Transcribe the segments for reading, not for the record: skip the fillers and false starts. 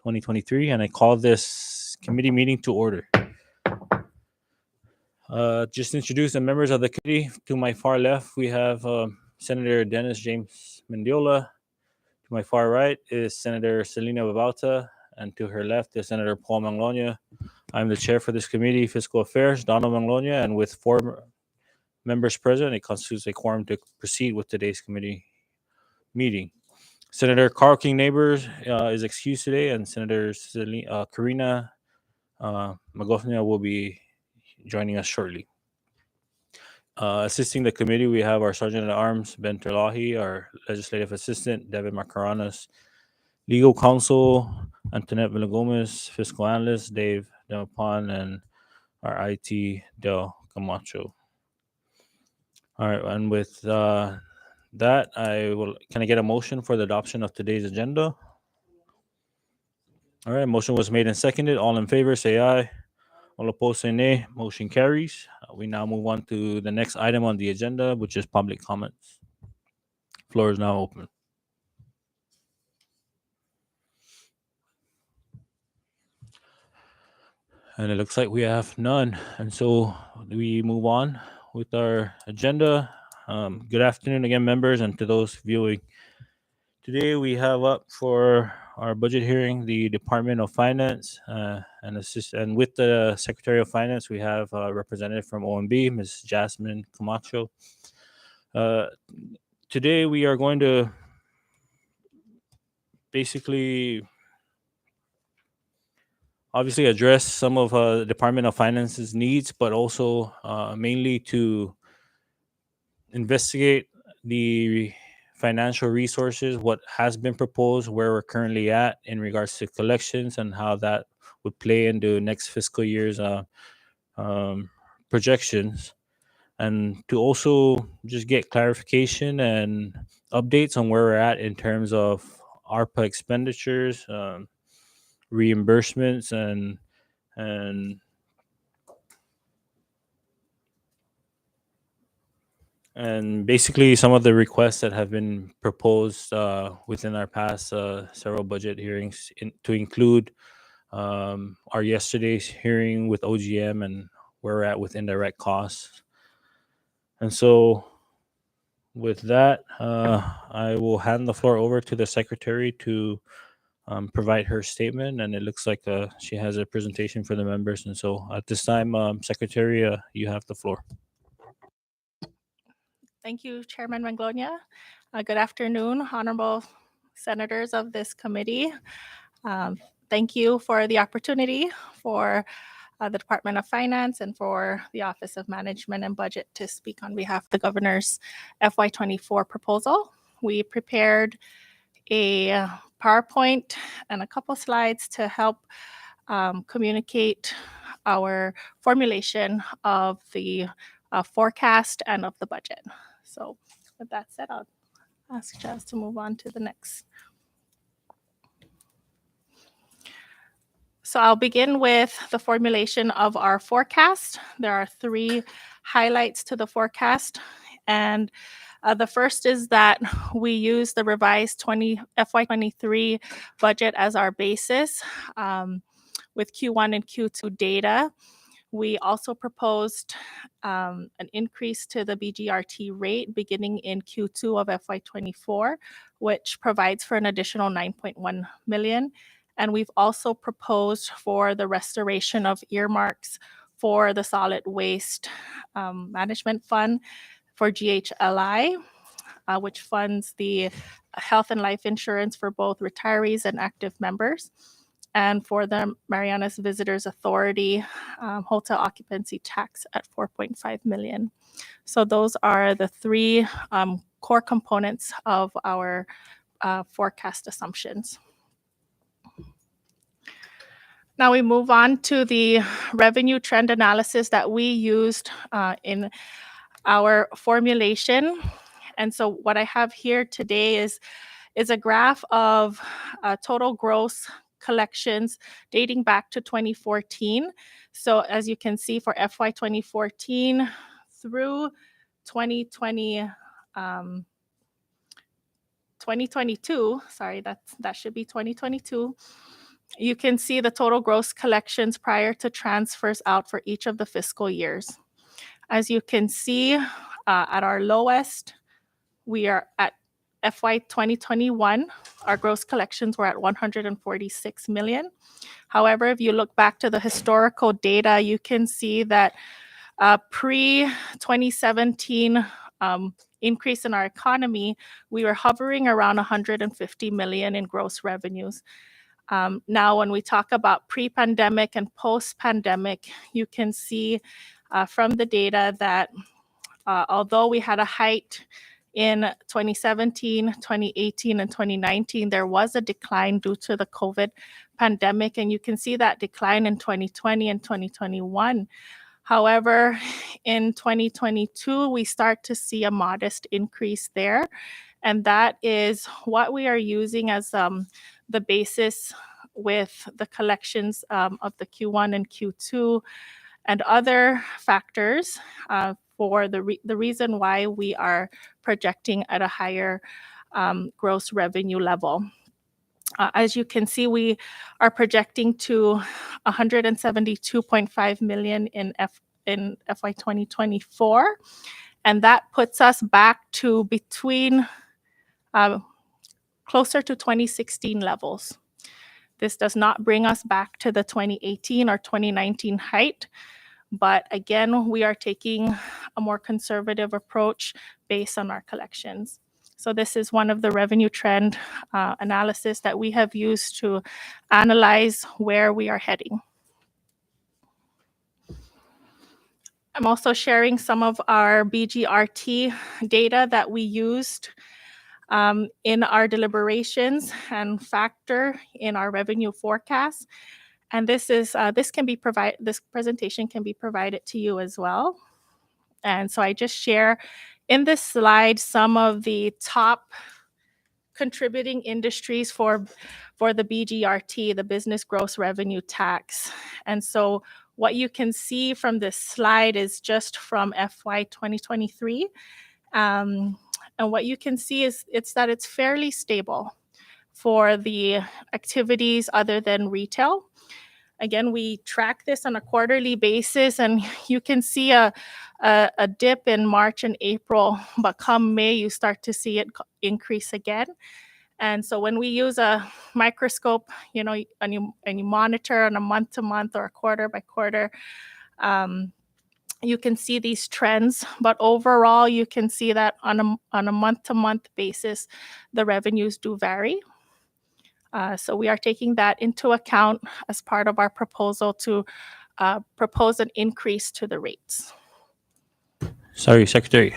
2023, and I call this committee meeting to order. Just introduce the members of the committee. To my far left, we have Senator Dennis James Mendiola. To my far right is Senator Selena Babauta, and to her left is Senator Paul Manglonia. I'm the chair for this committee, Fiscal Affairs, Donald Manglonia, and with 4 members present, it constitutes a quorum to proceed with today's committee meeting. Senator Carl King Neighbors is excused today, and Senator Karina Magofnia will be joining us shortly. Assisting the committee, we have our Sergeant at Arms, Ben Terlahi, our Legislative Assistant, Devin Macaranas, Legal Counsel, Antoinette Villagomez, Fiscal Analyst, Dave Demapan, and our IT, Del Camacho. All right, and with that, can I get a motion for the adoption of today's agenda? All right, motion was made and seconded. All in favor, say aye. All opposed, say nay. Motion carries. We now move on to the next item on the agenda, which is public comments. Floor is now open. And it looks like we have none. And so we move on with our agenda. Good afternoon again, members, and to those viewing. Today we have up for our budget hearing the Department of Finance and with the Secretary of Finance, we have a representative from OMB, Ms. Jasmine Camacho. Today we are going to basically obviously address some of the Department of Finance's needs, but also mainly to investigate the financial resources, what has been proposed, where we're currently at in regards to collections, and how that would play into next fiscal year's projections, and to also just get clarification and updates on where we're at in terms of ARPA expenditures, reimbursements, and basically some of the requests that have been proposed within our past several budget hearings, to include our yesterday's hearing with OGM and where we're at with indirect costs. And so with that, I will hand the floor over to the secretary to provide her statement, and it looks like she has a presentation for the members. And so at this time, Secretary, you have the floor. Thank you, Chairman Manglonia. Good afternoon, honorable senators of this committee. Thank you for the opportunity for the Department of Finance and for the Office of Management and Budget to speak on behalf of the governor's FY24 proposal. We prepared a PowerPoint and a couple slides to help communicate our formulation of the forecast and of the budget. So with that said, I'll ask Jazz to move on to the next. So I'll begin with the formulation of our forecast. There are 3 highlights to the forecast. And the first is that we use the revised FY23 budget as our basis with Q1 and Q2 data. We also proposed an increase to the BGRT rate beginning in Q2 of FY24, which provides for an additional $9.1 million. And we've also proposed for the restoration of earmarks for the Solid Waste Management Fund for GHLI, which funds the health and life insurance for both retirees and active members, and for the Marianas Visitors Authority hotel occupancy tax at $4.5 million. So those are the 3 core components of our forecast assumptions. Now we move on to the revenue trend analysis that we used in our formulation. And so what I have here today is a graph of total gross collections dating back to 2014. So as you can see, for FY 2014 through 2022, sorry, that should be 2022. you can see the total gross collections prior to transfers out for each of the fiscal years. As you can see, at our lowest, we are at FY 2021. Our gross collections were at 146 million. However, if you look back to the historical data, you can see that pre-2017 increase in our economy, we were hovering around 150 million in gross revenues. Now, when we talk about pre-pandemic and post-pandemic, you can see from the data that although we had a height in 2017, 2018, and 2019, there was a decline due to the COVID pandemic, and you can see that decline in 2020 and 2021. However, in 2022, we start to see a modest increase there, and that is what we are using as the basis with the collections of the Q1 and Q2 and other factors for the reason why we are projecting at a higher gross revenue level. As you can see, we are projecting to 172.5 million in FY 2024, and that puts us back to between closer to 2016 levels. This does not bring us back to the 2018 or 2019 height, but again, we are taking a more conservative approach based on our collections. So this is one of the revenue trend analysis that we have used to analyze where we are heading. I'm also sharing some of our BGRT data that we used in our deliberations and factor in our revenue forecast. And this presentation can be provided to you as well. And so I just share in this slide some of the top contributing industries for the BGRT, the business gross revenue tax. And so what you can see from this slide is just from FY 2023. And what you can see is that it's fairly stable for the activities other than retail. Again, we track this on a quarterly basis, and you can see a dip in March and April, but come May, you start to see it increase again. And so when we use a microscope, and you monitor on a month-to-month or a quarter-by-quarter, you can see these trends, but overall, you can see that on a month-to-month basis, the revenues do vary. So we are taking that into account as part of our proposal to propose an increase to the rates. Sorry, Secretary.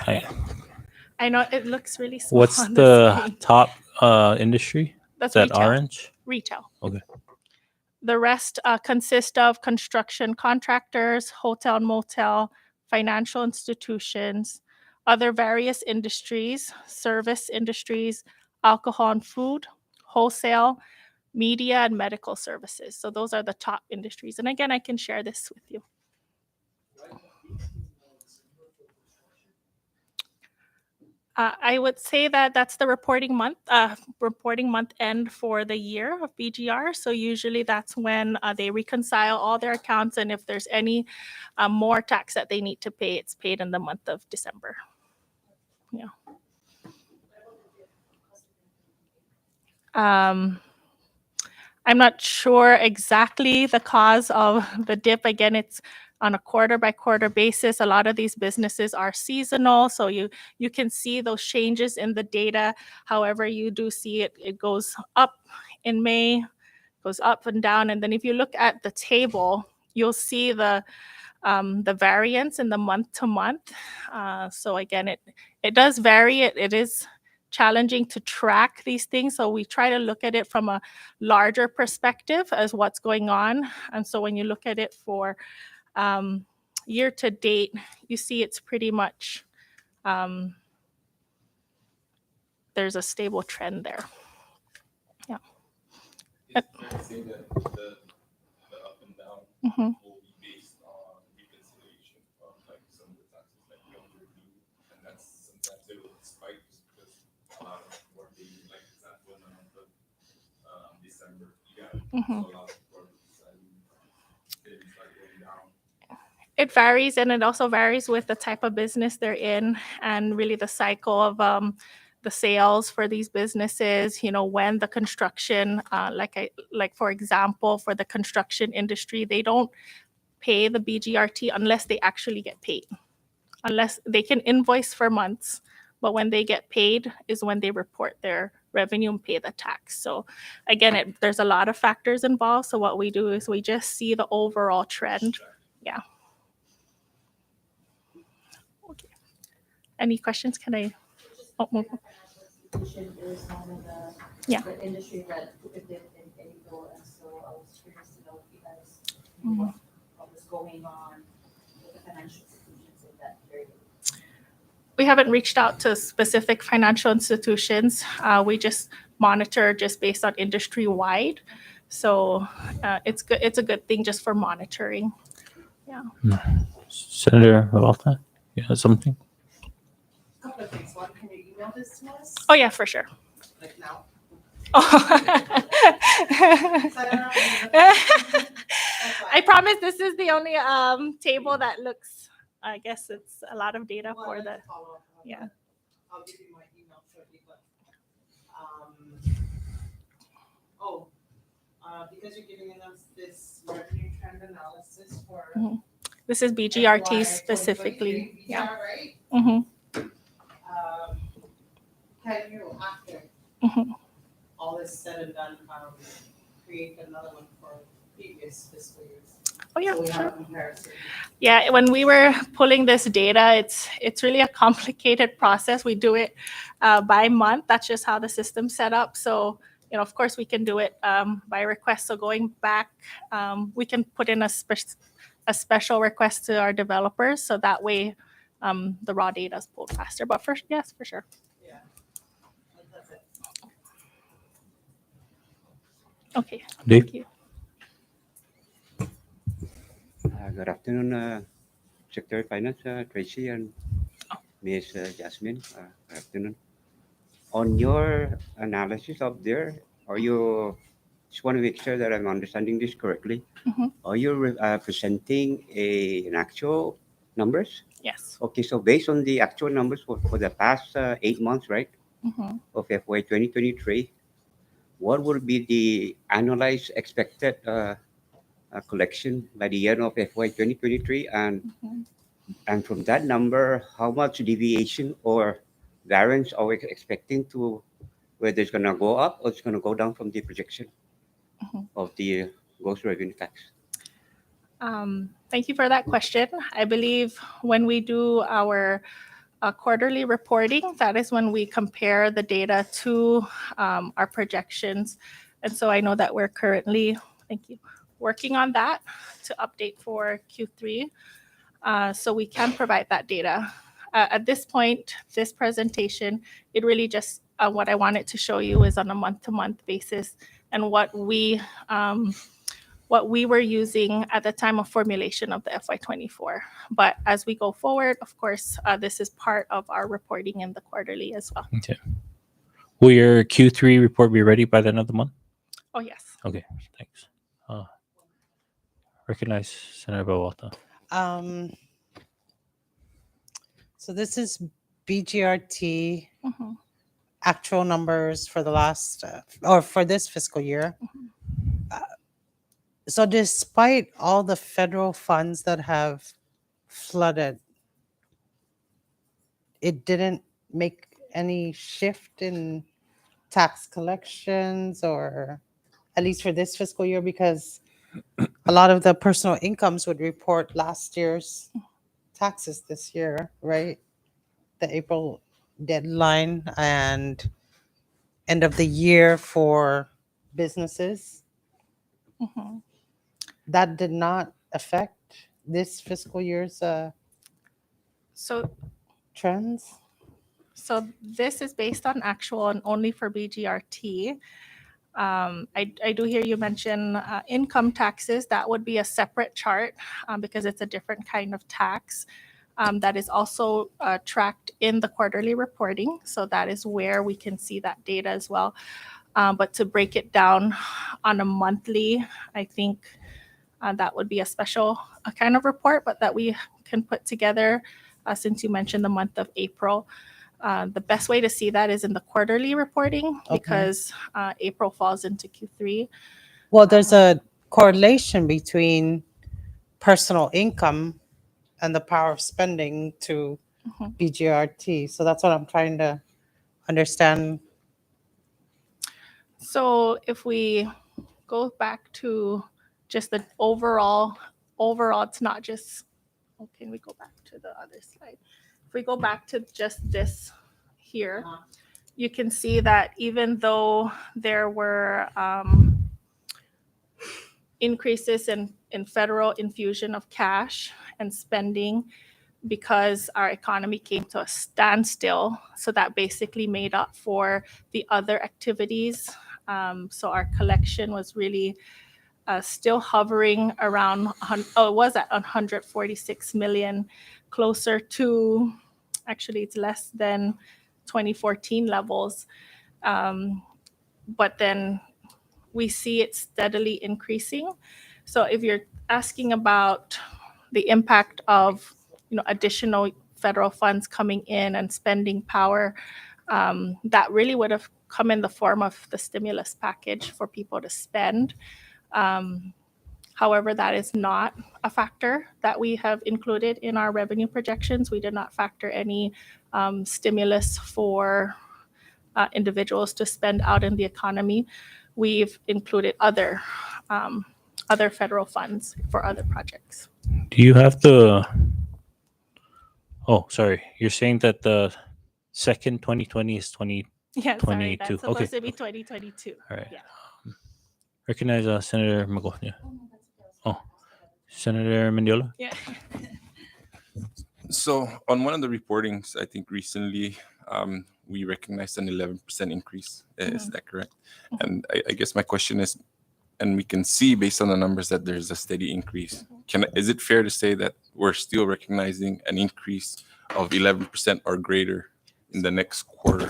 I know it looks really small. What's on the screen. top industry? That's that retail. Orange? Retail. Okay. The rest consist of construction contractors, hotel and motel, financial institutions, other various industries, service industries, alcohol and food, wholesale, media, and medical services. So those are the top industries. And again, I can share this with you. I would say that that's the reporting month end for the year of BGR. So usually that's when they reconcile all their accounts, and if there's any more tax that they need to pay, it's paid in the month of December. Yeah. I'm not sure exactly the cause of the dip. Again, it's on a quarter-by-quarter basis. A lot of these businesses are seasonal, so you can see those changes in the data. However, you do see it goes up in May, goes up and down. And then if you look at the table, you'll see the variance in the month-to-month. So again, it does vary. It is challenging to track these things. So we try to look at it from a larger perspective as what's going on. And so when you look at it for year to date, you see it's pretty much, there's a stable trend there. Yeah. It's fair to say that the up and down will be based on reconciliation of like some of the taxes that you don't review, and that's sometimes it will spike just because a lot of work they do, like for example in the month of December, you got Mhm. So a lot of firms didn't start going down. It varies, and it also varies with the type of business they're in and really the cycle of the sales for these businesses. You know, when the construction, like for example, for the construction industry, they don't pay the BGRT unless they actually get paid. Unless they can invoice for months, but when they get paid is when they report their revenue and pay the tax. So again, there's a lot of factors involved. So what we do is we just see the overall trend. Yeah. Okay. Any questions? Can I? Oh, move. Institution is one of Yeah. the industry that did in April, and so I was curious to know if you guys Mhm. what was going on with the financial institutions in that period. We haven't reached out to specific financial institutions. We just monitor just based on industry wide. So it's good. It's a good thing just for monitoring. Senator Babalta, you have something? Couple of things. One, can you email this to us? Oh yeah, for sure. Like now? I promise this is the only table that looks, I guess it's a lot of data for the, yeah. I'll give you my email shortly, but, because you're giving us this revenue trend analysis for. Mhm. This is BGRT FY specifically. 2023, Yeah. Right? Mm-hmm. Can you, after Mm-hmm. all is said and done, create another one for previous fiscal years? Oh yeah, So we sure. have a comparison. Yeah, when we were pulling this data, it's really a complicated process. We do it by month. That's just how the system's set up. So, you know, of course, we can do it by request. So going back, we can put in a special request to our developers, so that way the raw data is pulled faster. But first, yes, for sure. Yeah. That's it. Okay. Dave? Thank you. Good afternoon, Secretary of Finance, Tracy and Ms. Jasmine. Good afternoon. On your analysis of there, are you, just want to make sure that I'm understanding this correctly. Mhm. Are you presenting an actual numbers? Yes. Okay, so based on the actual numbers for the past 8 months, right, Mm-hmm. of FY 2023, what would be the annualized expected collection by the end of FY 2023, Mm-hmm. and from that number, how much deviation or variance are we expecting to, whether it's going to go up or it's going to go down from the projection Mhm. of the gross revenue tax? Thank you for that question. I believe when we do our quarterly reporting, that is when we compare the data to our projections. And so I know that we're currently, thank you, working on that to update for Q3. So we can provide that data. At this point, this presentation, it really just, what I wanted to show you is on a month-to-month basis and what we were using at the time of formulation of the FY24. But as we go forward, of course, this is part of our reporting in the quarterly as well. Okay. Will your Q3 report be ready by the end of the month? Oh, yes. Okay, thanks. Recognize Senator Babalta. So this is BGRT Mhm. actual numbers for the last or for this fiscal year. So despite all the federal funds that have flooded, it didn't make any shift in tax collections, or at least for this fiscal year, because a lot of the personal incomes would report last year's taxes this year, right? The April deadline and end of the year for businesses. Mhm. That did not affect this fiscal year's So trends. So this is based on actual and only for BGRT. I do hear you mention income taxes. That would be a separate chart because it's a different kind of tax that is also tracked in the quarterly reporting. So that is where we can see that data as well. But to break it down on a monthly, I think that would be a special kind of report, but that we can put together since you mentioned the month of April. The best way to see that is in the quarterly reporting Okay. because April falls into Q3. Well, there's a correlation between personal income and the power of spending to Mhm. BGRT. So that's what I'm trying to understand. So if we go back to just the overall, it's not just, oh, can we go back to the other slide? If we go back to just this here, you can see that even though there were increases in federal infusion of cash and spending because our economy came to a standstill. So that basically made up for the other activities. So our collection was really still hovering around, it was at 146 million, closer to, actually it's less than 2014 levels. But then we see it steadily increasing. So if you're asking about the impact of additional federal funds coming in and spending power, that really would have come in the form of the stimulus package for people to spend. However, that is not a factor that we have included in our revenue projections. We did not factor any stimulus for individuals to spend out in the economy. We've included other federal funds for other projects. Do you have the? Oh, sorry. You're saying that the second 2020 is 20. Yeah, sorry, 22. that's supposed Okay. to be 2022. All right. Yeah. Recognize Senator Magofnia. Oh, Senator Mendiola. Yeah. So on one of the reportings, I think recently, we recognized an 11% increase. Is that correct? And I guess my question is, and we can see based on the numbers that there's a steady increase. Is it fair to say that we're still recognizing an increase of 11% or greater in the next quarter?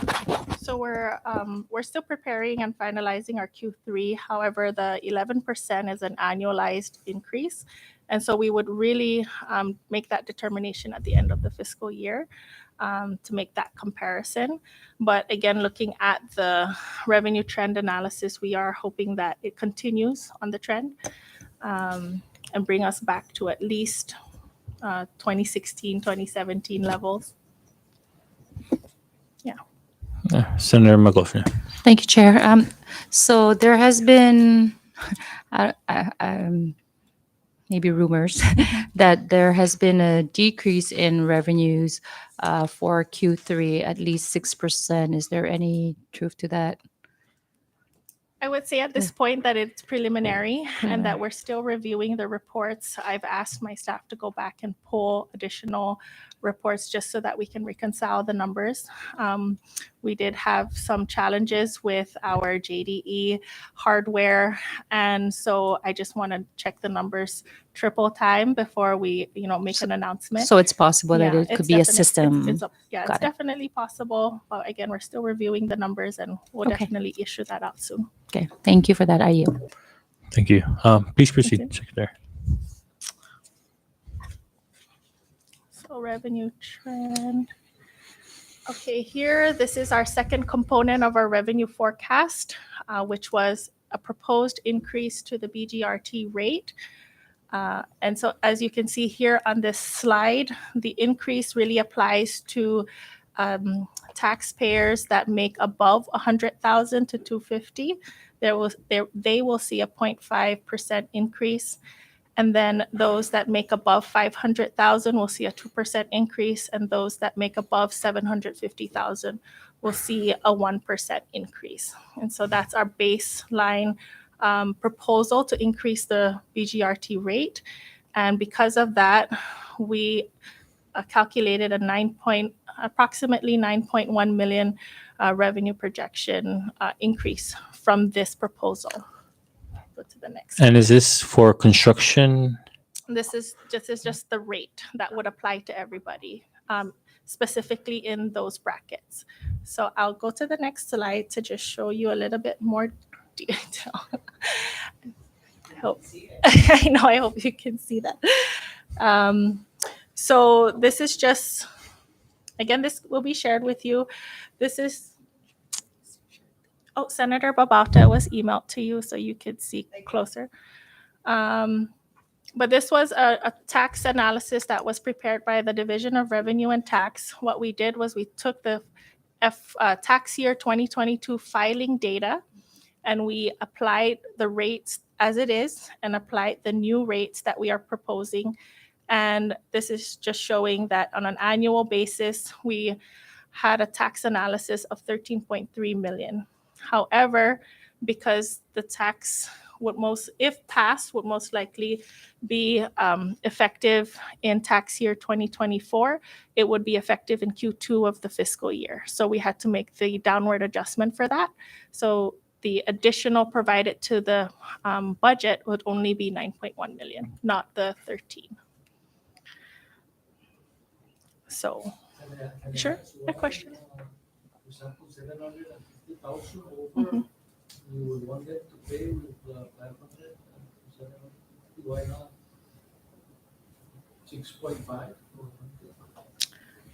So we're still preparing and finalizing our Q3. However, the 11% is an annualized increase. And so we would really make that determination at the end of the fiscal year to make that comparison. But again, looking at the revenue trend analysis, we are hoping that it continues on the trend and bring us back to at least 2016, 2017 levels. Senator Magofnia. Thank you, Chair. So there has been maybe rumors that there has been a decrease in revenues for Q3, at least 6%. Is there any truth to that? I would say at this point that it's preliminary and that we're still reviewing the reports. I've asked my staff to go back and pull additional reports just so that we can reconcile the numbers. We did have some challenges with our JDE hardware, and so I just want to check the numbers triple time before we, make an announcement. So it's possible that Yeah, it it's could be a definite- system. It's Got it. definitely possible. But again, we're still reviewing the numbers, and we'll Okay. definitely issue that out soon. Okay, thank you for that. I yield. Thank you. Please proceed, Secretary. So revenue trend. Okay, here, this is our second component of our revenue forecast, which was a proposed increase to the BGRT rate. And so as you can see here on this slide, the increase really applies to taxpayers that make above 100,000 to 250. They will see a 0.5% increase. And then those that make above 500,000 will see a 2% increase, and those that make above 750,000 will see a 1% increase. And so that's our baseline proposal to increase the BGRT rate. And because of that, we calculated approximately 9.1 million revenue projection increase from this proposal. Go to the next. And is this for construction? This is just the rate that would apply to everybody. specifically in those brackets. So I'll go to the next slide to just show you a little bit more detail. I hope, I hope you can see that. So this is just, again, this will be shared with you. This is, oh, Senator Babauta was emailed to you so you could see closer. But this was a tax analysis that was prepared by the Division of Revenue and Tax. What we did was we took the tax year 2022 filing data and we applied the rates as it is and applied the new rates that we are proposing. And this is just showing that on an annual basis, we had a tax analysis of 13.3 million. However, because the tax would if passed, would most likely be effective in tax year 2024, it would be effective in Q2 of the fiscal year. So we had to make the downward adjustment for that. So the additional provided to the budget would only be 9.1 million, not the 13. So, sure, a question. For example, 750,000 over, you would want them to pay with 500, 750, why not 6.5?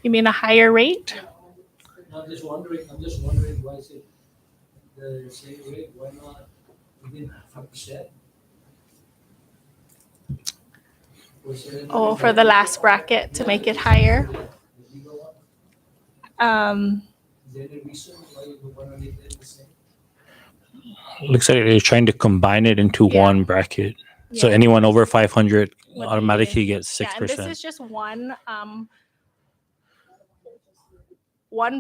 You mean a higher rate? I'm just wondering why is it the same rate? Why not within 5%? Oh, for the last bracket to make it higher. Is there any reason why you would want to make it the same? Looks like they're trying to combine it into Yeah. one bracket. So Yeah. anyone over 500 Would be automatically in- gets Yeah, and 6%. this is just one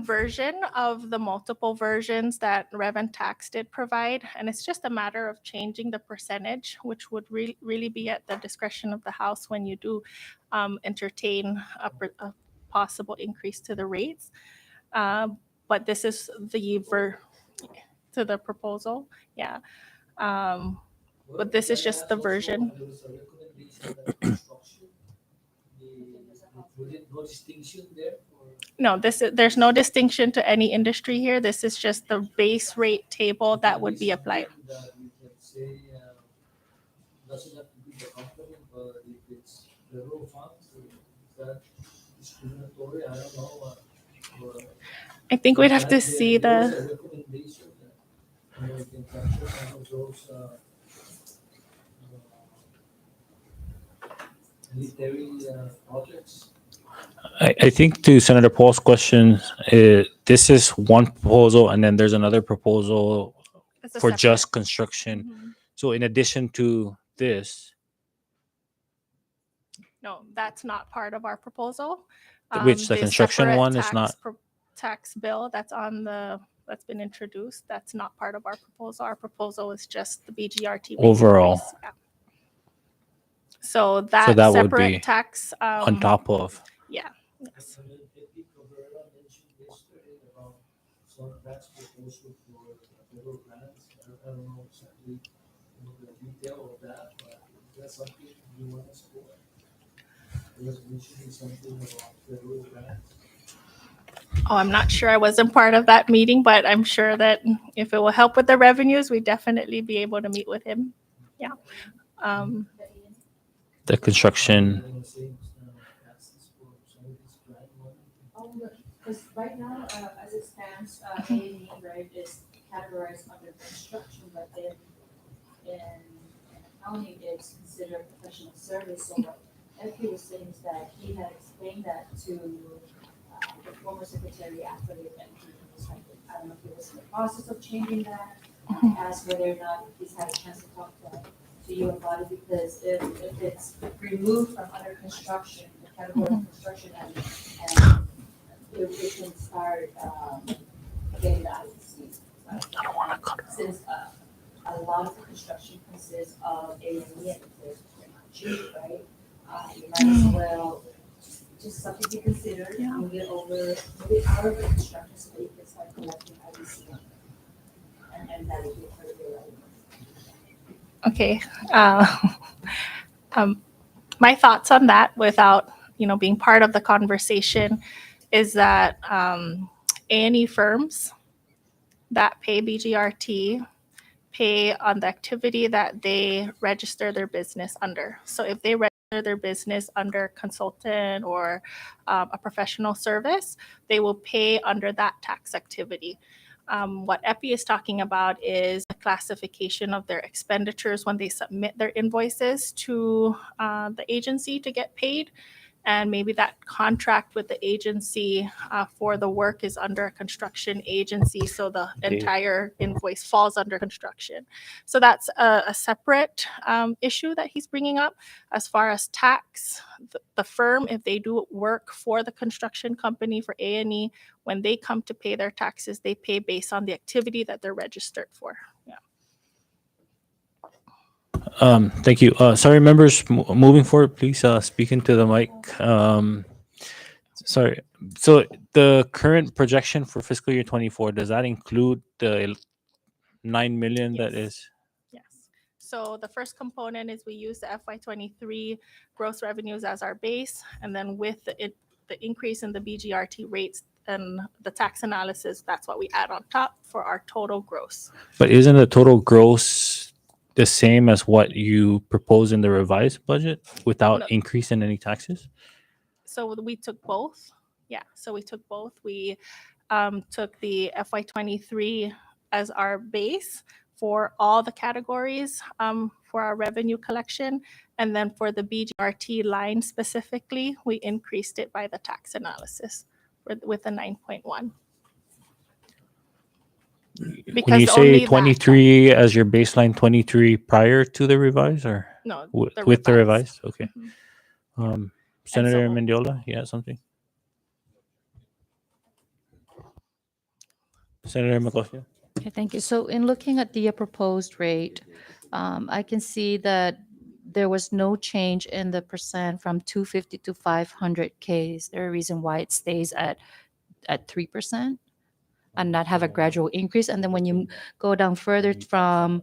version of the multiple versions that Rev and Tax did provide. And it's just a matter of changing the percentage, which would really be at the discretion of the House when you do entertain a possible increase to the rates. But this is to the proposal. Yeah. But this is just the version. There was a recommendation that construction, no distinction there? No, there's no distinction to any industry here. This is just the base rate table that would be applied. That we can say, doesn't have to be the company, but if it's federal funds, is that discriminatory? I don't know. I think we'd have to see There was the, a recommendation that we can capture some of those military projects. I think to Senator Paul's question, this is one proposal, and then there's another proposal it's a for separate- just construction. Mhm. So in addition to this, No, that's not part of our proposal. Which, the construction separate one is not? Tax bill that's been introduced, that's not part of our proposal. Our proposal is just the BGRT. rate Overall. increase, yeah. So that that would separate be tax. on top of, Yeah. Yes. And then Eddie Cabrera mentioned yesterday about some tax proposal for federal grants. I don't know exactly the detail of that, but is that something you want to support? He was mentioning something about federal grants. Oh, I'm not sure. I wasn't part of that meeting, but I'm sure that if it will help with the revenues, we'd definitely be able to meet with him. Yeah. the construction. They were saying, taxes for some of this grant money. Because right now, as it stands, A&E, right, is categorized under construction, but then in accounting, it's considered professional service. So what Effie was saying is that he had explained that to the former secretary after the event. He was like, I don't know if he was in the process of changing that, asked whether or not he's had a chance to talk to you about it, because if it's removed from under construction, the category of construction, and it can start getting the ICC. Since a lot of the construction consists of A&E and it's cheap, right? You might as well just something to consider, move it out of the construction so that you can start collecting IBC on it. And that would be part of your revenue. Okay. My thoughts on that, without being part of the conversation, is that A&E firms that pay BGRT pay on the activity that they register their business under. So if they register their business under consultant or a professional service, they will pay under that tax activity. What EPI is talking about is the classification of their expenditures when they submit their invoices to the agency to get paid. And maybe that contract with the agency for the work is under a construction agency, so the entire invoice falls under construction. So that's a separate issue that he's bringing up. As far as tax, the firm, if they do work for the construction company for A&E, when they come to pay their taxes, they pay based on the activity that they're registered for. Yeah. Thank you. Sorry, members, moving forward, please speak into the mic. Sorry. So the current projection for fiscal year 24, does that include the 9 million that Yes. is? Yes. So the first component is we use the FY23 gross revenues as our base, and then with the increase in the BGRT rates and the tax analysis, that's what we add on top for our total gross. But isn't the total gross the same as what you propose in the revised budget without No. increasing any taxes? So we took both. Yeah, so we took both. We took the FY23 as our base for all the categories for our revenue collection. And then for the BGRT line specifically, we increased it by the tax analysis with the 9.1. When you say 23 as your baseline, 23 prior to the revise or No, with the revised? Okay. Mhm. Senator so- Mendiola, yeah, something. Senator McCloskey. Okay, thank you. So in looking at the proposed rate, I can see that there was no change in the percent from 250 to 500K. Is there a reason why it stays at 3% and not have a gradual increase? And then when you go down further from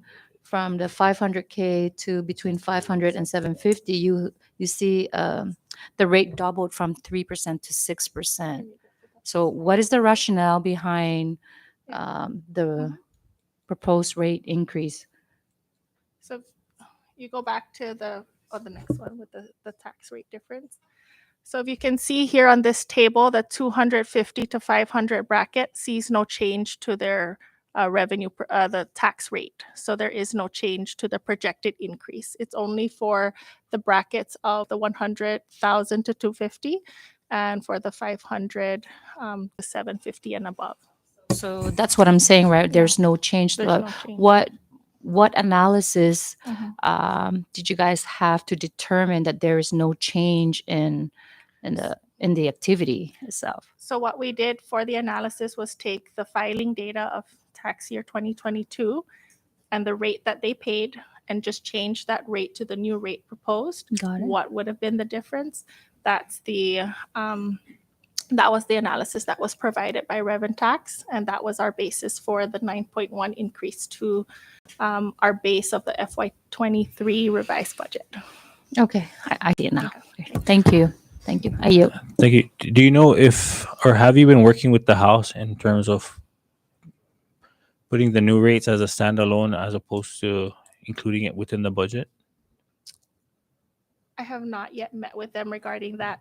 the 500K to between 500 and 750, you see the rate doubled from 3% to 6%. So what is the rationale behind the proposed rate increase? So if you go back to the next one with the tax rate difference. So if you can see here on this table, the 250 to 500 bracket sees no change to their revenue, the tax rate. So there is no change to the projected increase. It's only for the brackets of the 100,000 to 250 and for the 500 to 750 and above. So that's what I'm saying, right? There's no change. There's no change. What analysis Mhm. did you guys have to determine that there is no change in the activity itself? So what we did for the analysis was take the filing data of tax year 2022 and the rate that they paid and just change that rate to the new rate proposed. Got it. What would have been the difference? That's that was the analysis that was provided by Rev Tax, and that was our basis for the 9.1 increase to our base of the FY23 revised budget. Okay, I see it now. Okay. Thank you. Thank you. I yield. Thank you. Do you know if, or have you been working with the House in terms of putting the new rates as a standalone as opposed to including it within the budget? I have not yet met with them regarding that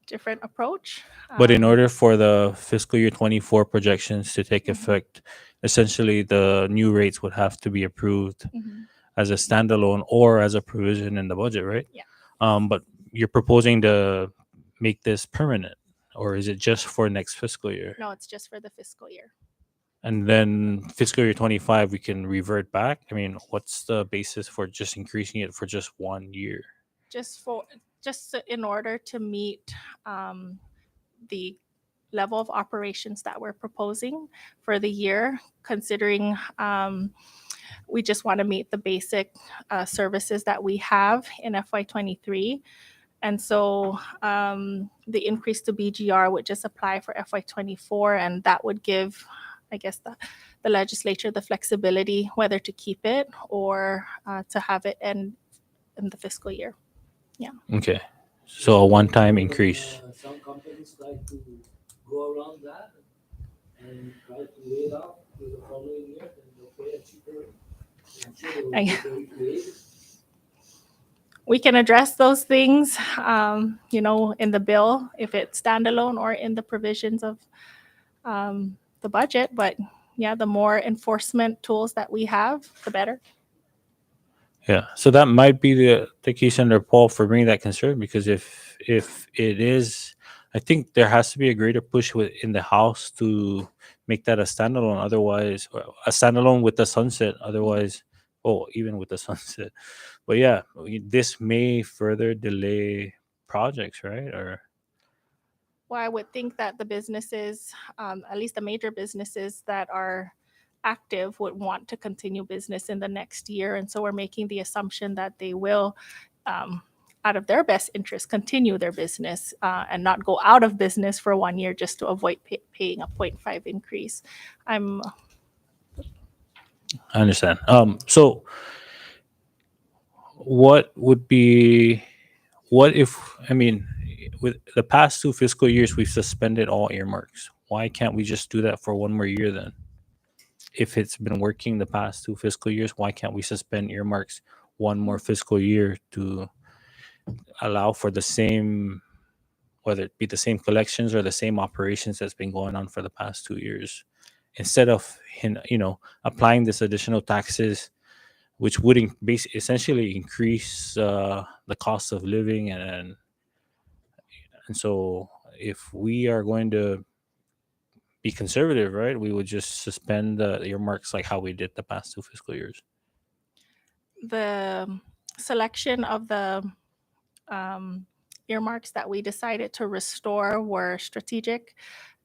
different approach. But in order for the fiscal year 24 projections to take effect, essentially the new rates would have to be approved Mhm. as a standalone or as a provision in the budget, right? Yeah. But you're proposing to make this permanent, or is it just for next fiscal year? No, it's just for the fiscal year. And then fiscal year 25, we can revert back. I mean, what's the basis for just increasing it for just 1 year? Just in order to meet the level of operations that we're proposing for the year, considering we just want to meet the basic services that we have in FY23. And so the increase to BGR would just apply for FY24, and that would give, I guess, the legislature the flexibility whether to keep it or to have it end in the fiscal year. Okay. So a one-time increase. Some companies try to go around that and try to lay it out for the following year, then they'll pay a cheaper rate. I'm sure they will be very creative. We can address those things, in the bill, if it's standalone or in the provisions of the budget. But yeah, the more enforcement tools that we have, the better. Yeah, so that might be the case under Paul for bringing that concern, because if it is, I think there has to be a greater push in the House to make that a standalone. Otherwise, a standalone with the sunset. Otherwise, even with the sunset. But yeah, this may further delay projects, right? Or Well, I would think that the businesses, at least the major businesses that are active, would want to continue business in the next year. And so we're making the assumption that they will, out of their best interest, continue their business and not go out of business for 1 year just to avoid paying a 0.5 increase. I understand. So what if, I mean, with the past 2 fiscal years, we've suspended all earmarks. Why can't we just do that for 1 more year then? If it's been working the past 2 fiscal years, why can't we suspend earmarks 1 more fiscal year to allow for the same, whether it be the same collections or the same operations that's been going on for the past 2 years, instead of applying this additional taxes, which would essentially increase the cost of living, and so if we are going to be conservative, right, we would just suspend the earmarks like how we did the past 2 fiscal years. The selection of the earmarks that we decided to restore were strategic.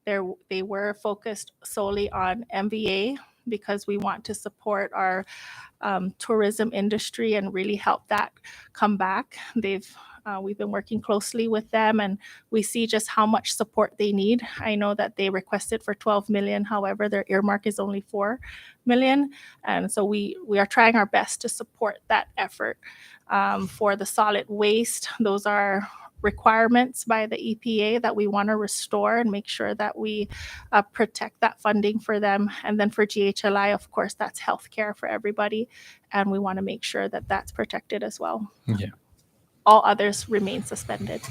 They were focused solely on MVA because we want to support our tourism industry and really help that come back. We've been working closely with them, and we see just how much support they need. I know that they requested for 12 million. However, their earmark is only 4 million. And so we are trying our best to support that effort. For the solid waste, those are requirements by the EPA that we want to restore and make sure that we protect that funding for them. And then for GHLI, of course, that's healthcare for everybody. And we want to make sure that that's protected as well. Yeah. All others remain suspended.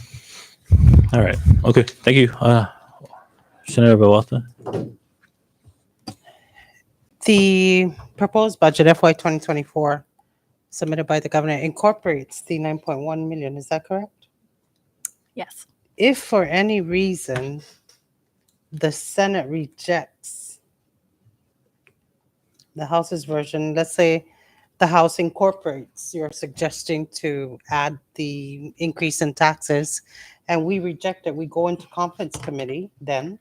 All right. Okay. Thank you. Senator Bawalta. The proposed budget FY 2024 submitted by the governor incorporates the 9.1 million. Is that correct? Yes. If for any reason the Senate rejects the House's version, let's say the House incorporates your suggesting to add the increase in taxes, and we reject it, we go into conference committee then.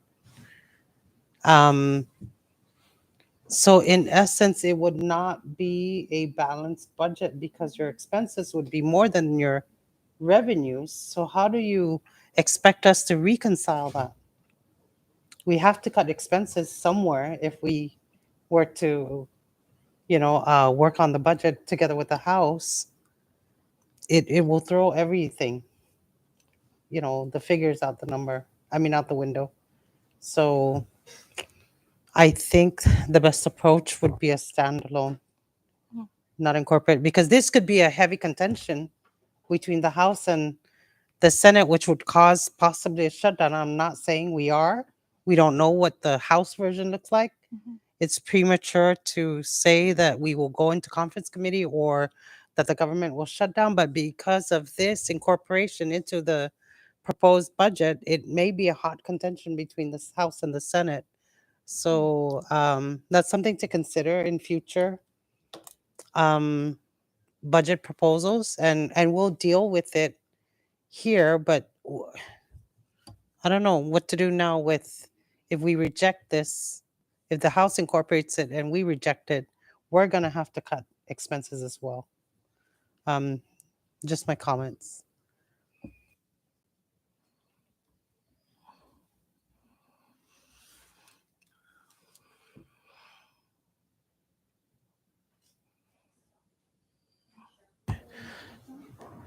So in essence, it would not be a balanced budget because your expenses would be more than your revenues. So how do you expect us to reconcile that? We have to cut expenses somewhere if we were to, work on the budget together with the House. It will throw everything, the figures out the window. So I think the best approach would be a standalone, not incorporate, because this could be a heavy contention between the House and the Senate, which would cause possibly a shutdown. I'm not saying we don't know what the House version looks like. It's premature to say that we will go into conference committee or that the government will shut down. But because of this incorporation into the proposed budget, it may be a hot contention between the House and the Senate. So that's something to consider in future budget proposals, and we'll deal with it here. But I don't know what to do now if we reject this. If the House incorporates it and we reject it, we're going to have to cut expenses as well. Just my comments.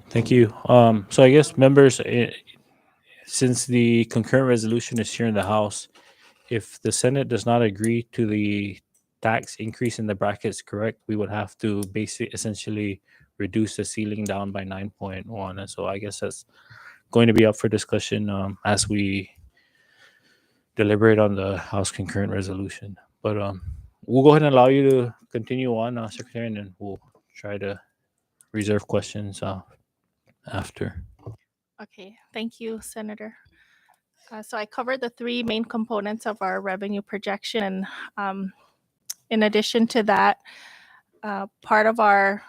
Thank you. So I guess members, since the concurrent resolution is here in the House, if the Senate does not agree to the tax increase in the brackets, correct, we would have to essentially reduce the ceiling down by 9.1. And so I guess that's going to be up for discussion as we deliberate on the House concurrent resolution. But we'll go ahead and allow you to continue on, Secretary, and then we'll try to reserve questions after. Okay, thank you, Senator. So I covered the three main components of our revenue projection. And in addition to that, part of our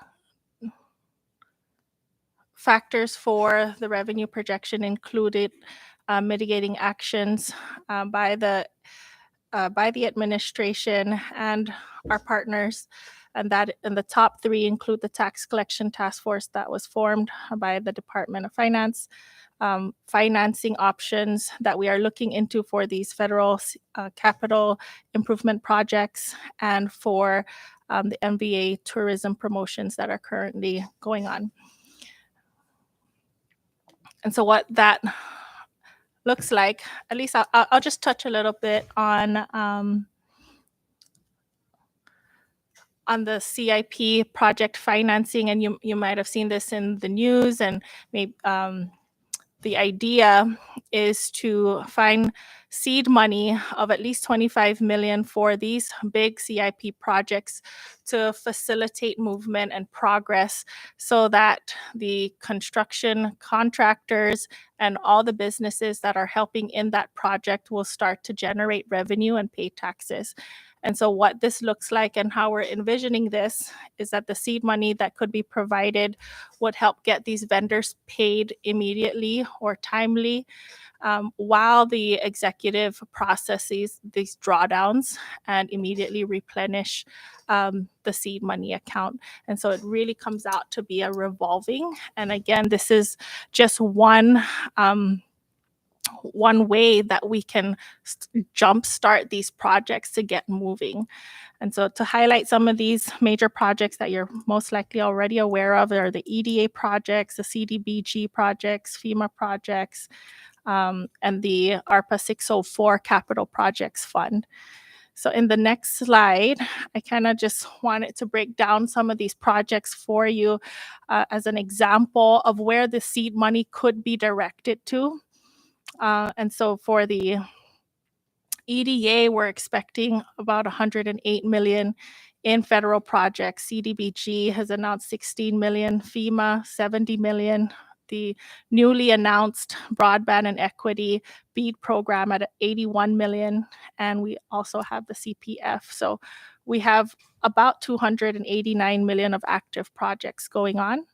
factors for the revenue projection included mitigating actions by the administration and our partners. And the top three include the tax collection task force that was formed by the Department of Finance, financing options that we are looking into for these federal capital improvement projects, and for the MVA tourism promotions that are currently going on. And so what that looks like, at least I'll just touch a little bit on the CIP project financing, and you might have seen this in the news, and maybe the idea is to find seed money of at least $25 million for these big CIP projects to facilitate movement and progress, so that the construction contractors and all the businesses that are helping in that project will start to generate revenue and pay taxes. And so what this looks like and how we're envisioning this is that the seed money that could be provided would help get these vendors paid immediately or timely, while the executive processes these drawdowns and immediately replenish the seed money account. And so it really comes out to be a revolving. And again, this is just one way that we can jumpstart these projects to get moving. And so to highlight some of these major projects that you're most likely already aware of are the EDA projects, the CDBG projects, FEMA projects, and the ARPA 604 Capital Projects Fund. So in the next slide, I kind of just wanted to break down some of these projects for you as an example of where the seed money could be directed to. And so for the EDA, we're expecting about $108 million in federal projects. CDBG has announced $16 million, FEMA $70 million, the newly announced Broadband and Equity BEAD program at $81 million, and we also have the CPF. So we have about $289 million of active projects going on.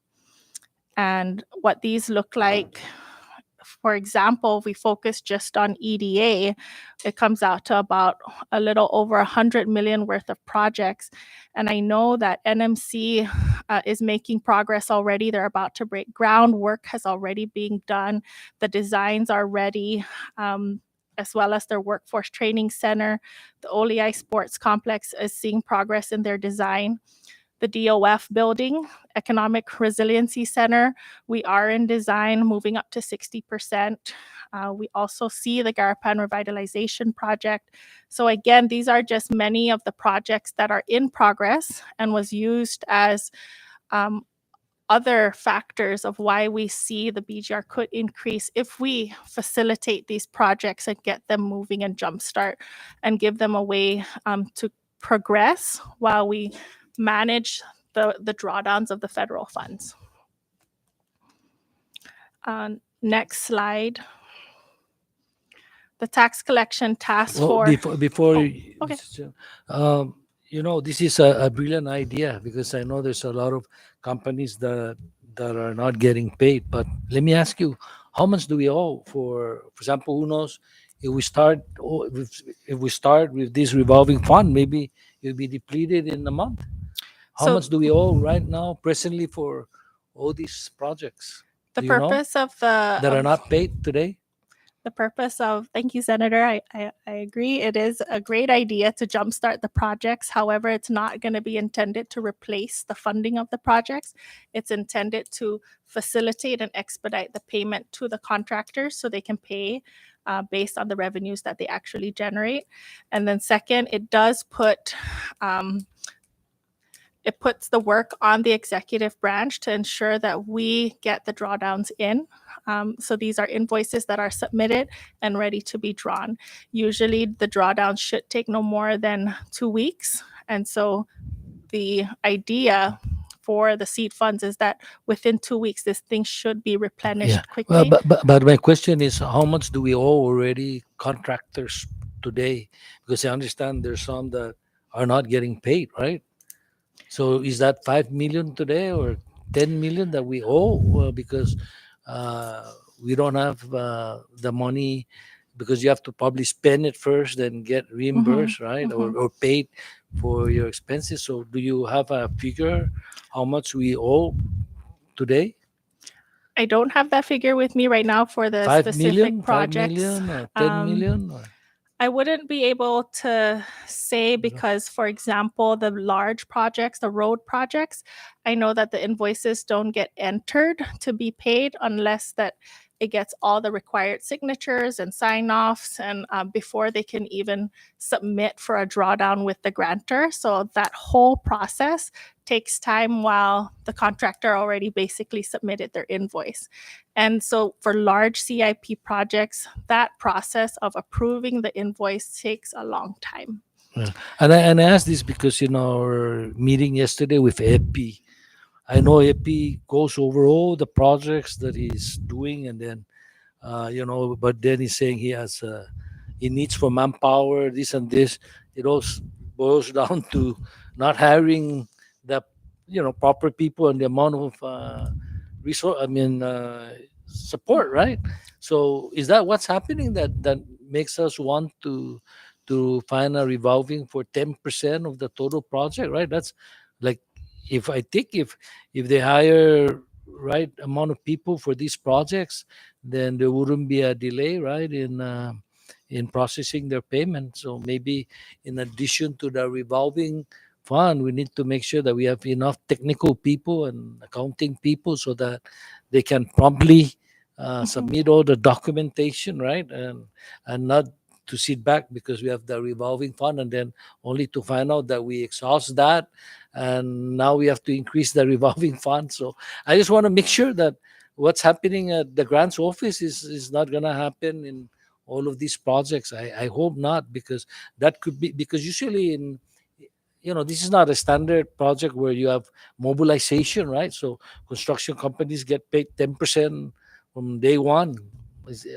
And what these look like, for example, if we focus just on EDA, it comes out to about a little over $100 million worth of projects. And I know that NMC is making progress already. They're about to break ground. Work has already been done. The designs are ready, as well as their workforce training center. The OLEI Sports Complex is seeing progress in their design. The DOF building, Economic Resiliency Center, we are in design, moving up to 60%. We also see the Garapan Revitalization Project. So again, these are just many of the projects that are in progress and was used as other factors of why we see the BGR could increase if we facilitate these projects and get them moving and jumpstart and give them a way to progress while we manage the drawdowns of the federal funds. Next slide. The tax collection task force. Before okay. This is a brilliant idea, because I know there's a lot of companies that are not getting paid. But let me ask you, how much do we owe? For example, who knows? If we start with this revolving fund, maybe it'll be depleted in a month. How much do we owe right now, presently, for all these projects? The purpose of the that are not paid today? The purpose of, thank you, Senator. I agree. It is a great idea to jumpstart the projects. However, it's not going to be intended to replace the funding of the projects. It's intended to facilitate and expedite the payment to the contractors so they can pay based on the revenues that they actually generate. And then second, it does put it puts the work on the executive branch to ensure that we get the drawdowns in. So these are invoices that are submitted and ready to be drawn. Usually the drawdowns should take no more than 2 weeks. And so the idea for the seed funds is that within 2 weeks, this thing should be replenished quickly. Well, but my question is, how much do we owe already contractors today? Because I understand there's some that are not getting paid, right? So is that 5 million today or 10 million that we owe? Well, because we don't have the money, because you have to probably spend it first, then get reimbursed, right? Or paid for your expenses. So do you have a figure how much we owe today? I don't have that figure with me right now for the 5 specific million, 5 projects. million, or 10 million? Or? I wouldn't be able to say because, for example, the large projects, the road projects, I know that the invoices don't get entered to be paid unless that it gets all the required signatures and sign-offs and before they can even submit for a drawdown with the grantor. So that whole process takes time while the contractor already basically submitted their invoice. And so for large CIP projects, that process of approving the invoice takes a long time. Yeah. And I asked this because in our meeting yesterday with Epi, I know Epi goes over all the projects that he's doing, and then but then he's saying he needs for manpower, this and this. It all boils down to not hiring the proper people and the amount of resource. Support, right? So is that what's happening that makes us want to find a revolving for 10% of the total project, right? That's like, if I think if they hire right amount of people for these projects, then there wouldn't be a delay, right, in processing their payment. So maybe in addition to the revolving fund, we need to make sure that we have enough technical people and accounting people so that they can promptly submit all the documentation, right, and not to sit back because we have the revolving fund and then only to find out that we exhaust that and now we have to increase the revolving fund. So I just want to make sure that what's happening at the grants office is not going to happen in all of these projects. I hope not, because that could be, because usually in this is not a standard project where you have mobilization, right? So construction companies get paid 10% from day one.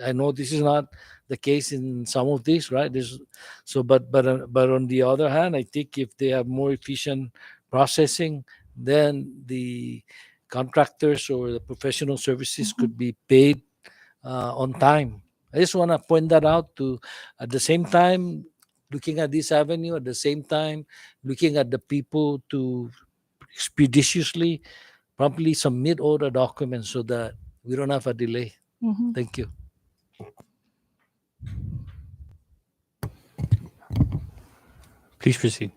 I know this is not the case in some of these, right? But on the other hand, I think if they have more efficient processing, then the contractors or the professional services could be paid on time. I just want to point that out to, at the same time, looking at this avenue, at the same time, looking at the people to expeditiously, promptly submit all the documents so that we don't have a delay. Thank you. Please proceed.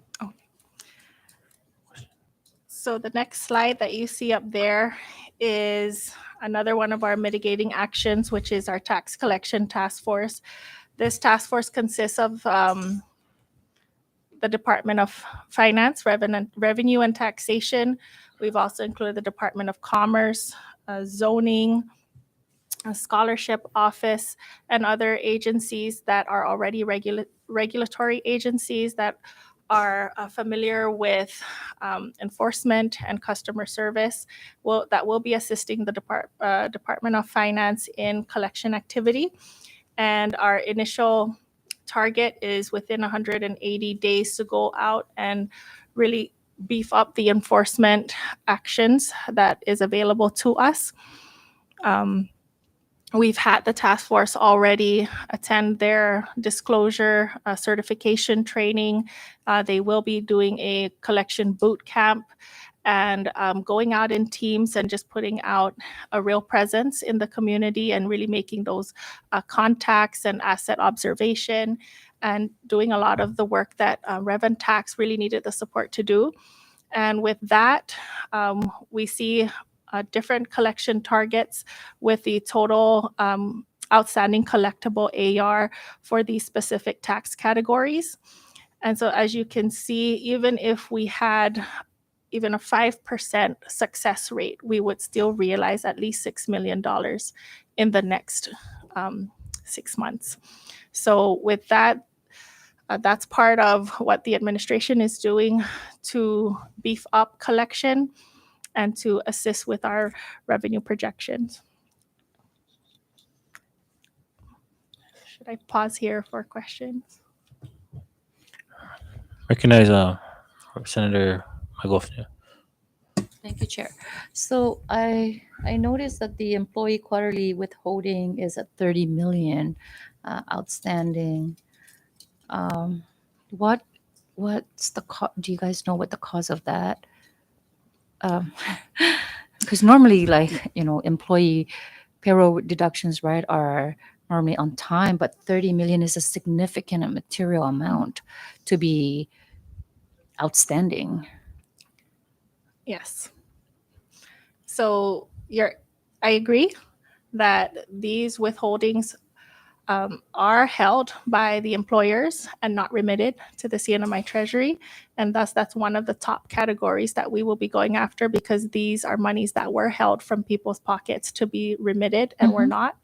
So the next slide that you see up there is another one of our mitigating actions, which is our tax collection task force. This task force consists of the Department of Finance, Revenue and Taxation. We've also included the Department of Commerce, Zoning, a Scholarship Office, and other agencies that are already regulatory agencies that are familiar with enforcement and customer service. That will be assisting the Department of Finance in collection activity. And our initial target is within 180 days to go out and really beef up the enforcement actions that is available to us. We've had the task force already attend their disclosure certification training. They will be doing a collection boot camp and going out in teams and just putting out a real presence in the community and really making those contacts and asset observation and doing a lot of the work that Rev and Tax really needed the support to do. And with that, we see different collection targets with the total outstanding collectible AR for these specific tax categories. And so as you can see, even if we had even a 5% success rate, we would still realize at least $6 million in the next 6 months. So with that, that's part of what the administration is doing to beef up collection and to assist with our revenue projections. Should I pause here for questions? Recognize Senator Magofnia. Thank you, Chair. So I noticed that the employee quarterly withholding is at 30 million outstanding. What's the do you guys know what the cause of that? Because normally, like, employee payroll deductions, right, are normally on time, but 30 million is a significant and material amount to be outstanding. Yes. So I agree that these withholdings are held by the employers and not remitted to the CNMI Treasury. And thus, that's one of the top categories that we will be going after, because these are monies that were held from people's pockets to be remitted and were not.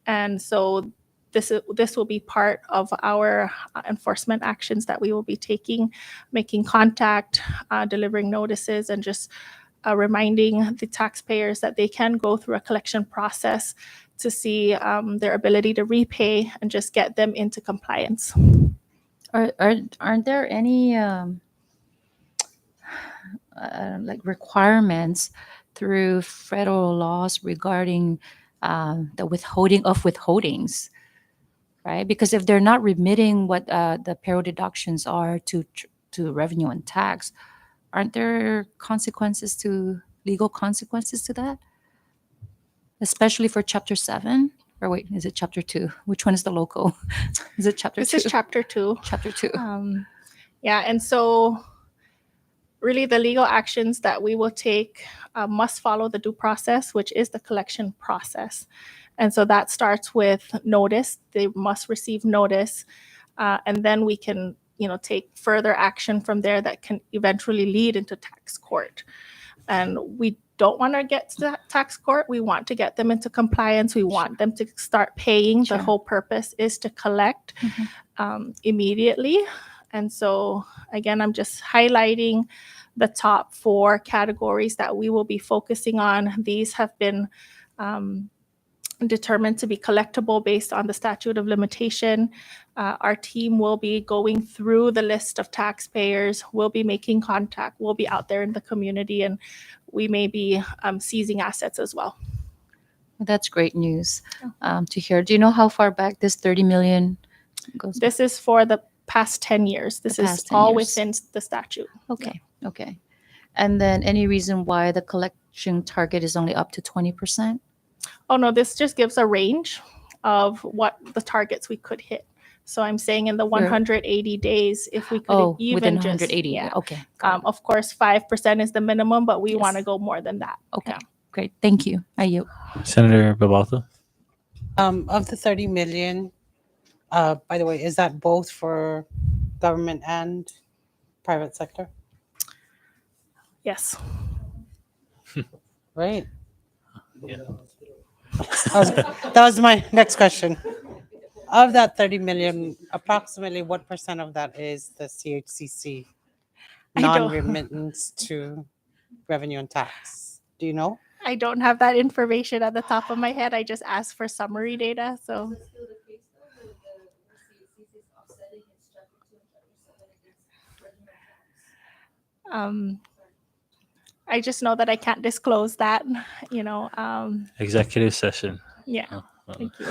And so this will be part of our enforcement actions that we will be taking, making contact, delivering notices, and just reminding the taxpayers that they can go through a collection process to see their ability to repay and just get them into compliance. Aren't there any like requirements through federal laws regarding the withholding of withholdings, right? Because if they're not remitting what the payroll deductions are to revenue and tax, aren't there legal consequences to that? Especially for Chapter 7? Or wait, is it Chapter 2? Which one is the local? Is it Chapter 2? This is Chapter 2. Chapter 2. Yeah, and so really the legal actions that we will take must follow the due process, which is the collection process. And so that starts with notice. They must receive notice, and then we can take further action from there that can eventually lead into tax court. And we don't want to get to tax court. We want to get them into compliance. We want them to start paying. Sure. The whole purpose is to collect immediately. And so, again, I'm just highlighting the top 4 categories that we will be focusing on. These have been determined to be collectible based on the statute of limitation. Our team will be going through the list of taxpayers, will be making contact, will be out there in the community, and we may be seizing assets as well. That's great news to hear. Do you know how far back this 30 million goes? This is for the past 10 years. This is all within the statute. Okay. Okay. And then any reason why the collection target is only up to 20%? Oh, no, this just gives a range of what the targets we could hit. So I'm saying in the 180 days, if we could even within just 180. yeah. Okay. Of course, 5% is the minimum, but we want to go more than that. Okay. Yeah. Great. Thank you. I yield. Senator Babalta. Of the 30 million, by the way, is that both for government and private sector? Yes. Right. Yeah. That was my next question. Of that 30 million, approximately what percent of that is the CHCC I don't- non-remittance to revenue and tax? Do you know? I don't have that information at the top of my head. I just asked for summary data. So I just know that I can't disclose that, Executive session. Yeah. Thank you.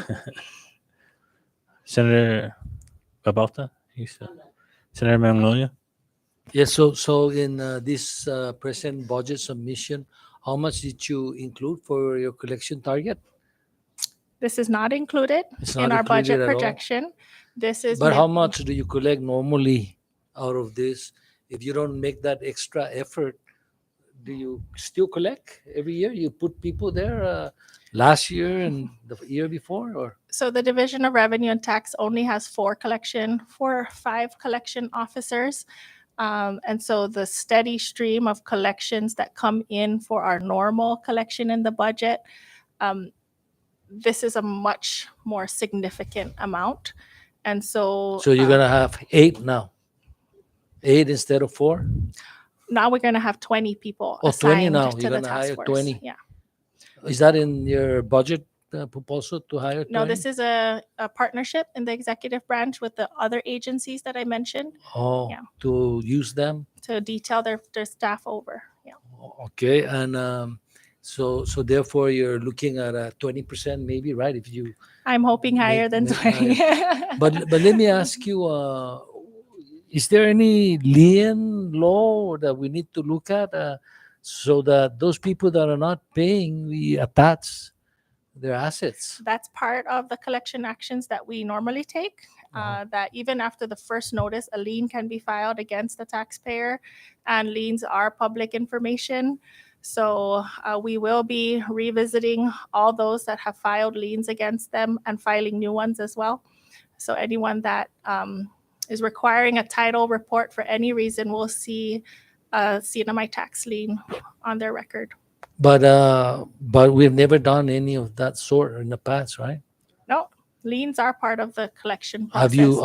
Senator Babalta. Senator Magnolia. Yes. So in this present budget submission, how much did you include for your collection target? This is not included It's in not our included budget at all. projection. This is But how much do you collect normally out of this? If you don't make that extra effort, do you still collect every year? You put people there last year and the year before, or So the Division of Revenue and Tax only has 5 collection officers. And so the steady stream of collections that come in for our normal collection in the budget, this is a much more significant amount. And so, so you're gonna have 8 now, 8 instead of 4. now we're going to have 20 people Oh, 20 assigned now. to You're the gonna task hire force. 20. Yeah. Is that in your budget proposal to hire 20? No, this is a partnership in the executive branch with the other agencies that I mentioned Oh, Yeah. to use them. to detail their staff over. Yeah. Okay, and so therefore you're looking at a 20% maybe, right? If you I'm hoping higher than make 20. but let me ask you, is there any lien law that we need to look at so that those people that are not paying, we attach their assets? That's part of the collection actions that we normally take. That even after the first notice, a lien can be filed against the taxpayer, and liens are public information. So we will be revisiting all those that have filed liens against them and filing new ones as well. So anyone that is requiring a title report for any reason will see a CNMI tax lien on their record. But we've never done any of that sort in the past, right? No, liens are part of the collection process. Have you?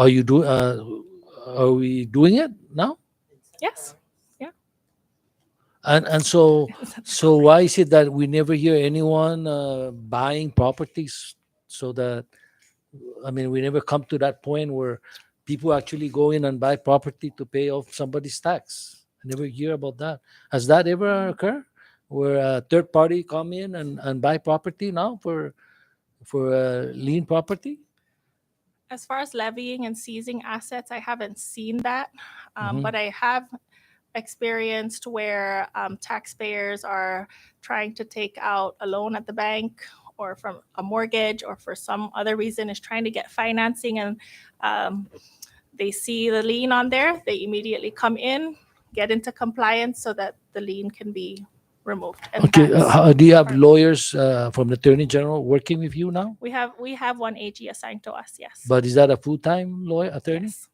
Are we doing it now? Yes. And so why is it that we never hear anyone buying properties? So that, I mean, we never come to that point where people actually go in and buy property to pay off somebody's tax. I never hear about that. Has that ever occurred where a third party come in and buy property now for lien property? As far as levying and seizing assets, I haven't seen that, Mhm. but I have experienced where taxpayers are trying to take out a loan at the bank or from a mortgage or for some other reason is trying to get financing, and they see the lien on there, they immediately come in, get into compliance so that the lien can be removed. And Okay, that's do you have part- lawyers from the Attorney General working with you now? we have one AG assigned to us, yes. But is that a full-time lawyer, attorney? Yes.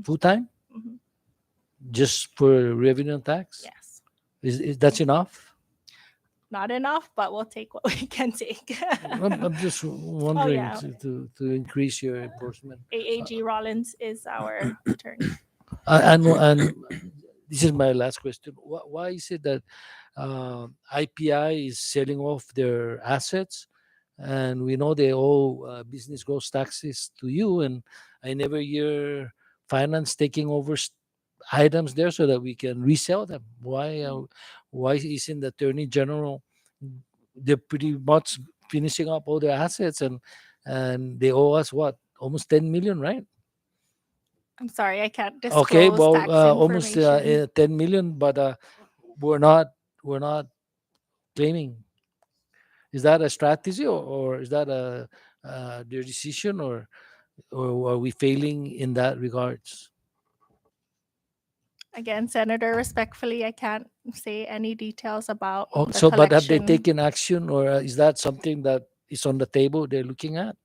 Full-time? Mhm. Just for revenue and tax? Yes. Is that enough? Not enough, but we'll take what we can take. I'm just wondering yeah. to increase your enforcement. AAG Rollins is our attorney. And this is my last question. Why is it that IPI is selling off their assets, and we know they owe business gross taxes to you, and I never hear finance taking over items there so that we can resell them? Why isn't the Attorney General? They're pretty much finishing up all their assets, and they owe us what, almost 10 million, right? I'm sorry, I can't disclose Okay, well, tax almost information. 10 million, but we're not claiming. Is that a strategy, or is that their decision, or are we failing in that regards? Again, Senator, respectfully, I can't say any details about Oh, the so but have they collection. taken action, or is that something that is on the table they're looking at?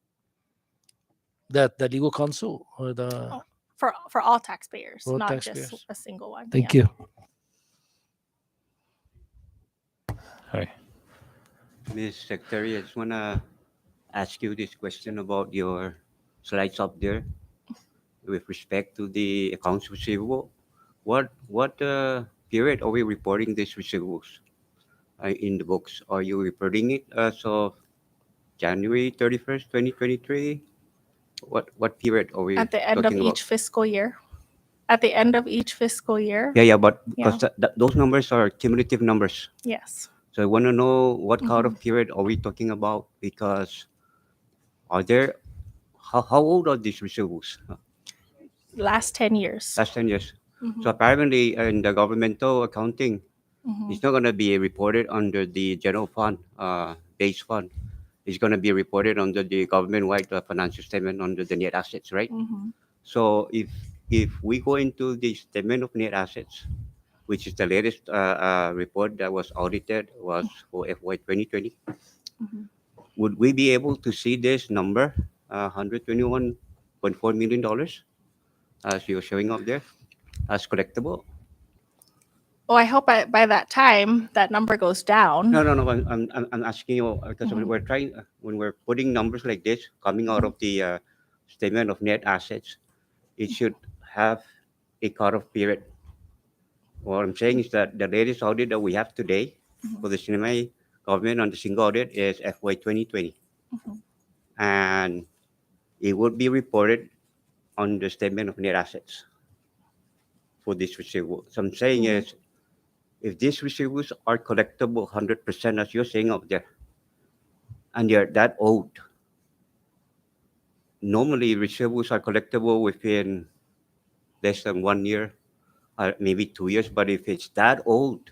That the legal counsel or the Oh, for all taxpayers, all not taxpayers. just a single one. Thank Yeah. you. Hi. Ms. Secretary, I just want to ask you this question about your slides up there with respect to the accounts receivable. What period are we reporting these receivables in the books? Are you reporting it as of January 31st, 2023? What period are we At the end of talking about? each fiscal year. At the end of each fiscal year. Yeah, but Yeah. because those numbers are cumulative numbers. Yes. So I want to know what kind of period are we talking about? Because are there, how old are these receivables? Last 10 years. Last 10 years. Mhm, So apparently, in the governmental accounting, mhm, it's not going to be reported under the general fund, base fund. It's going to be reported under the government-wide financial statement under the net assets, right? mhm, So if we go into the statement of net assets, which is the latest report that was audited was for FY 2020, mhm. would we be able to see this number, $121.4 million, as you're showing up there, as collectible? Oh, I hope by that time that number goes down. No, no, no. I'm asking you because Mhm. we're trying when we're putting numbers like this coming out of the statement of net assets, it should have a cutoff period. What I'm saying is that the latest audit that we have today for the Sinai government on the single audit is FY 2020, Mhm. and it would be reported on the statement of net assets for this receivable. So I'm saying Mhm. is if these receivables are collectible 100% as you're saying up there, and they're that old, normally receivables are collectible within less than 1 year, maybe 2 years. But if it's that old,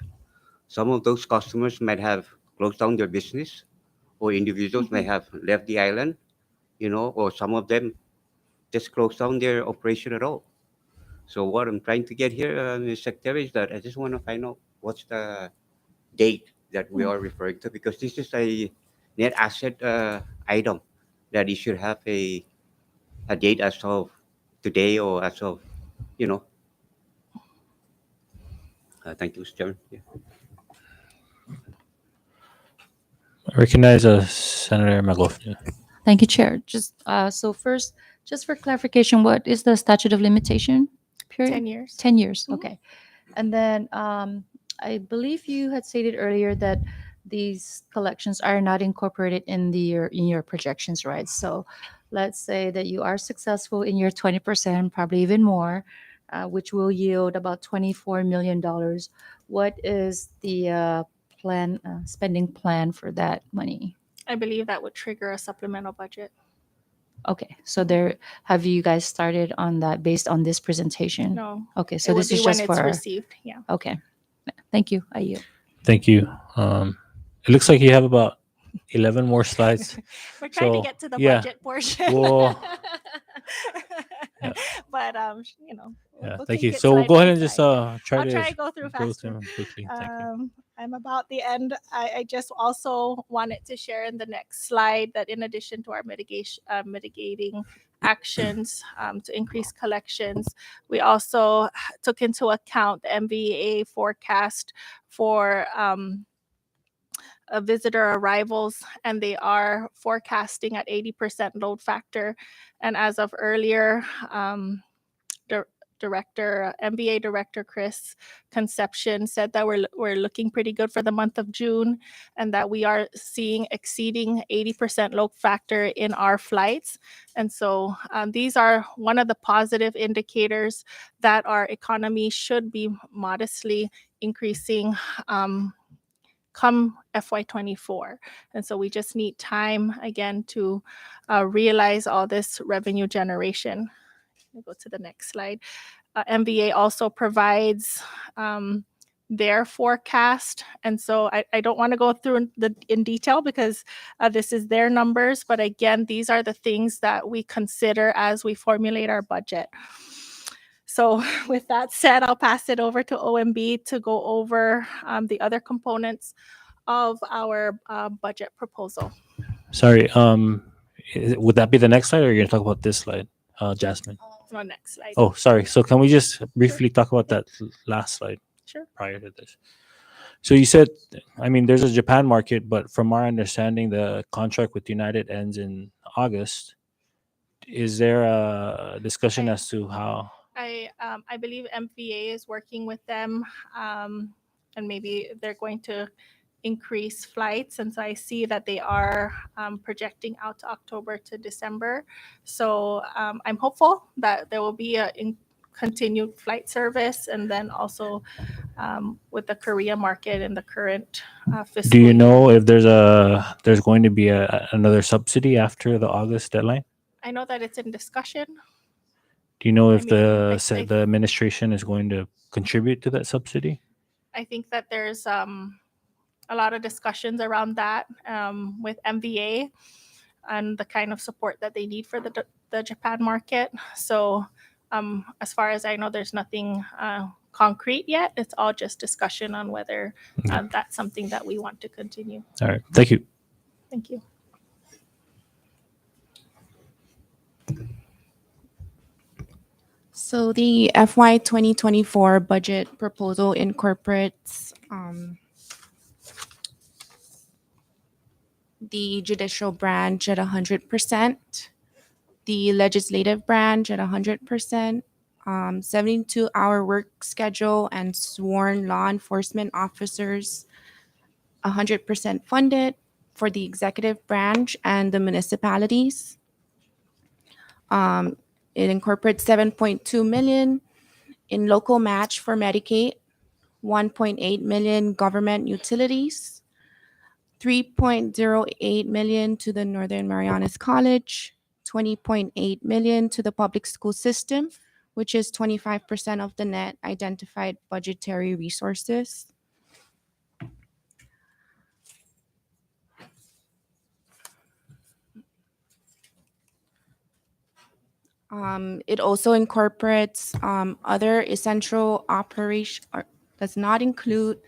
some of those customers might have closed down their business, or individuals may Mhm. have left the island, or some of them just closed down their operation at all. So what I'm trying to get here, Ms. Secretary, is that I just want to find out what's the date that we are referring to, because this is a net asset item that it should have a date as of today or as of, you know. Thank you, Mr. Chairman. Yeah. I recognize Senator McLaughlin. Thank you, Chair. So first, just for clarification, what is the statute of limitation period? 10 years. 10 years, Mhm. okay. And then I believe you had stated earlier that these collections are not incorporated in your projections, right? So let's say that you are successful in your 20%, probably even more, which will yield about $24 million. What is the spending plan for that money? I believe that would trigger a supplemental budget. Okay, so have you guys started on that based on this presentation? No, Okay, so it would this be is when just it's for, received. Yeah. okay. Thank you. I yield. Thank you. It looks like you have about 11 more slides. We're trying to So, get to the yeah. budget portion. Well, yeah. But Yeah, we'll thank take you. it So we'll slide go by ahead and just slide. try I'll to try to go through go faster. through them quickly. Thank you. I'm about the end. I just also wanted to share in the next slide that in addition to our mitigating actions to increase collections, we also took into account the MVA forecast for visitor arrivals, and they are forecasting at 80% load factor. And as of earlier, MBA Director Chris Conception said that we're looking pretty good for the month of June, and that we are seeing exceeding 80% load factor in our flights. And so these are one of the positive indicators that our economy should be modestly increasing come FY24. And so we just need time again to realize all this revenue generation. We'll go to the next slide. MBA also provides their forecast. And so I don't want to go through in detail because this is their numbers. But again, these are the things that we consider as we formulate our budget. So with that said, I'll pass it over to OMB to go over the other components of our budget proposal. Sorry. Would that be the next slide, or are you going to talk about this slide, Jasmine? So next slide. Oh, sorry. So can we just briefly talk about that last slide Sure. prior to this? So you said, I mean, there's a Japan market, but from our understanding, the contract with United ends in August. Is there a discussion as to how? I believe MVA is working with them, and maybe they're going to increase flights. And so I see that they are projecting out to October to December. So I'm hopeful that there will be a continued flight service, and then also with the Korea market in the current fiscal Do you year. know if there's going to be another subsidy after the August deadline? I know that it's in discussion. Do you know I if mean, the administration is going to contribute to that subsidy? I think that there's a lot of discussions around that with MVA and the kind of support that they need for the Japan market. So as far as I know, there's nothing concrete yet. It's all just discussion on whether that's something that we want to continue. All right. Thank you. Thank you. So the FY 2024 budget proposal incorporates the judicial branch at 100%, the legislative branch at 100%, 72-hour work schedule and sworn law enforcement officers 100% funded for the executive branch and the municipalities. It incorporates 7.2 million in local match for Medicaid, 1.8 million government utilities, 3.08 million to the Northern Marianas College, 20.8 million to the public school system, which is 25% of the net identified budgetary resources. It also incorporates other essential operation, or does not include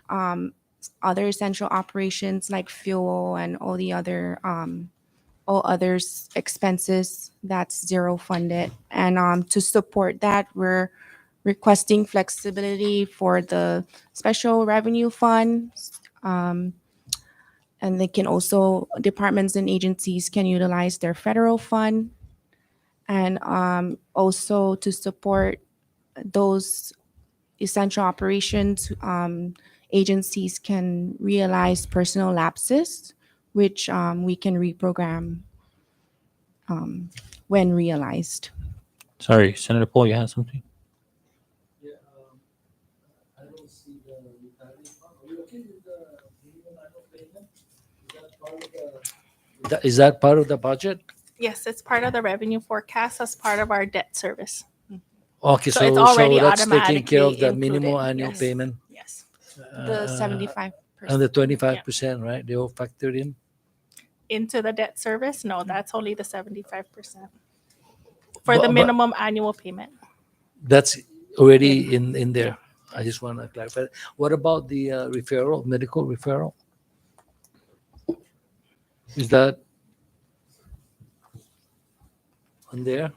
other essential operations like fuel and all the other all others expenses. That's zero funded. And to support that, we're requesting flexibility for the special revenue funds. And they can also, departments and agencies can utilize their federal fund. And also to support those essential operations, agencies can realize personal lapses, which we can reprogram when realized. Sorry, Senator Paul, you had something? Yeah, I don't see the retirement fund. Are we okay with the minimum annual payment? Is that part of the budget? Yes, it's part of the revenue forecast as part of our debt service. Okay, So so, it's already that's taking care of the automatically minimum included, annual yes. payment Yes. The 75%. and the 25%, right? They all factored in. Into the debt service? No, that's only the 75% for the But- minimum annual payment. That's already in there. I just want to clarify. What about the referral, medical referral? Is that on there?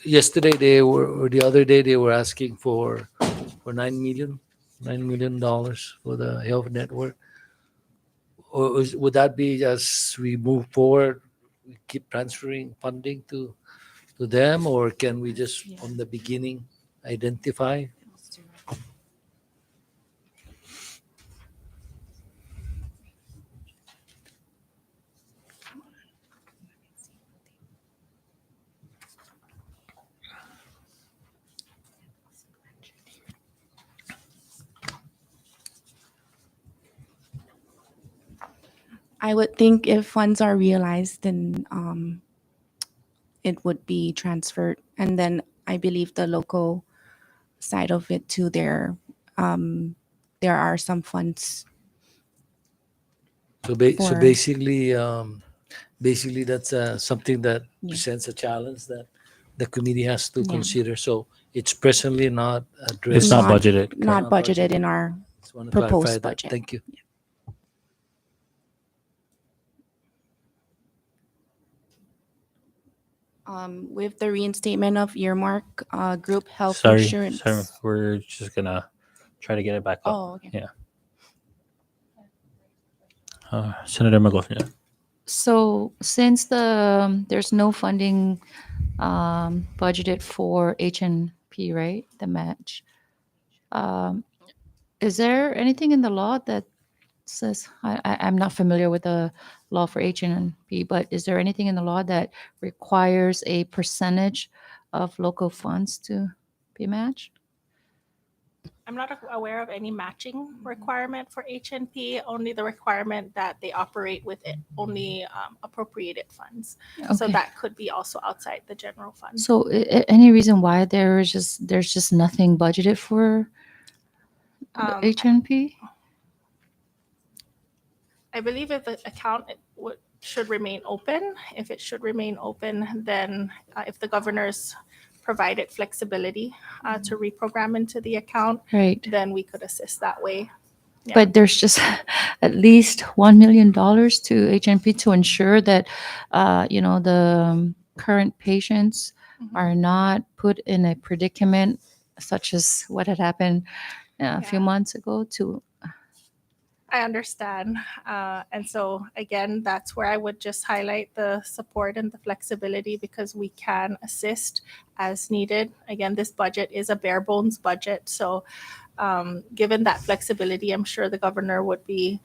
Yesterday or the other day they were asking for $9 million for the health network. Or would that be as we move forward, we keep transferring funding to them, or can we just from the beginning identify? I would think if funds are realized, then it would be transferred. And then I believe the local side of it too, there are some funds. So For- basically, that's something that Yeah. presents a challenge that the committee has to Yeah. consider. So it's presently not addressed. It's not budgeted. Not Not budgeted budgeted. in our Just want to clarify proposed that. budget. Thank you. With the reinstatement of earmark group health Sorry, insurance. we're just gonna try to get it back up. Oh, okay. Yeah. Senator McLaughlin. So since there's no funding budgeted for HNP, right? The match. Is there anything in the law that says I'm not familiar with the law for HNP, but is there anything in the law that requires a percentage of local funds to be matched? I'm not aware of any matching requirement for HNP, only the requirement that they operate with only appropriated funds. So Okay. that could be also outside the general fund. So any reason why there's just nothing budgeted for the Um, HNP? I believe if the account should remain open, if it should remain open, then if the governors provided flexibility to reprogram into the account, Right. then we could assist that way. Yeah. But there's just at least $1 million to HNP to ensure that, the current patients are not put in a predicament such as what had happened a few Yeah. months ago to. I understand. And so, again, that's where I would just highlight the support and the flexibility because we can assist as needed. Again, this budget is a bare bones budget. So, given that flexibility, I'm sure the governor would be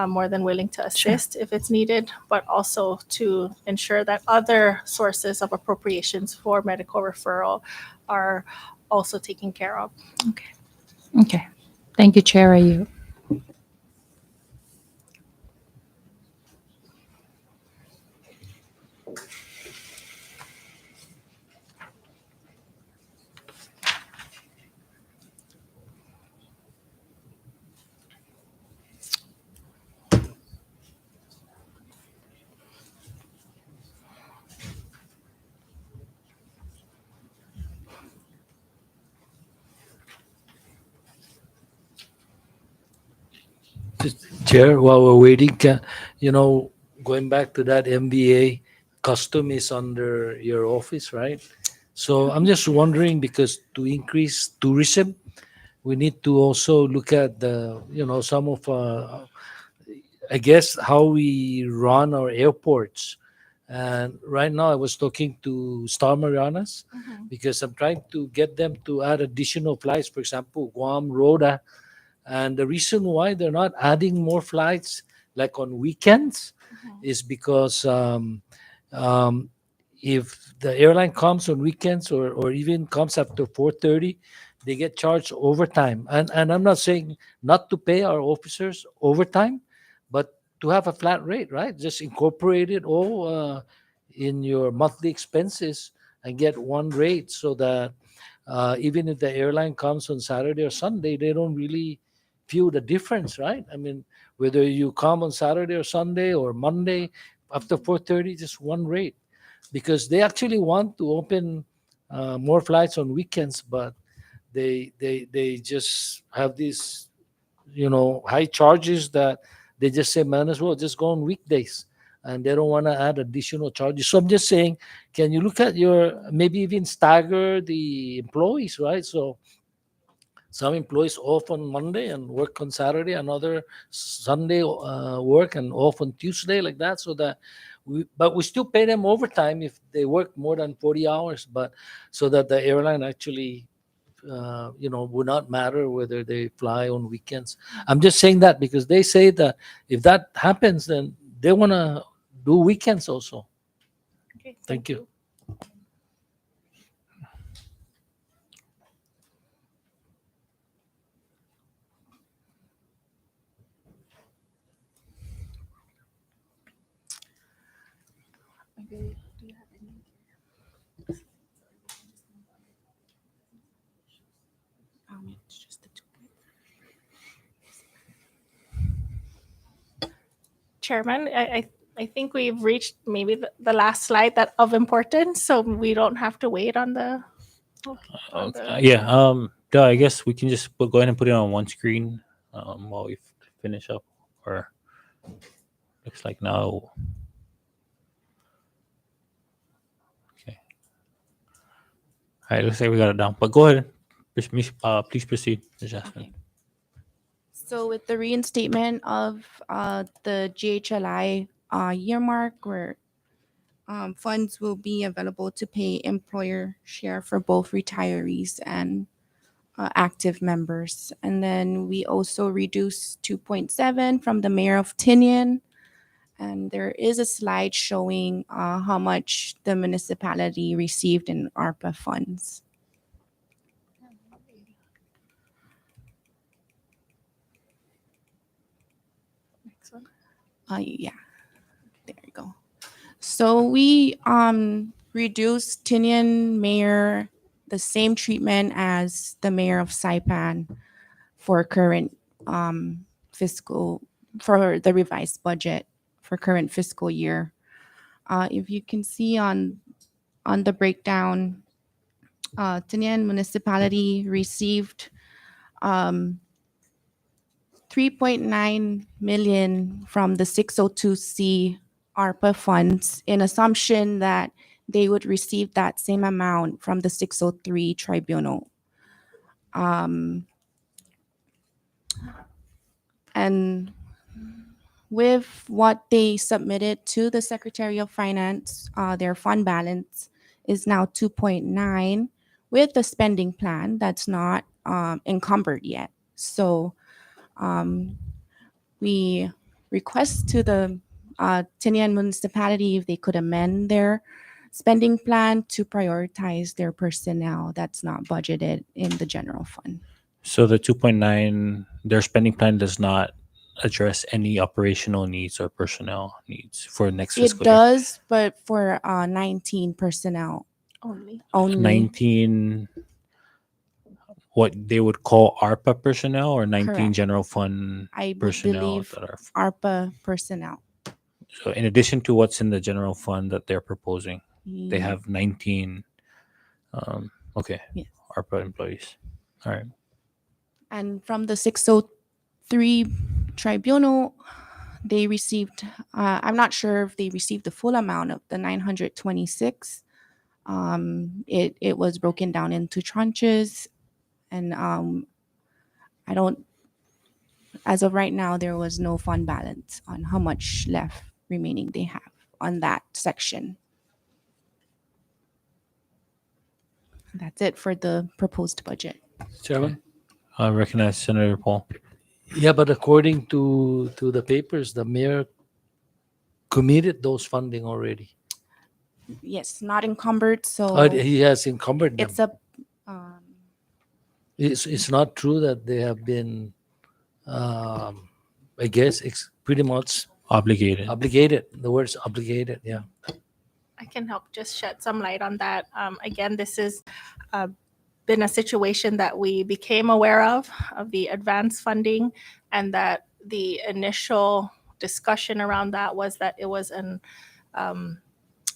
more than willing to assist if it's needed, but also to ensure that other sources of appropriations for medical referral are also taken care of. Okay. Thank you, Chair. You. Chair, while we're waiting, going back to that MBA, custom is under your office, right? So I'm just wondering because to increase tourism, we need to also look at some of, I guess, how we run our airports. And right now, I was talking to Star Marianas because I'm trying to get them to add additional flights, for example, Guam, Rhoda. And the reason why they're not adding more flights, like on weekends, is because um, if the airline comes on weekends or even comes after 4:30, they get charged overtime. And I'm not saying not to pay our officers overtime, but to have a flat rate, right? Just incorporate it all in your monthly expenses and get one rate so that even if the airline comes on Saturday or Sunday, they don't really feel the difference, right? I mean, whether you come on Saturday or Sunday or Monday after 4:30, just one rate, because they actually want to open more flights on weekends, but they just have these high charges that they just say, man, as well just go on weekdays, and they don't want to add additional charges. So I'm just saying, can you look at your maybe even stagger the employees, right? So some employees off on Monday and work on Saturday, another Sunday work and off on Tuesday, like that, so that but we still pay them overtime if they work more than 40 hours, but so that the airline actually would not matter whether they fly on weekends. I'm just saying that because they say that if that happens, then they want to do weekends also. Okay, Thank you. It's just the two. Chairman, I think we've reached maybe the last slide that of importance, so we don't have to wait on the. Yeah. I guess we can just go ahead and put it on one screen while we finish up. Or looks like now. Okay. All right. Looks like we got it down. But go ahead. Please proceed, Ms. Jasmine. So with the reinstatement of the GHLI yearmark, where funds will be available to pay employer share for both retirees and active members. And then we also reduced 2.7 from the mayor of Tinian. And there is a slide showing how much the municipality received in ARPA funds. Yeah, there you go. So we reduced Tinian Mayor the same treatment as the mayor of Saipan for current fiscal, for the revised budget for current fiscal year. If you can see on the breakdown, Tinian municipality received 3.9 million from the 602C ARPA funds in assumption that they would receive that same amount from the 603 tribunal. And with what they submitted to the Secretary of Finance, their fund balance is now 2.9 with the spending plan that's not encumbered yet. So we request to the Tinian municipality if they could amend their spending plan to prioritize their personnel that's not budgeted in the general fund. So the 2.9, their spending plan does not address any operational needs or personnel needs for next It fiscal year. does, but for 19 personnel Only. only. 19, what they would call ARPA personnel, or 19 Correct. general fund I would personnel believe that are. ARPA personnel. So in addition to what's in the general fund that they're proposing, they have 19. Okay, Yes. ARPA employees. All right. And from the 603 tribunal, they received, I'm not sure if they received the full amount of the 926. It was broken down into tranches. And I don't, as of right now, there was no fund balance on how much left remaining they have on that section. That's it for the proposed budget. Chairman? I recognize Senator Paul. Yeah, but according to the papers, the mayor committed those funding already. Yes, not encumbered, so He has encumbered them. it's a, It's not true that they have been, I guess, pretty much Obligated. obligated. The word's obligated, yeah. I can help just shed some light on that. Again, this has been a situation that we became aware of the advance funding, and that the initial discussion around that was that it was an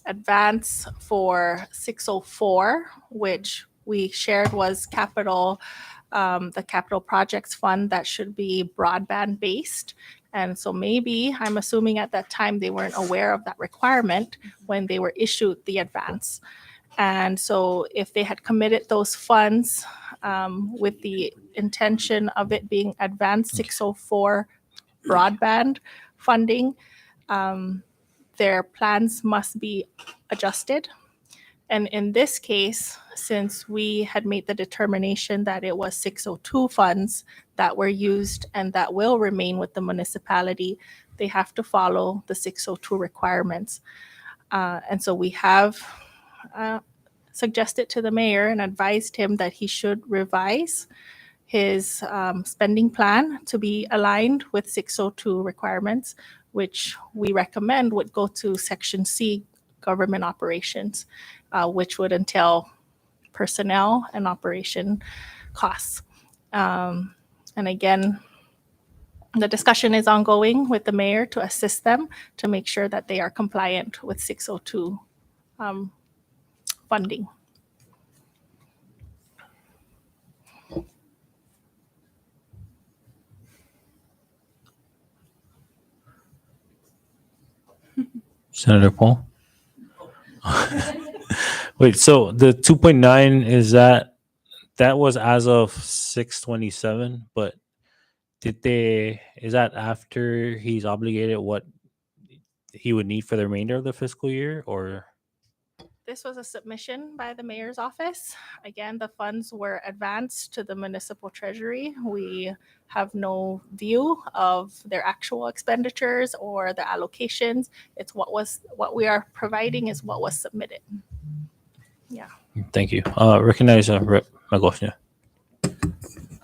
advance for 604, which we shared was capital, the capital projects fund that should be broadband based. And so maybe, I'm assuming at that time, they weren't aware of that requirement when they were issued the advance. And so if they had committed those funds with the intention of it being advanced 604 broadband funding, their plans must be adjusted. And in this case, since we had made the determination that it was 602 funds that were used and that will remain with the municipality, they have to follow the 602 requirements. And so we have suggested to the mayor and advised him that he should revise his spending plan to be aligned with 602 requirements, which we recommend would go to Section C, government operations, which would entail personnel and operation costs. And again, the discussion is ongoing with the mayor to assist them to make sure that they are compliant with 602 funding. Senator Paul? Wait, so the 2.9 is that was as of 6/27, but is that after he's obligated what he would need for the remainder of the fiscal year, or? This was a submission by the mayor's office. Again, the funds were advanced to the municipal treasury. We have no view of their actual expenditures or the allocations. It's what we are providing is what was submitted. Yeah. Thank you. Recognize Rep. Magosnia.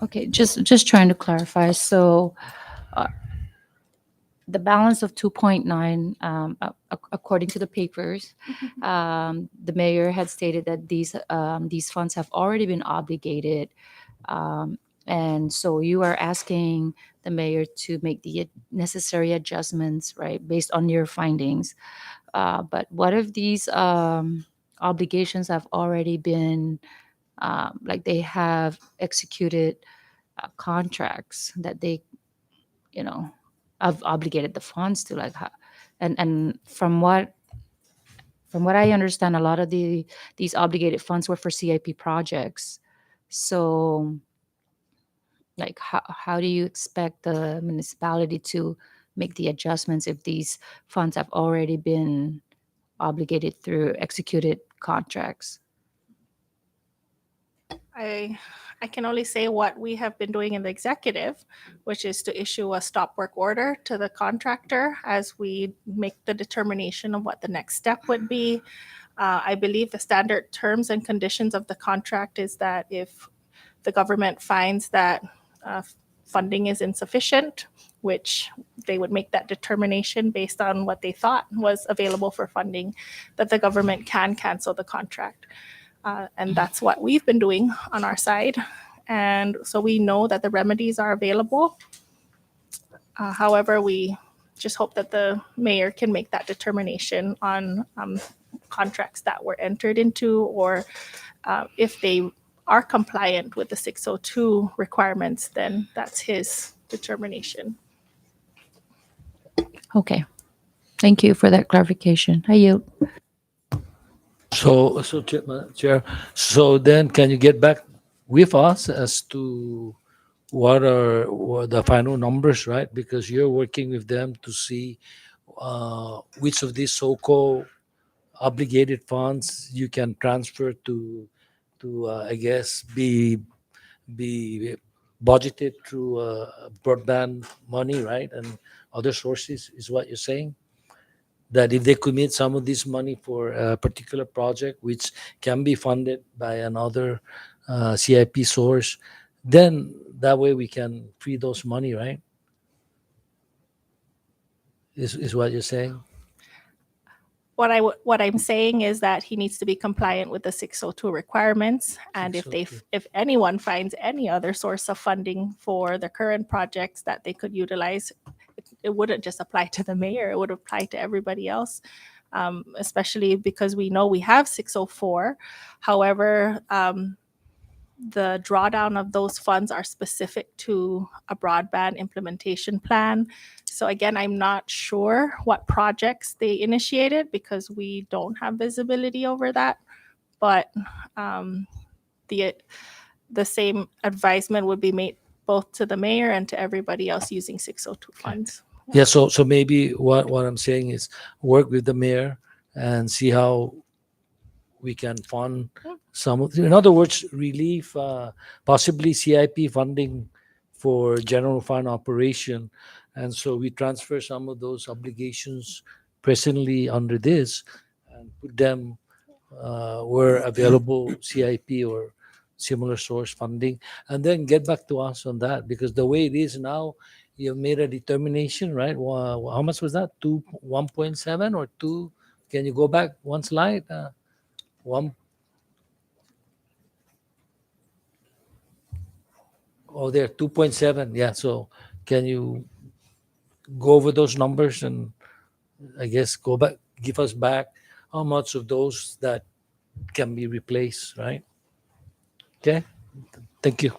Okay, just trying to clarify. So the balance of 2.9, according to the papers, the mayor had stated that these funds have already been obligated. And so you are asking the mayor to make the necessary adjustments, right, based on your findings. But what if these obligations have already been, like they have executed contracts that they, have obligated the funds to, like, and from what I understand, a lot of these obligated funds were for CIP projects. So, like, how do you expect the municipality to make the adjustments if these funds have already been obligated through executed contracts? I can only say what we have been doing in the executive, which is to issue a stop work order to the contractor as we make the determination of what the next step would be. I believe the standard terms and conditions of the contract is that if the government finds that funding is insufficient, which they would make that determination based on what they thought was available for funding, that the government can cancel the contract. And that's what we've been doing on our side. And so we know that the remedies are available. However, we just hope that the mayor can make that determination on contracts that were entered into, or if they are compliant with the 602 requirements, then that's his determination. Okay. Thank you for that clarification. I yield. So, Chair, so then can you get back with us as to what are the final numbers, right? Because you're working with them to see which of these so-called obligated funds you can transfer to I guess be budgeted through broadband money, right, and other sources, is what you're saying? That if they commit some of this money for a particular project which can be funded by another CIP source, then that way we can free those money, right? Is what you're saying? What I'm saying is that he needs to be compliant with the 602 requirements, and if anyone finds any other source of funding for the current projects that they could utilize, it wouldn't just apply to the mayor, it would apply to everybody else, especially because we know we have 604. However, the drawdown of those funds are specific to a broadband implementation plan. So again, I'm not sure what projects they initiated because we don't have visibility over that. But the same advisement would be made both to the mayor and to everybody else using 602 funds. Yeah, so maybe what I'm saying is work with the mayor and see how we can fund some of, in other words, relief, possibly CIP funding for general fund operation. And so we transfer some of those obligations presently under this and put them where available CIP or similar source funding, and then get back to us on that, because the way it is now, you've made a determination, right? How much was that? 1.7 or 2? Can you go back one slide? One. Oh, there, 2.7. Yeah. So can you go over those numbers and I guess go back, give us back how much of those that can be replaced, right? Okay. Thank you.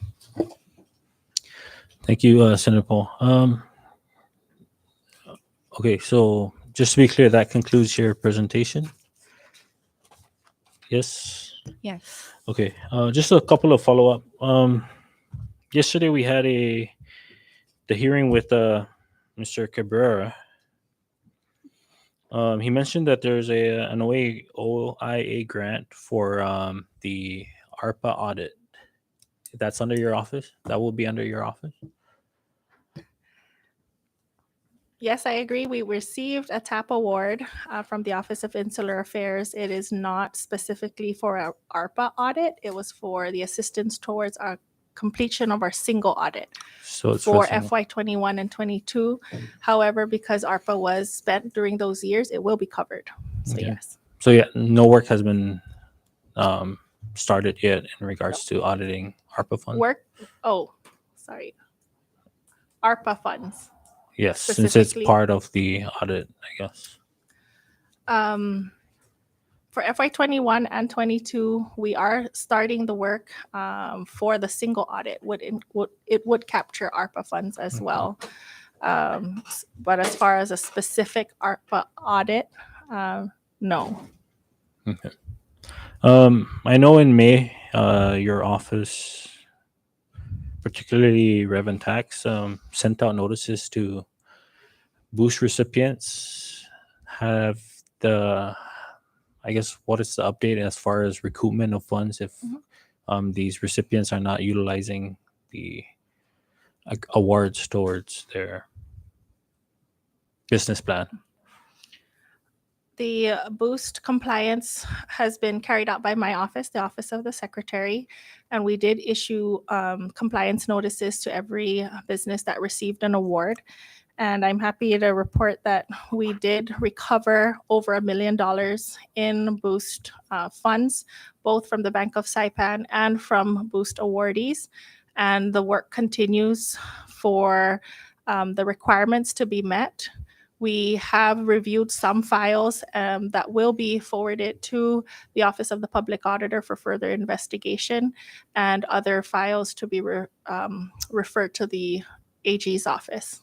Thank you, Senator Paul. Okay, so just to be clear, that concludes your presentation. Yes. Yes. Okay. Just a couple of follow up. Yesterday we had the hearing with Mr. Cabrera. He mentioned that there's an OIA grant for the ARPA audit. That's under your office. That will be under your office. Yes, I agree. We received a TAP award from the Office of Insular Affairs. It is not specifically for our ARPA audit. It was for the assistance towards our completion of our single audit So it's for single- FY21 and 22. However, because ARPA was spent during those years, it will be covered. So Okay. yes. So yeah, no work has been started yet in regards to auditing ARPA funds. Sorry. ARPA funds. Yes, since it's specifically. part of the audit, I guess. For FY21 and 22, we are starting the work for the single audit. It would capture ARPA funds as well. But as far as a specific ARPA audit, no. Okay. I know in May, your office, particularly Rev Tax, sent out notices to boost recipients. Have I guess, what is the update as far as recoupment of funds if these recipients are not utilizing the awards towards their business plan? The boost compliance has been carried out by my office, the Office of the Secretary, and we did issue compliance notices to every business that received an award. And I'm happy to report that we did recover over $1 million in boost funds, both from the Bank of Saipan and from boost awardees. And the work continues for the requirements to be met. We have reviewed some files that will be forwarded to the Office of the Public Auditor for further investigation, and other files to be referred to the AG's office.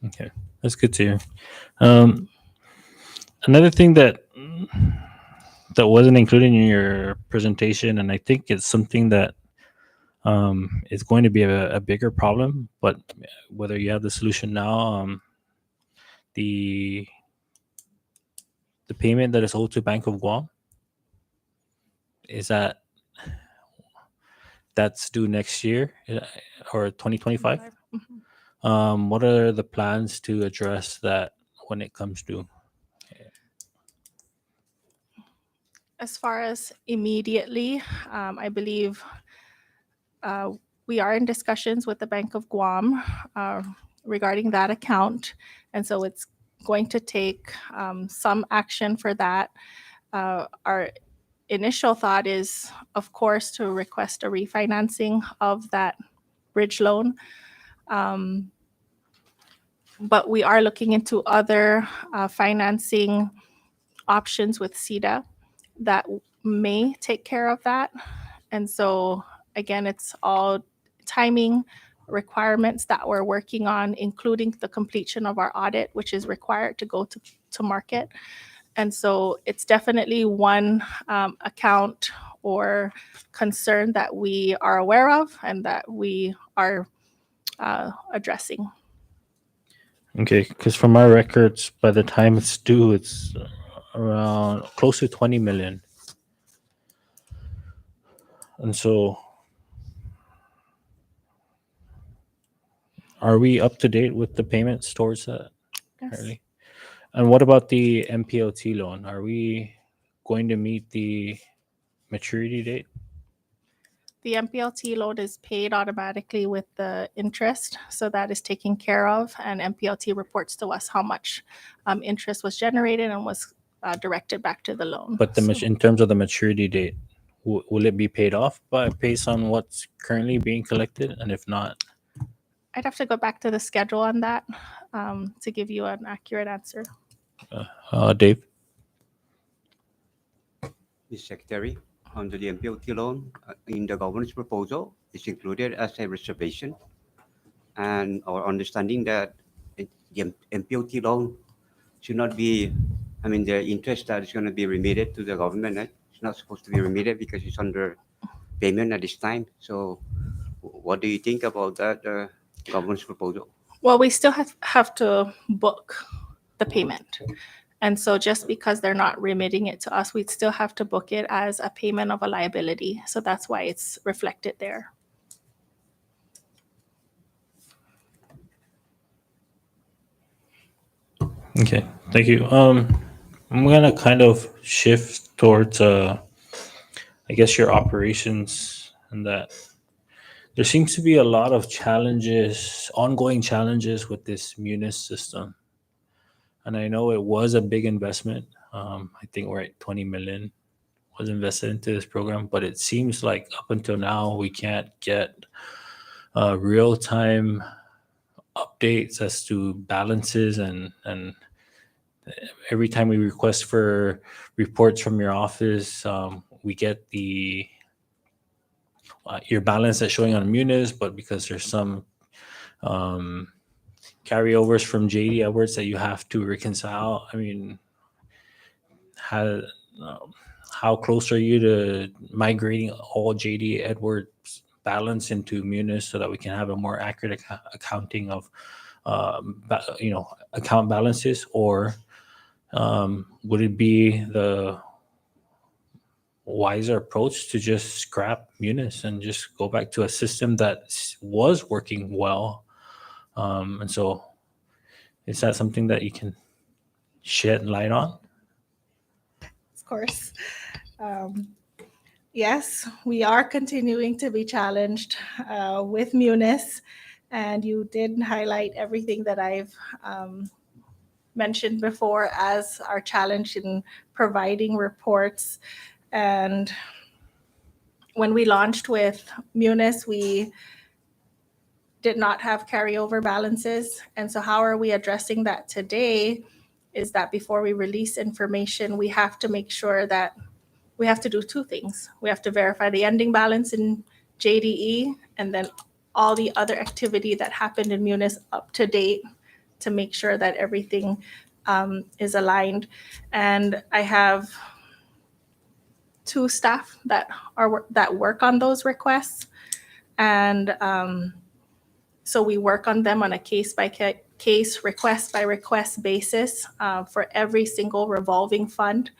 Okay, that's good to hear. Another thing that wasn't included in your presentation, and I think it's something that is going to be a bigger problem, but whether you have the solution now, the payment that is owed to Bank of Guam, is that's due next year or 2025? What are the plans to address that when it comes due? As far as immediately, I believe we are in discussions with the Bank of Guam regarding that account. And so it's going to take some action for that. Our initial thought is, of course, to request a refinancing of that bridge loan. But we are looking into other financing options with CEDA that may take care of that. And so, again, it's all timing requirements that we're working on, including the completion of our audit, which is required to go to market. And so it's definitely one account or concern that we are aware of and that we are addressing. Okay, because from our records, by the time it's due, it's around close to 20 million. And so, are we up to date with the payments towards that? Yes. Currently? And what about the MPLT loan? Are we going to meet the maturity date? The MPLT loan is paid automatically with the interest, so that is taken care of, and MPLT reports to us how much interest was generated and was directed back to the loan. But in terms of the maturity date, will it be paid off based on what's currently being collected? And if not, I'd have to go back to the schedule on that to give you an accurate answer. Dave? Mr. Secretary, under the MPLT loan, in the government's proposal, it's included as a reservation. And our understanding that the MPLT loan should not be, the interest that is going to be remitted to the government, right? It's not supposed to be remitted because it's under payment at this time. So what do you think about that government's proposal? Well, we still have to book the payment. And so just because they're not remitting it to us, we'd still have to book it as a payment of a liability. So that's why it's reflected there. Okay, thank you. I'm gonna kind of shift towards, I guess, your operations, and that There seems to be a lot of challenges, ongoing challenges with this Munis system. And I know it was a big investment. I think we're at 20 million was invested into this program, but it seems like up until now we can't get real-time updates as to balances, and every time we request for reports from your office, we get the your balance that's showing on Munis, but because there's some carryovers from JD Edwards that you have to reconcile. I mean, how close are you to migrating all JD Edwards balance into Munis so that we can have a more accurate accounting of account balances? Or would it be the wiser approach to just scrap Munis and just go back to a system that was working well? And so is that something that you can shed light on? Of course. Yes, we are continuing to be challenged with Munis, and you did highlight everything that I've mentioned before as our challenge in providing reports. And when we launched with Munis, we did not have carryover balances. And so how are we addressing that today is that before we release information, we have to make sure that we have to do two things. We have to verify the ending balance in JDE and then all the other activity that happened in Munis up to date to make sure that everything is aligned. And I have 2 staff that work on those requests. And so we work on them on a case, request by request basis for every single revolving fund.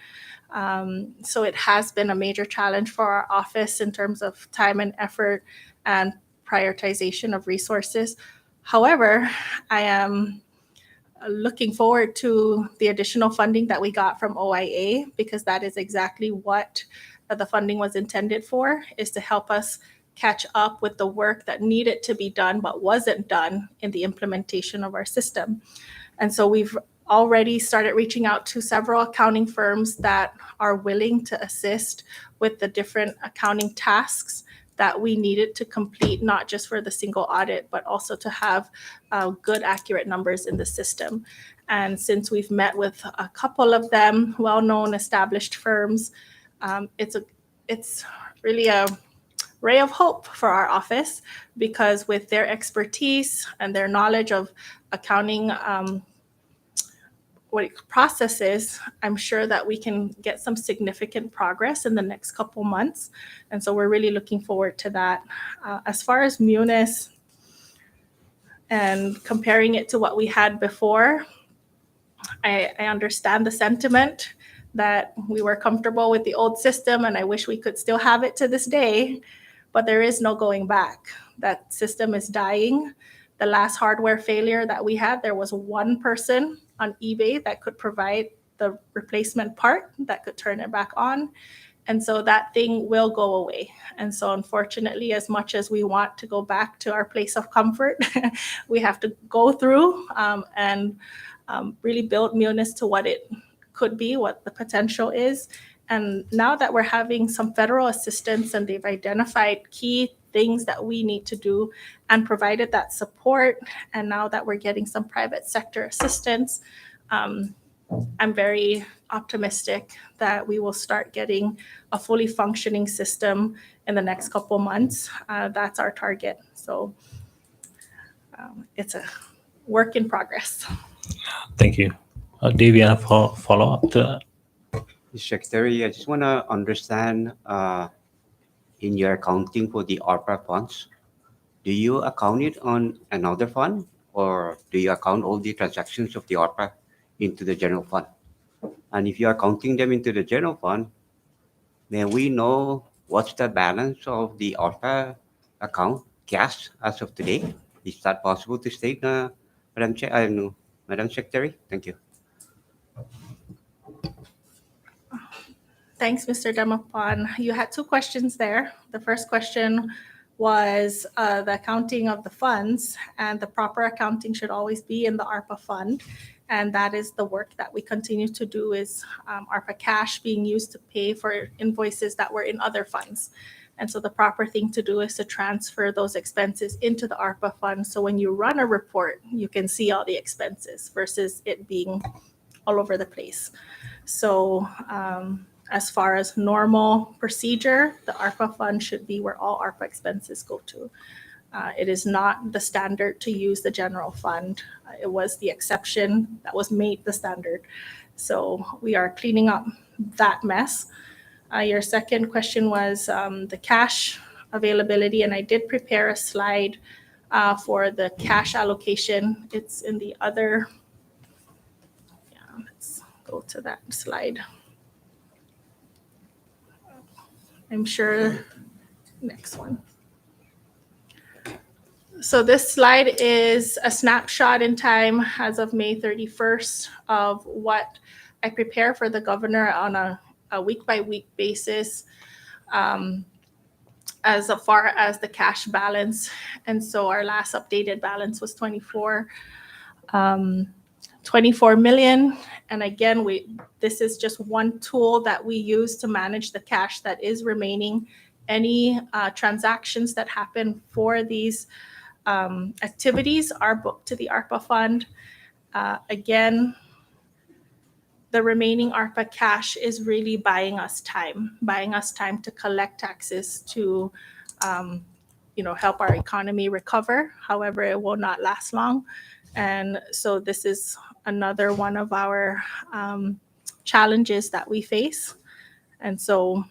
So it has been a major challenge for our office in terms of time and effort and prioritization of resources. However, I am looking forward to the additional funding that we got from OIA, because that is exactly what the funding was intended for, is to help us catch up with the work that needed to be done but wasn't done in the implementation of our system. And so we've already started reaching out to several accounting firms that are willing to assist with the different accounting tasks that we needed to complete, not just for the single audit, but also to have good, accurate numbers in the system. And since we've met with a couple of them, well-known, established firms, it's really a ray of hope for our office, because with their expertise and their knowledge of accounting processes, I'm sure that we can get some significant progress in the next couple months. And so we're really looking forward to that. As far as Munis and comparing it to what we had before, I understand the sentiment that we were comfortable with the old system, and I wish we could still have it to this day, but there is no going back. That system is dying. The last hardware failure that we had, there was one person on eBay that could provide the replacement part that could turn it back on. And so that thing will go away. And so unfortunately, as much as we want to go back to our place of comfort, we have to go through and really build Munis to what it could be, what the potential is. And now that we're having some federal assistance and they've identified key things that we need to do and provided that support, and now that we're getting some private sector assistance, I'm very optimistic that we will start getting a fully functioning system in the next couple months. That's our target. So it's a work in progress. Thank you. Dave, you have a follow-up to that? Mr. Secretary, I just want to understand in your accounting for the ARPA funds, do you account it on another fund, or do you account all the transactions of the ARPA into the general fund? And if you are counting them into the general fund, then we know what's the balance of the ARPA account cash as of today. Is that possible to state, Madam Secretary? Thank you. Thanks, Mr. Demapan. You had 2 questions there. The first question was the accounting of the funds, and the proper accounting should always be in the ARPA fund. And that is the work that we continue to do, is ARPA cash being used to pay for invoices that were in other funds. And so the proper thing to do is to transfer those expenses into the ARPA fund. So when you run a report, you can see all the expenses versus it being all over the place. So as far as normal procedure, the ARPA fund should be where all ARPA expenses go to. It is not the standard to use the general fund. It was the exception that was made the standard. So we are cleaning up that mess. Your second question was the cash availability, and I did prepare a slide for the cash allocation. It's in the other, let's go to that slide. I'm sure, next one. So this slide is a snapshot in time as of May 31st of what I prepare for the governor on a week-by-week basis as far as the cash balance. And so our last updated balance was 24 million. And again, this is just one tool that we use to manage the cash that is remaining. Any transactions that happen for these activities are booked to the ARPA fund. Again, the remaining ARPA cash is really buying us time to collect taxes to help our economy recover. However, it will not last long. And so this is another one of our challenges that we face. And so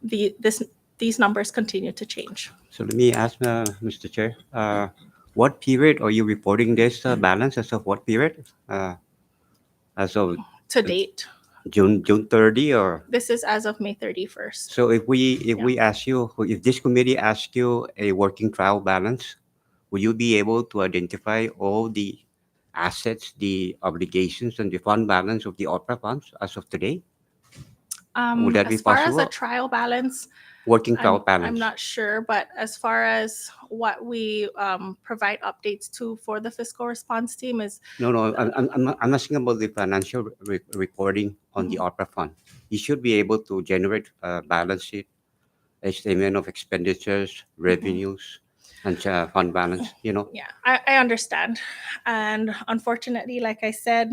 these numbers continue to change. So let me ask, Mr. Chair, what period are you reporting this balance? As of what period? As of To date, June 30, or this is as of May 31st. so if we ask you, if this committee asks you a working trial balance, will you be able to identify all the assets, the obligations, and the fund balance of the ARPA funds as of today? Would that be As far as possible? a trial balance, Working trial balance. I'm not sure, but as far as what we provide updates to for the fiscal response team is No, I'm asking about the financial reporting on the ARPA fund. You should be able to generate a balance sheet, a statement of expenditures, revenues, and fund balance. Yeah, I understand. And unfortunately, like I said,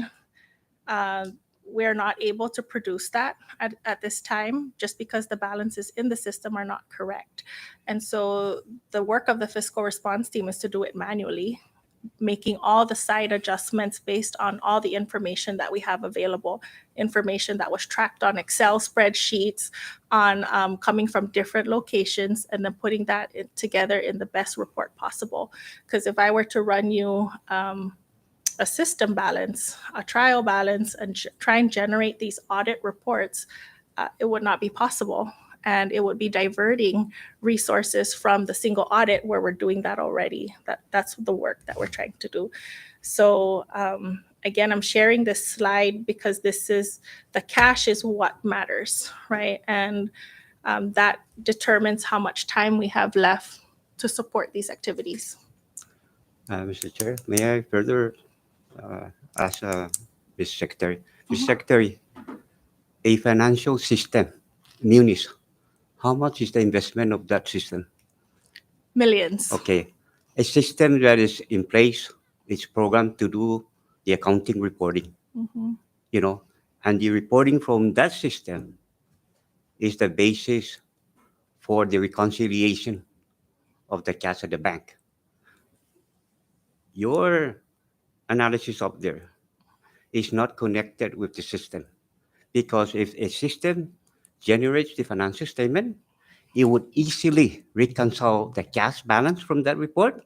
we're not able to produce that at this time just because the balances in the system are not correct. And so the work of the fiscal response team is to do it manually, making all the side adjustments based on all the information that we have available, information that was tracked on Excel spreadsheets, on coming from different locations, and then putting that together in the best report possible. Because if I were to run you a system balance, a trial balance, and try and generate these audit reports, it would not be possible. And it would be diverting resources from the single audit where we're doing that already. That's the work that we're trying to do. So again, I'm sharing this slide because the cash is what matters, right? And that determines how much time we have left to support these activities. Mr. Chair, may I further ask Ms. Secretary? Ms. Secretary, a financial system, Munis, how much is the investment of that system? Millions. Okay. A system that is in place, it's programmed to do the accounting reporting, and the reporting from that system is the basis for the reconciliation of the cash at the bank. Your analysis up there is not connected with the system, because if a system generates the financial statement, it would easily reconcile the cash balance from that report,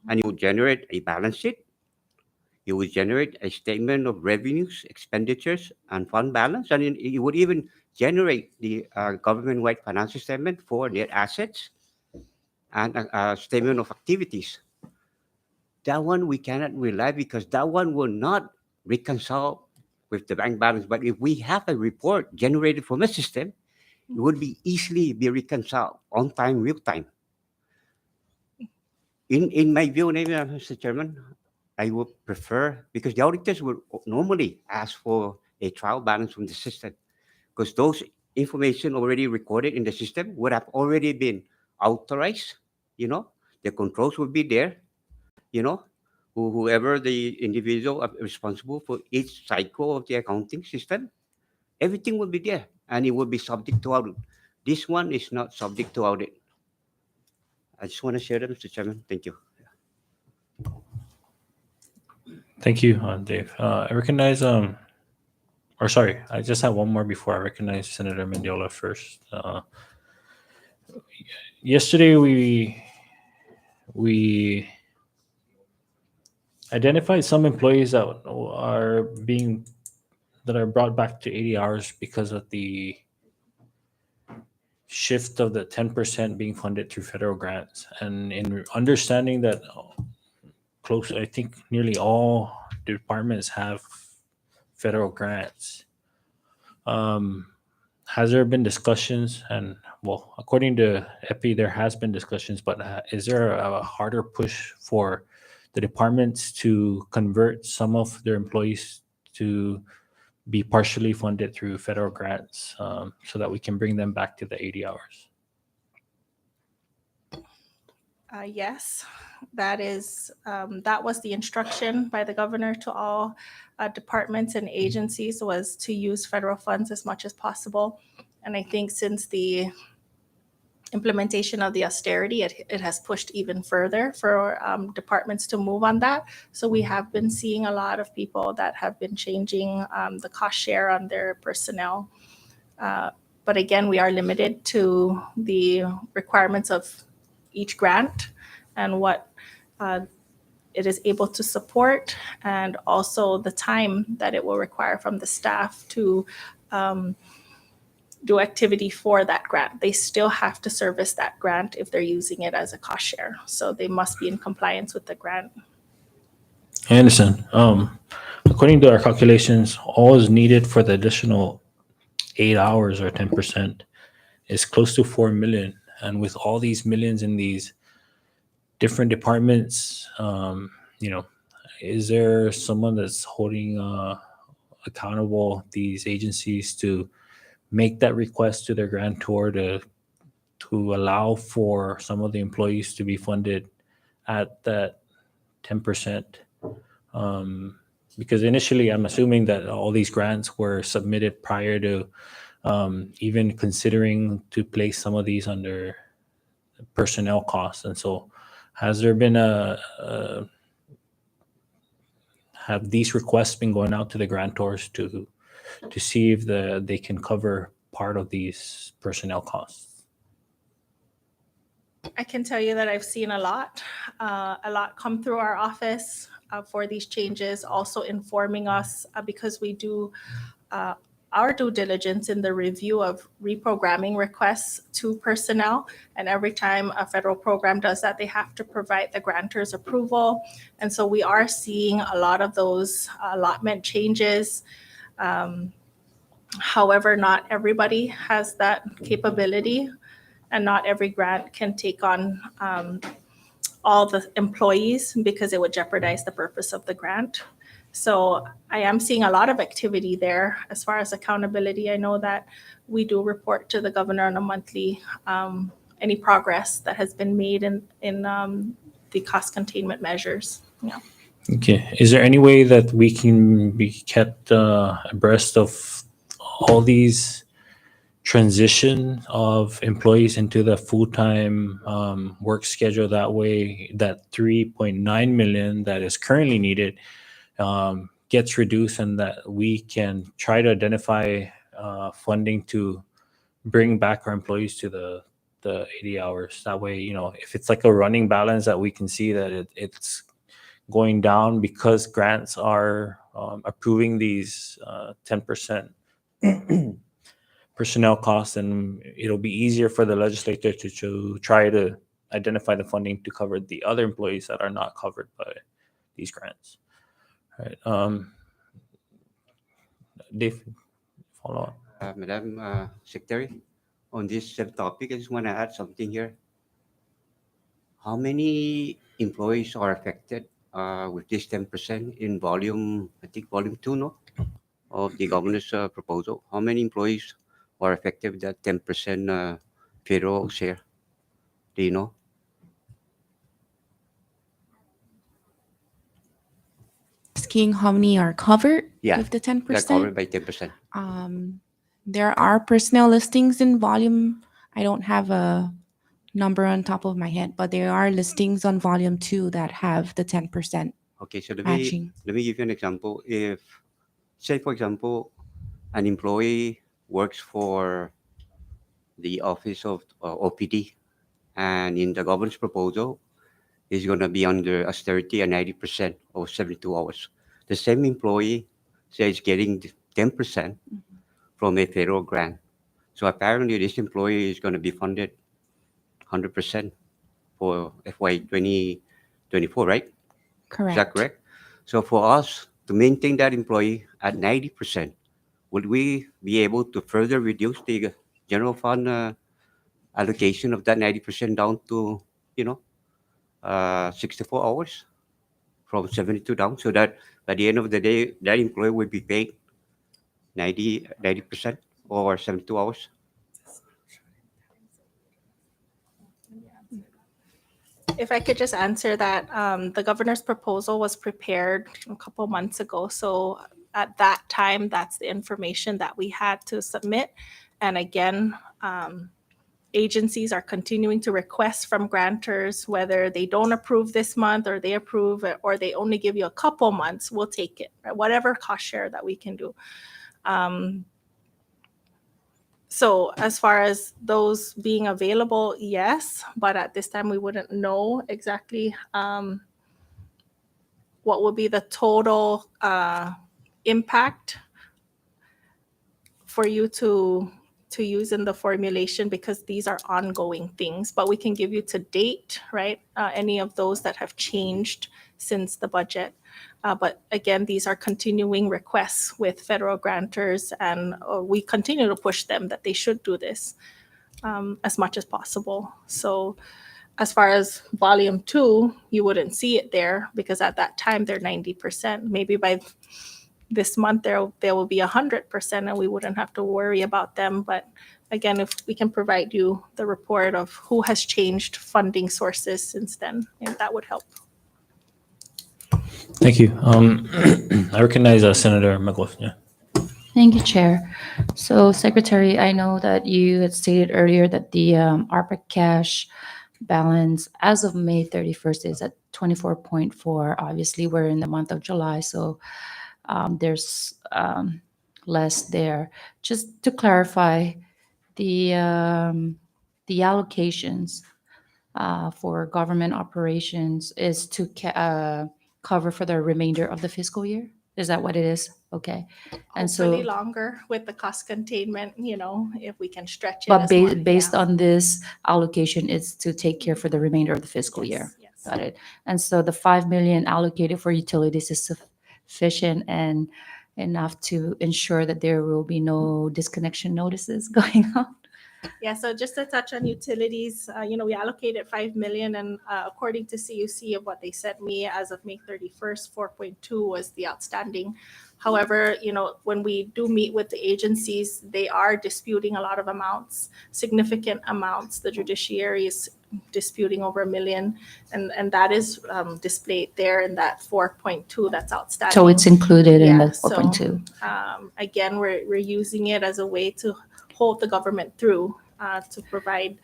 and it would generate a balance sheet. It would generate a statement of revenues, expenditures, and fund balance, and it would even generate the government-wide financial statement for their assets and a statement of activities. That one we cannot rely, because that one will not reconcile with the bank balance. But if we have a report generated from a system, It would be easily be reconciled on time, real time. In my view, Mr. Chairman, I would prefer, because the auditors would normally ask for a trial balance from the system, because those information already recorded in the system would have already been authorized, the controls would be there, you know, whoever the individual responsible for each cycle of the accounting system, everything will be there and it will be subject to audit. This one is not subject to audit. I just want to share that, Mr. Chairman. Thank you. Thank you, Dave. I recognize or sorry, I just have one more before I recognize Senator Mendiola first. Yesterday we identified some employees that are brought back to 80 hours because of the shift of the 10% being funded through federal grants. And in understanding that I think nearly all departments have federal grants. Has there been discussions? And well, according to EPI, there has been discussions, but is there a harder push for the departments to convert some of their employees to be partially funded through federal grants, so that we can bring them back to the 80 hours? Yes, that was the instruction by the governor to all departments and agencies, was to use federal funds as much as possible. And I think since the implementation of the austerity, it has pushed even further for departments to move on that. So we have been seeing a lot of people that have been changing the cost share on their personnel. But again, we are limited to the requirements of each grant and what it is able to support, and also the time that it will require from the staff to do activity for that grant. They still have to service that grant if they're using it as a cost share. So they must be in compliance with the grant. I understand. According to our calculations, all is needed for the additional 8 hours or 10% is close to 4 million. And with all these millions in these different departments, is there someone that's holding accountable these agencies to make that request to their grantor to allow for some of the employees to be funded at that 10%? Because initially, I'm assuming that all these grants were submitted prior to even considering to place some of these under personnel costs. And so has there been have these requests been going out to the grantors to see if they can cover part of these personnel costs? I can tell you that I've seen a lot come through our office for these changes, also informing us because we do our due diligence in the review of reprogramming requests to personnel. And every time a federal program does that, they have to provide the grantor's approval. And so we are seeing a lot of those allotment changes. However, not everybody has that capability, and not every grant can take on all the employees because it would jeopardize the purpose of the grant. So I am seeing a lot of activity there. As far as accountability, I know that we do report to the governor on a monthly any progress that has been made in the cost containment measures. Yeah. Okay. Is there any way that we can be kept abreast of all these transition of employees into the full-time work schedule? That way, that 3.9 million that is currently needed gets reduced, and that we can try to identify funding to bring back our employees to the 80 hours. That way, if it's like a running balance, that we can see that it's going down because grants are approving these 10% personnel costs, and it'll be easier for the legislature to try to identify the funding to cover the other employees that are not covered by these grants. All right. Dave, follow up. Madam Secretary, on this same topic, I just want to add something here. How many employees are affected with this 10% in volume, I think volume 2, no, of the governor's proposal? How many employees are affected with that 10% federal share? Do you know? Asking how many are covered Yeah, with the they're 10%. covered by 10%. There are personnel listings in volume. I don't have a number on top of my head, but there are listings on volume 2 that have the 10% Okay, so matching. let me give you an example. If, say, for example, an employee works for the office of OPD, and in the governor's proposal, is going to be under austerity and 90% of 72 hours. The same employee says getting 10% from a federal grant. So apparently, this employee is going to be funded 100% for FY 2024, right? Correct. Is that correct? So for us to maintain that employee at 90%, would we be able to further reduce the general fund allocation of that 90% down to, 64 hours from 72 down, so that by the end of the day, that employee will be paid 90% or 72 hours? If I could just answer that, the governor's proposal was prepared a couple months ago. So at that time, that's the information that we had to submit. And again, agencies are continuing to request from grantors, whether they don't approve this month or they approve it, or they only give you a couple months, we'll take it, right? Whatever cost share that we can do. So as far as those being available, yes, but at this time we wouldn't know exactly what would be the total impact for you to use in the formulation, because these are ongoing things. But we can give you to date, right? Any of those that have changed since the budget. But again, these are continuing requests with federal grantors, and we continue to push them that they should do this as much as possible. So as far as volume 2, you wouldn't see it there because at that time they're 90%. Maybe by this month there will be 100% and we wouldn't have to worry about them. But again, if we can provide you the report of who has changed funding sources since then, and that would help. Thank you. I recognize Senator McLaughlin. Yeah. Thank you, Chair. So, Secretary, I know that you had stated earlier that the ARPA cash balance as of May 31st is at 24.4. Obviously, we're in the month of July, so there's less there. Just to clarify, the allocations for government operations is to cover for the remainder of the fiscal year? Is that what it is? Okay. And Hopefully so, longer with the cost containment, if we can stretch it. but as long, based yeah. on this allocation, it's to take care for the remainder of the fiscal year. Yes. Got it. And so the 5 million allocated for utilities is sufficient and enough to ensure that there will be no disconnection notices going on. Yeah, so just to touch on utilities, we allocated 5 million, and according to CUC of what they sent me as of May 31st, 4.2 was the outstanding. However, when we do meet with the agencies, they are disputing a lot of amounts, significant amounts. The judiciary is disputing over $1 million, and that is displayed there in that 4.2 that's outstanding. So it's included in the Yeah, so, 4.2. Again, we're using it as a way to hold the government through to provide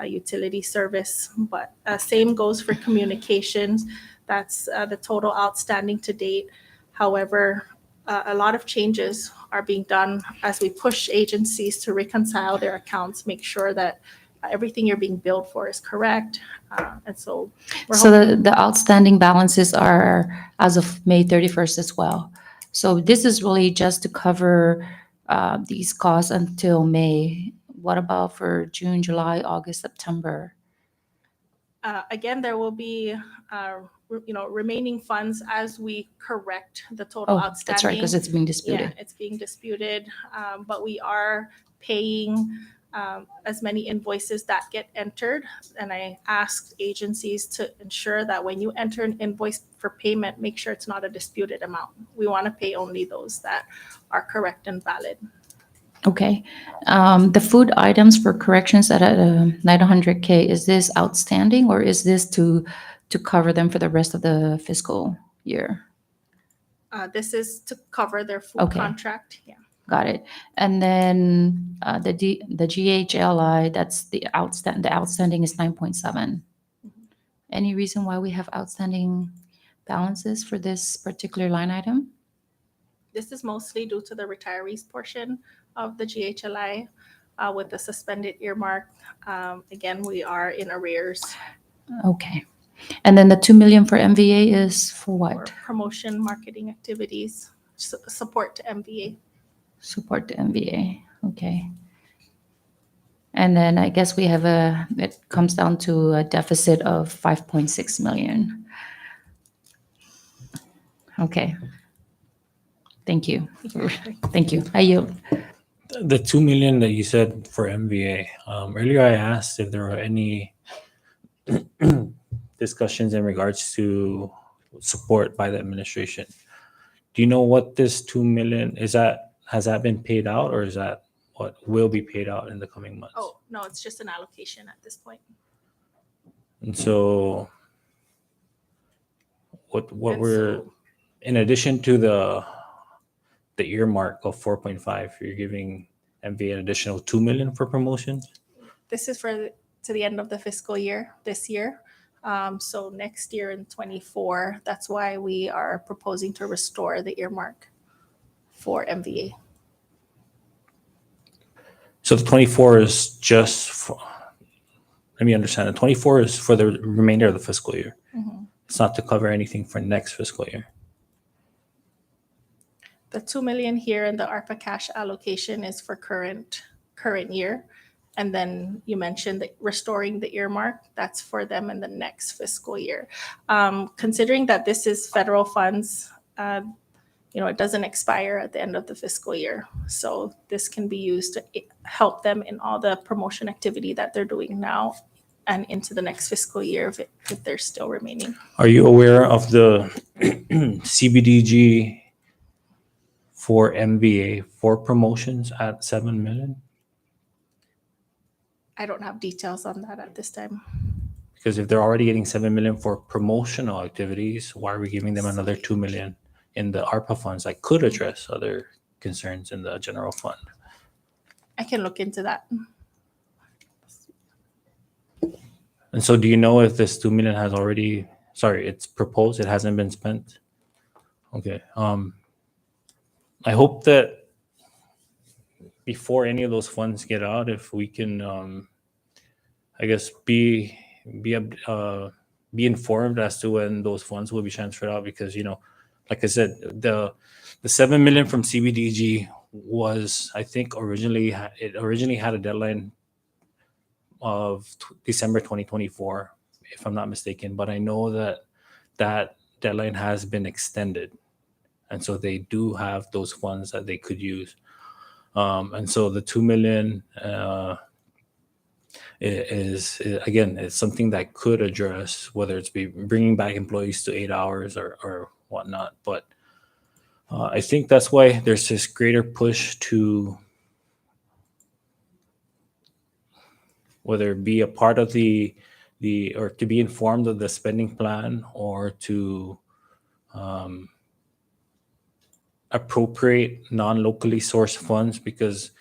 utility service. But same goes for communications. That's the total outstanding to date. However, a lot of changes are being done as we push agencies to reconcile their accounts, make sure that everything you're being billed for is correct. And so we're hoping. The outstanding balances are as of May 31st as well. So this is really just to cover these costs until May. What about for June, July, August, September? Again, there will be, remaining funds as we correct the total outstanding. That's right, because it's being disputed. Yeah, it's being disputed, but we are paying as many invoices that get entered. And I asked agencies to ensure that when you enter an invoice for payment, make sure it's not a disputed amount. We want to pay only those that are correct and valid. Okay. The food items for corrections at 900K, is this outstanding or is this to cover them for the rest of the fiscal year? This is to cover their food Okay. contract. Yeah. Got it. And then the GHLI, that's the outstanding is 9.7. Any reason why we have outstanding balances for this particular line item? This is mostly due to the retirees portion of the GHLI with the suspended earmark. Again, we are in arrears Okay. And then the 2 million for MVA is for for what? promotion, marketing activities, support to MVA. Support the MVA. Okay. And then I guess we have it comes down to a deficit of 5.6 million. Okay. Thank you. Thank you. I yield. The 2 million that you said for MVA, earlier I asked if there were any discussions in regards to support by the administration. Do you know what this 2 million is? Has that been paid out, or is that what will be paid out in the coming months? Oh, no, it's just an allocation at this point. And so what And we're so- in addition to the earmark of 4.5, you're giving MVA an additional 2 million for promotions? This is to the end of the fiscal year this year. So next year in 24, that's why we are proposing to restore the earmark for MVA. So the 24 is just for, let me understand, the 24 is for the remainder of the fiscal year. Mhm. It's not to cover anything for next fiscal year. The 2 million here in the ARPA cash allocation is for current year. And then you mentioned that restoring the earmark, that's for them in the next fiscal year. Considering that this is federal funds, it doesn't expire at the end of the fiscal year. So this can be used to help them in all the promotion activity that they're doing now and into the next fiscal year if they're still remaining. Are you aware of the CBDG for MVA for promotions at 7 million? I don't have details on that at this time. Because if they're already getting 7 million for promotional activities, why are we giving them another 2 million in the ARPA funds that could address other concerns in the general fund? I can look into that. And so do you know if this 2 million has already, it's proposed, it hasn't been spent? Okay. I hope that before any of those funds get out, if we can, I guess, be informed as to when those funds will be transferred out, because like I said, the 7 million from CBDG was, I think, originally had a deadline of December 2024, if I'm not mistaken. But I know that deadline has been extended, and so they do have those funds that they could use. And so the 2 million is again, it's something that could address whether it's be bringing back employees to 8 hours or whatnot. But I think that's why there's this greater push to whether it be a part of the or to be informed of the spending plan, or to appropriate non-locally sourced funds, because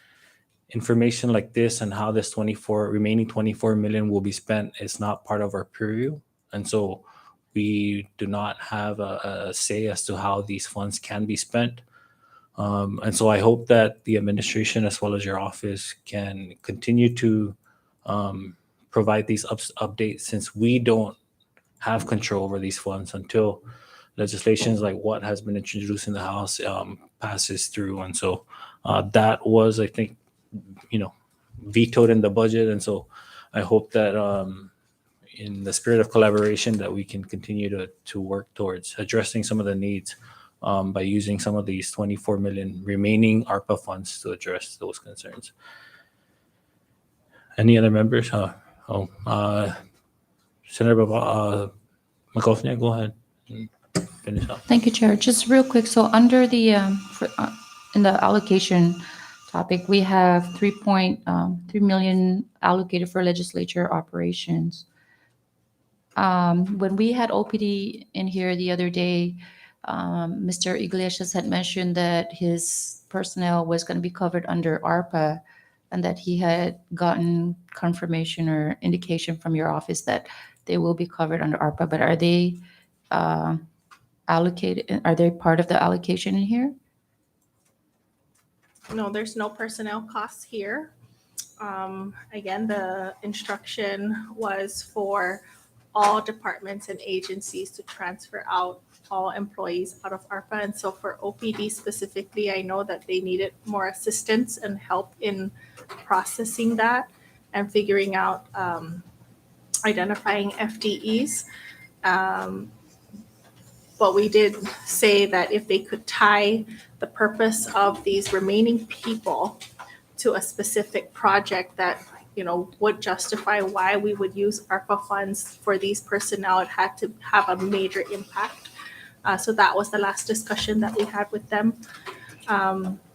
information like this and how this remaining 24 million will be spent is not part of our purview. And so we do not have a say as to how these funds can be spent. And so I hope that the administration, as well as your office, can continue to provide these updates, since we don't have control over these funds until legislations like what has been introduced in the House passes through. And so that was, I think, vetoed in the budget. And so I hope that in the spirit of collaboration that we can continue to work towards addressing some of the needs by using some of these 24 million remaining ARPA funds to address those concerns. Any other members? Senator McGoffney, go ahead and finish up. Thank you, Chair. Just real quick, so under the, in the allocation topic, we have 3.3 million allocated for legislature operations. When we had OPD in here the other day, Mr. Iglesias had mentioned that his personnel was going to be covered under ARPA and that he had gotten confirmation or indication from your office that they will be covered under ARPA, but are they allocated, are they part of the allocation in here? No, there's no personnel costs here. Again, the instruction was for all departments and agencies to transfer out all employees out of ARPA. And so for OPD specifically, I know that they needed more assistance and help in processing that and figuring out, identifying FTEs. But we did say that if they could tie the purpose of these remaining people to a specific project that, you know, would justify why we would use ARPA funds for these personnel, it had to have a major impact. So that was the last discussion that we had with them.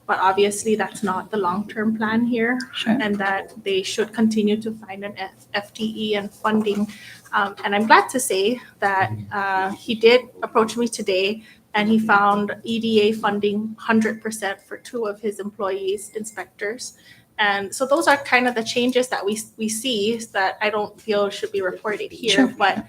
But obviously that's not the long-term plan here. Sure. And that they should continue to find an FTE and funding. And I'm glad to say that he did approach me today and he found EDA funding 100% for 2 of his employees, inspectors. And so those are kind of the changes that we see that I don't feel should be reported here, Sure.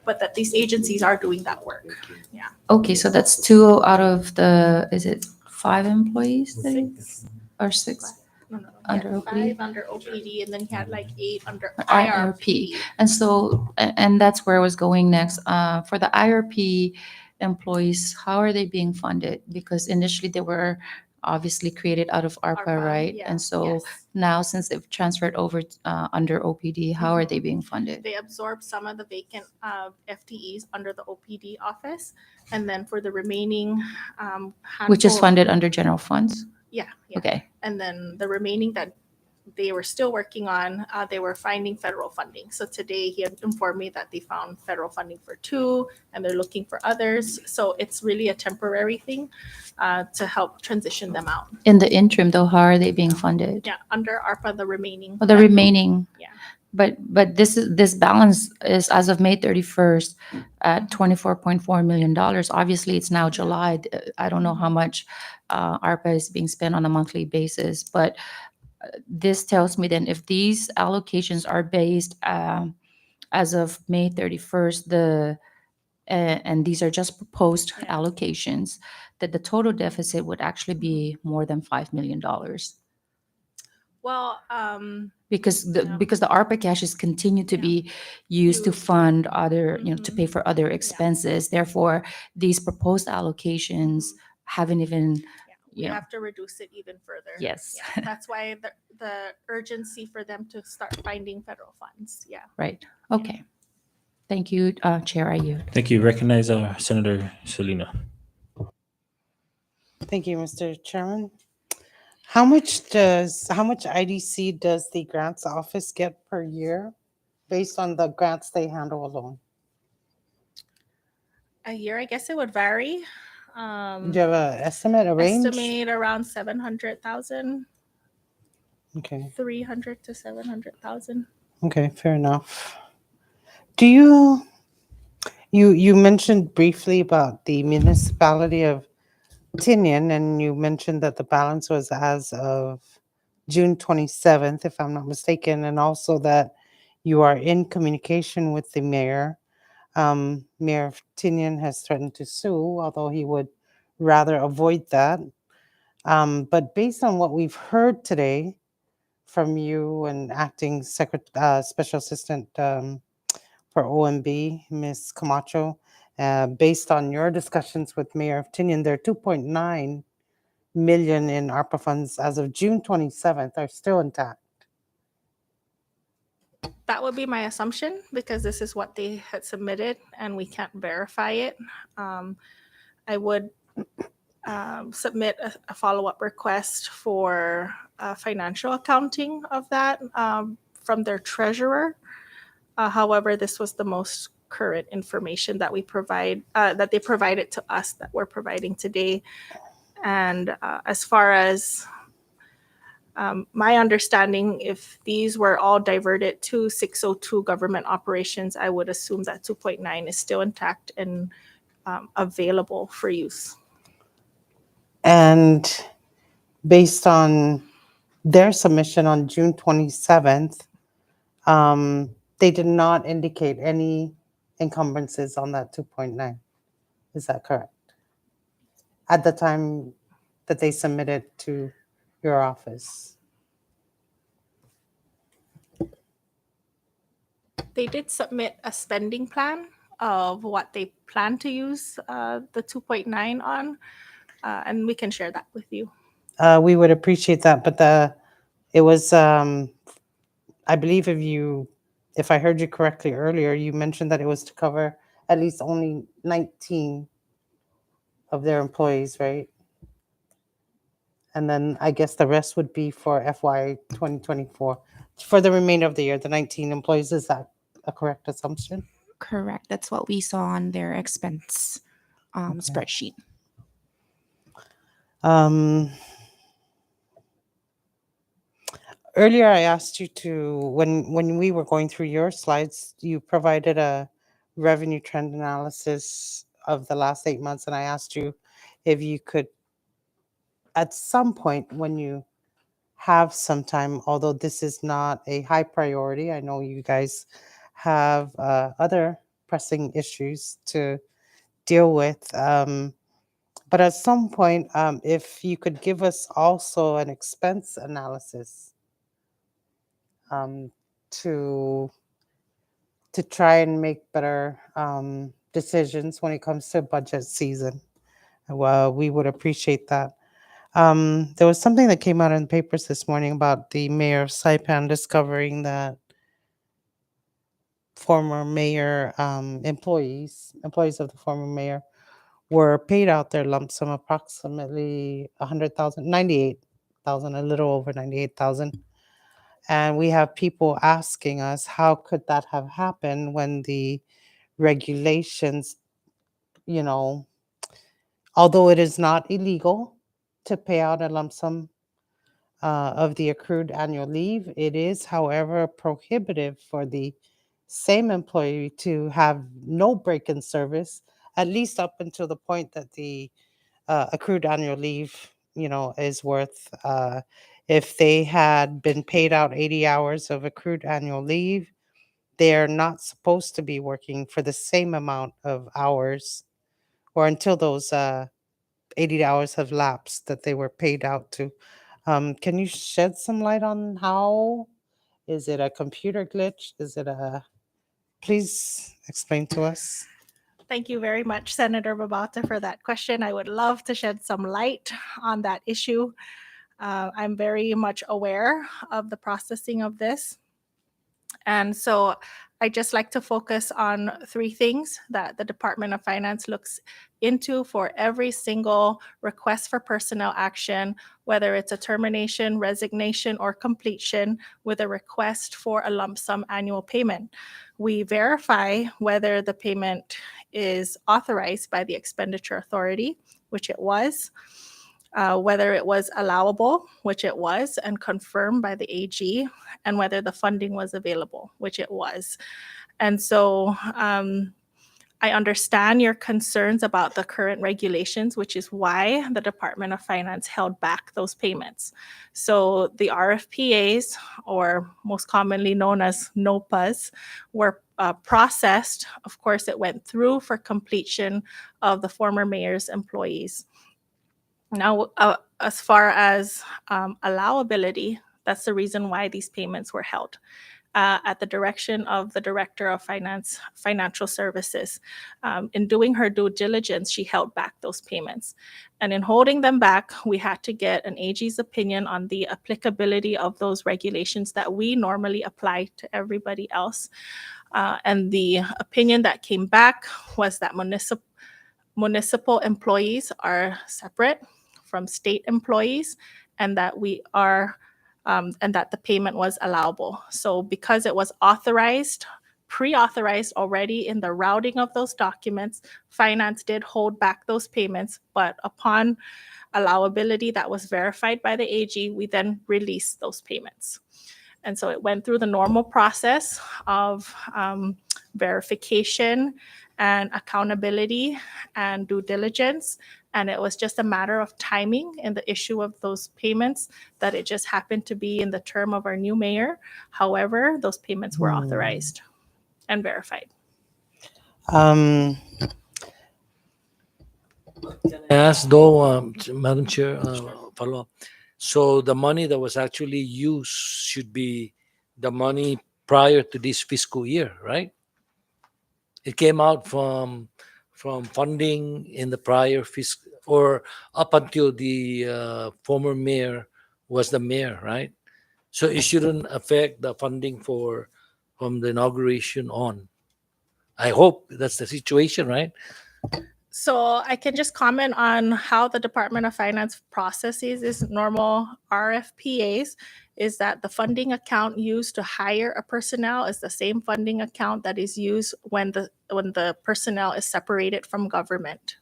but that these agencies are doing that work. Yeah. Okay, so that's 2 out of the, is it 5 employees? that he- 6. Or 6? No. Under Yeah, OPD? 5 under OPD, and then he had like 8 under IRP. And so, and that's where I was going next. For the IRP employees, how are they being funded? Because initially they were obviously created out of ARPA, right? Yeah, And so yes. now since they've transferred over under OPD, how are they being funded? They absorbed some of the vacant FTEs under the OPD office, and then for the remaining Which is handful- funded under general funds? Yeah. Okay, And then the remaining that they were still working on, they were finding federal funding. So today he had informed me that they found federal funding for 2 and they're looking for others. So it's really a temporary thing to help transition them out. in the interim though, how are they being funded? Yeah, under ARPA, the remaining. The remaining? Yeah. But this balance is as of May 31st at $24.4 million. Obviously, it's now July. I don't know how much ARPA is being spent on a monthly basis, but this tells me then if these allocations are based as of May 31st, and these are just proposed Yeah. allocations, that the total deficit would actually be more than $5 million. Well, Because the Yeah. because the ARPA cash is continued to Yeah. be used to Used. fund other, to Mhm. pay for other expenses. Therefore, these proposed allocations haven't even, we Yeah. have to reduce it even further. Yes. Yeah, that's why the urgency for them to start finding federal funds. Yeah. right. Okay. Thank you, Chair Ayu. Thank you. Recognize Senator Salina. Thank you, Mr. Chairman. How much IDC does the grants office get per year based on the grants they handle alone? A year, I guess it would vary. Do you have an estimate, a range? Estimate around 700,000, Okay. 300 to 700,000. Okay, fair enough. Do you mentioned briefly about the municipality of Tinian, and you mentioned that the balance was as of June 27th, if I'm not mistaken, and also that you are in communication with the mayor. Mayor of Tinian has threatened to sue, although he would rather avoid that. But based on what we've heard today from you and acting special assistant for OMB, Ms. Camacho, based on your discussions with Mayor of Tinian, there are 2.9 million in ARPA funds as of June 27th are still intact. That would be my assumption because this is what they had submitted and we can't verify it. I would submit a follow-up request for financial accounting of that from their treasurer. However, this was the most current information that we provide, that they provided to us, that we're providing today. And as far as my understanding, if these were all diverted to 602 government operations, I would assume that 2.9 is still intact and available for use. And based on their submission on June 27th, they did not indicate any encumbrances on that 2.9. Is that correct? At the time that they submitted to your office? They did submit a spending plan of what they plan to use the 2.9 on, and we can share that with you. We would appreciate that, but it was, I believe if I heard you correctly earlier, you mentioned that it was to cover at least only 19 of their employees, right? And then I guess the rest would be for FY 2024. For the remainder of the year, the 19 employees, is that a correct assumption? Correct. That's what we saw on their expense spreadsheet. Earlier, I asked you to, when we were going through your slides, you provided a revenue trend analysis of the last 8 months, and I asked you if you could, at some point when you have some time, although this is not a high priority, I know you guys have other pressing issues to deal with, but at some point, if you could give us also an expense analysis to try and make better decisions when it comes to budget season. Well, we would appreciate that. There was something that came out in the papers this morning about the mayor of Saipan discovering that former mayor employees of the former mayor were paid out their lump sum, approximately 100,000, 98,000, a little over 98,000. And we have people asking us, how could that have happened when the regulations, although it is not illegal to pay out a lump sum of the accrued annual leave, it is, however, prohibitive for the same employee to have no break in service, at least up until the point that the accrued annual leave, is worth, if they had been paid out 80 hours of accrued annual leave, they are not supposed to be working for the same amount of hours or until those 80 hours have lapsed that they were paid out to. Can you shed some light on how? Is it a computer glitch? Please explain to us. Thank you very much, Senator Babauta, for that question. I would love to shed some light on that issue. I'm very much aware of the processing of this. And so I just like to focus on 3 things that the Department of Finance looks into for every single request for personnel action, whether it's a termination, resignation, or completion with a request for a lump sum annual payment. We verify whether the payment is authorized by the expenditure authority, which it was, whether it was allowable, which it was, and confirmed by the AG, and whether the funding was available, which it was. And so I understand your concerns about the current regulations, which is why the Department of Finance held back those payments. So the RFPAs, or most commonly known as NOPAs, were processed. Of course, it went through for completion of the former mayor's employees. Now, as far as allowability, that's the reason why these payments were held. At the direction of the Director of Financial Services. In doing her due diligence, she held back those payments. And in holding them back, we had to get an AG's opinion on the applicability of those regulations that we normally apply to everybody else. And the opinion that came back was that municipal employees are separate from state employees, and that we are and that the payment was allowable. So because it was authorized, pre-authorized already in the routing of those documents, finance did hold back those payments, but upon allowability that was verified by the AG, we then released those payments. And so it went through the normal process of verification and accountability and due diligence. And it was just a matter of timing in the issue of those payments that it just happened to be in the term of our new mayor. However, those payments were authorized and verified. Ask though, Madam Chair, follow up. So the money that was actually used should be the money prior to this fiscal year, right? It came out from funding in the prior fiscal, or up until the former mayor was the mayor, right? So it shouldn't affect the funding from the inauguration on. I hope that's the situation, right? So I can just comment on how the Department of Finance processes its normal RFPAs, is that the funding account used to hire a personnel is the same funding account that is used when the personnel is separated from government.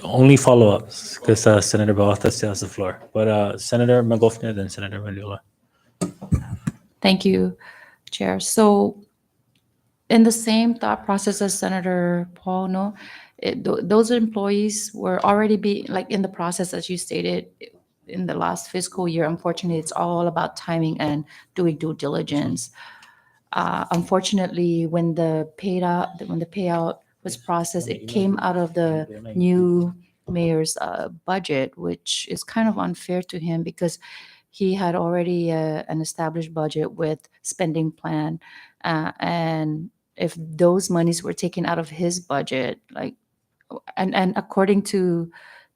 Only follow-ups because Senator Bauta still has the floor. But Senator Magofnia, then Senator Mendiola. Thank you, Chair. So in the same thought process as Senator Paul, no, those employees were already like in the process, as you stated, in the last fiscal year. Unfortunately, it's all about timing and doing due diligence. Unfortunately, when the payout was processed, it came out of the new mayor's budget, which is kind of unfair to him because he had already an established budget with spending plan, and if those monies were taken out of his budget, like, and according to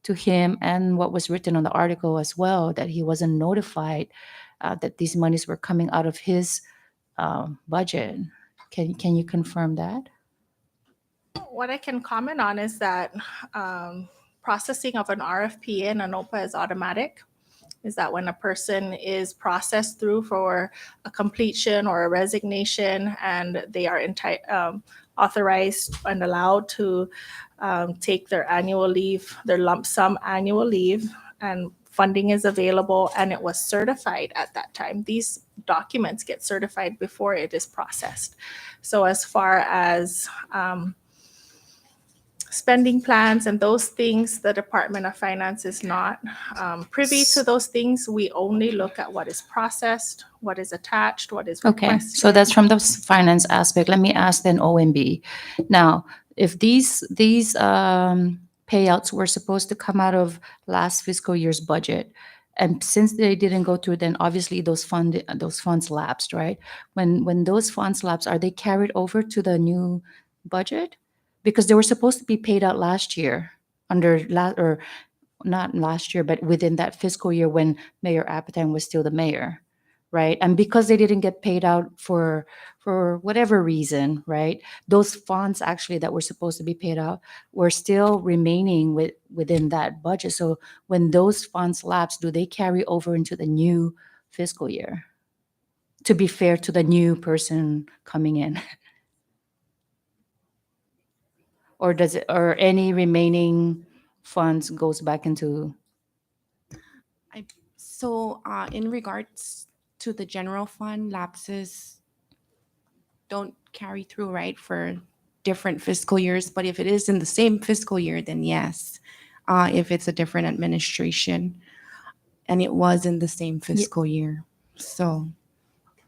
him and what was written on the article as well, that he wasn't notified that these monies were coming out of his budget. Can you confirm that? What I can comment on is that processing of an RFP in an OPA is automatic. Is that when a person is processed through for a completion or a resignation and they are authorized and allowed to take their annual leave, their lump sum annual leave, and funding is available and it was certified at that time. These documents get certified before it is processed. So as far as spending plans and those things, the Department of Finance is not privy to those things. We only look at what is processed, what is attached, what is Okay, requested. so that's from the finance aspect. Let me ask then OMB. Now, if these payouts were supposed to come out of last fiscal year's budget, and since they didn't go through, then obviously those funds lapsed, right? When those funds lapse, are they carried over to the new budget? Because they were supposed to be paid out last year or not last year, but within that fiscal year when Mayor Apatang was still the mayor, right? And because they didn't get paid out for whatever reason, right? Those funds actually that were supposed to be paid out were still remaining within that budget. So when those funds lapse, do they carry over into the new fiscal year? To be fair to the new person coming in. Or does it, or any remaining funds goes back into? So in regards to the general fund, lapses don't carry through, right, for different fiscal years. But if it is in the same fiscal year, then yes. If it's a different administration, and it was in the same fiscal year, so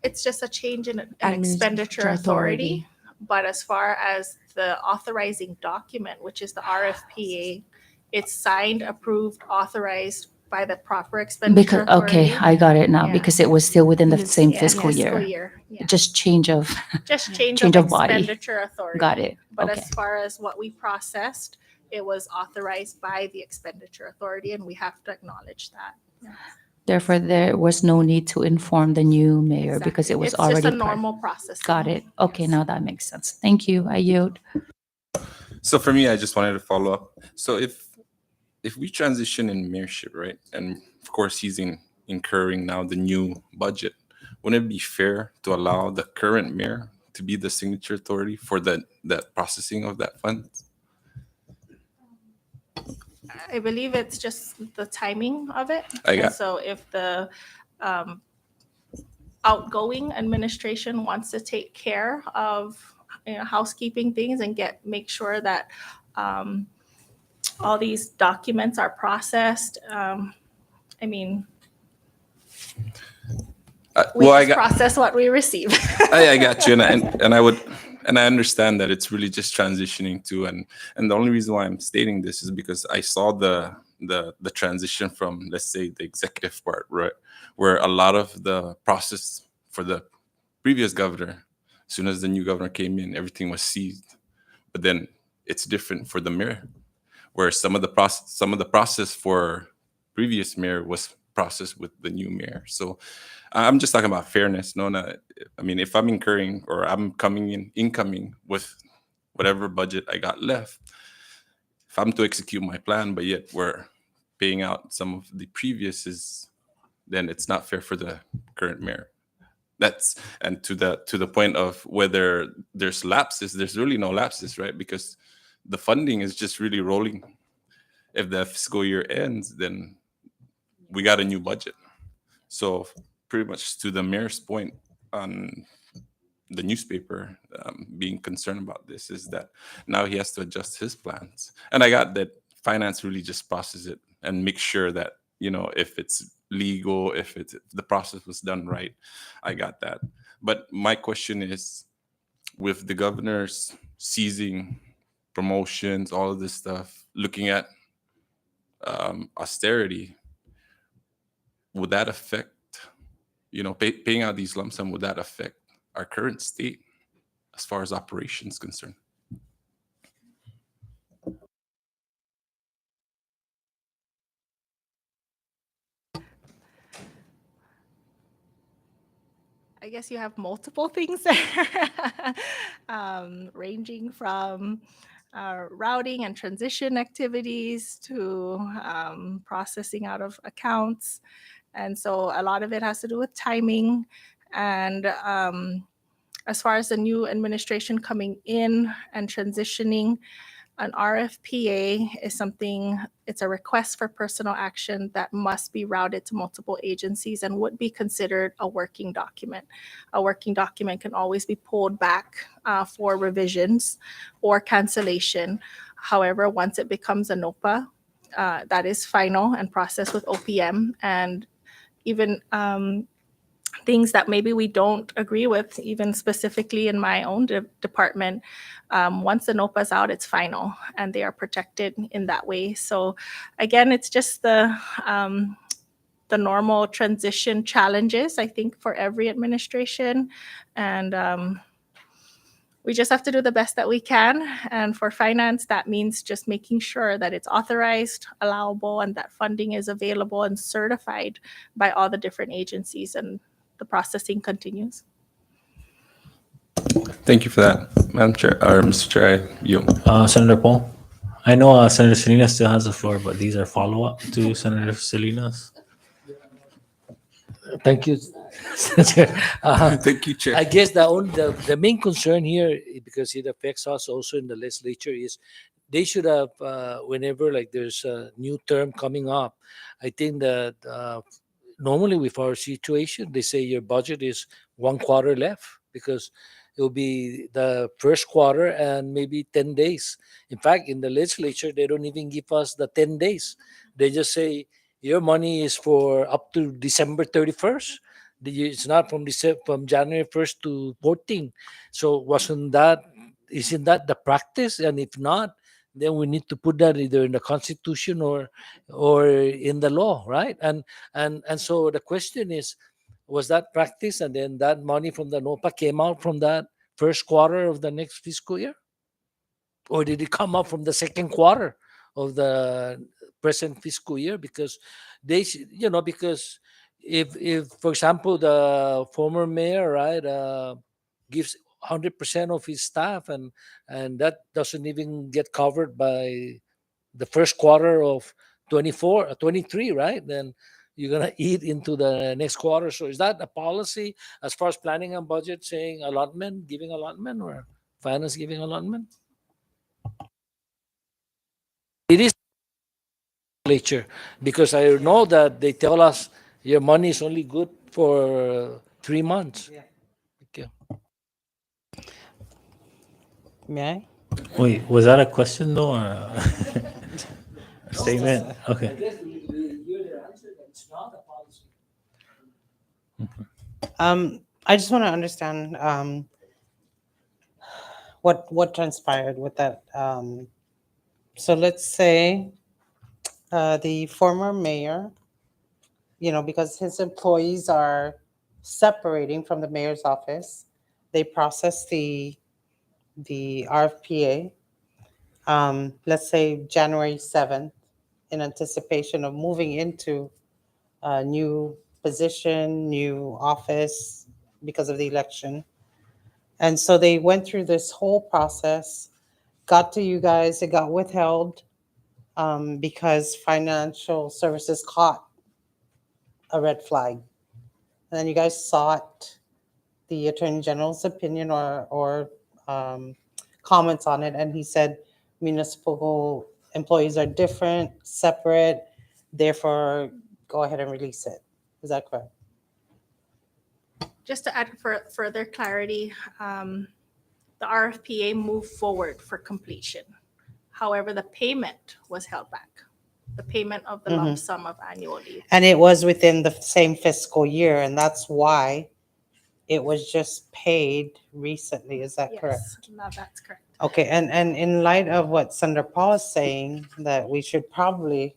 It's just a change in an Administrative expenditure authority. But as far as the authorizing document, which is the RFPA, it's signed, approved, authorized by the proper expenditure Because authority. okay, I got it now. Yeah. Because it was still within the Yes, same yeah, fiscal Fiscal year. year. Yeah. Just change of. Just change Change of of body. expenditure authority. Got it. But Okay. as far as what we processed, it was authorized by the expenditure authority, and we have to acknowledge that. Therefore, there was no need to inform the new mayor because it Exactly. was It's already. just a normal process. Got it. Okay, Yes. now that makes sense. Thank you. I yield. So for me, I just wanted to follow up. So if if we transition in mayorship, right, and of course he's incurring now the new budget, wouldn't it be fair to allow the current mayor to be the signature authority for that processing of that fund? I believe it's just the timing of it. I And got- so if the outgoing administration wants to take care of housekeeping things and make sure that all these documents are processed, I mean, we well, just process what we receive. I got you, and I understand that it's really just transitioning to, and the only reason why I'm stating this is because I saw the transition from, let's say, the executive part, right, where a lot of the process for the previous governor, as soon as the new governor came in, everything was seized. But then it's different for the mayor, where some of the process for previous mayor was processed with the new mayor. So I'm just talking about fairness. I mean, if I'm incurring or I'm incoming with whatever budget I got left, if I'm to execute my plan, but yet we're paying out some of the previous, then it's not fair for the current mayor. And to the point of whether there's lapses, there's really no lapses, right? Because the funding is just really rolling. If the fiscal year ends, then we got a new budget. So pretty much to the mayor's point on the newspaper being concerned about this is that now he has to adjust his plans. And I got that finance really just process it and make sure that, if it's legal, if the process was done right. I got that. But my question is, with the governors seizing promotions, all of this stuff, looking at austerity, would that affect, paying out these lump sum, would that affect our current state as far as operations concerned? I guess you have multiple things there, ranging from routing and transition activities to processing out of accounts. And so a lot of it has to do with timing. And as far as the new administration coming in and transitioning, an RFPA is it's a request for personal action that must be routed to multiple agencies and would be considered a working document. A working document can always be pulled back for revisions or cancellation. However, once it becomes a NOPA, that is final and processed with OPM, and even things that maybe we don't agree with, even specifically in my own department, once the NOPA is out, it's final and they are protected in that way. So again, it's just the normal transition challenges, I think, for every administration. And we just have to do the best that we can. And for finance, that means just making sure that it's authorized, allowable, and that funding is available and certified by all the different agencies, and the processing continues. Thank you for that, Madam Chair, or Mr. Chair. Senator Paul, I know Senator Salinas still has the floor, but these are follow-up to Senator Salinas. Thank you. Thank you, Chair. I guess the main concern here, because it affects us also in the legislature, is they should have, whenever like there's a new term coming up, I think that normally with our situation, they say your budget is 1 quarter left because it will be the first quarter and maybe 10 days. In fact, in the legislature, they don't even give us the 10 days. They just say your money is for up to December 31st. It's not from January 1st to 14. So isn't that the practice? And if not, then we need to put that either in the Constitution or in the law, right? And so the question is, was that practice, and then that money from the NOPA came out from that first quarter of the next fiscal year, or did it come up from the second quarter of the present fiscal year? Because because if for example the former mayor, right, gives 100% of his staff, and that doesn't even get covered by the first quarter of 24, 23, right? Then you're gonna eat into the next quarter. So is that a policy as far as planning and budget, saying allotment, giving allotment, or finance giving allotment? It is legislature, because I know that they tell us your money is only good for 3 months. Yeah. Thank you. May I? Wait, was that a question though, or a statement? Okay. I just want to understand what transpired with that. So let's say the former mayor, because his employees are separating from the mayor's office, they process the RFPA. Let's say January 7th, in anticipation of moving into a new position, new office because of the election. And so they went through this whole process, got to you guys, it got withheld because financial services caught a red flag. And then you guys sought the Attorney General's opinion or comments on it, and he said municipal employees are different, separate, therefore go ahead and release it. Is that correct? Just to add further clarity, the RFPA moved forward for completion. However, the payment was held back, the payment of the lump sum of annual leave. And it was within the same fiscal year, and that's why it was just paid recently. Is that correct? Yes, no, that's correct. Okay, and in light of what Senator Paul is saying, that we should probably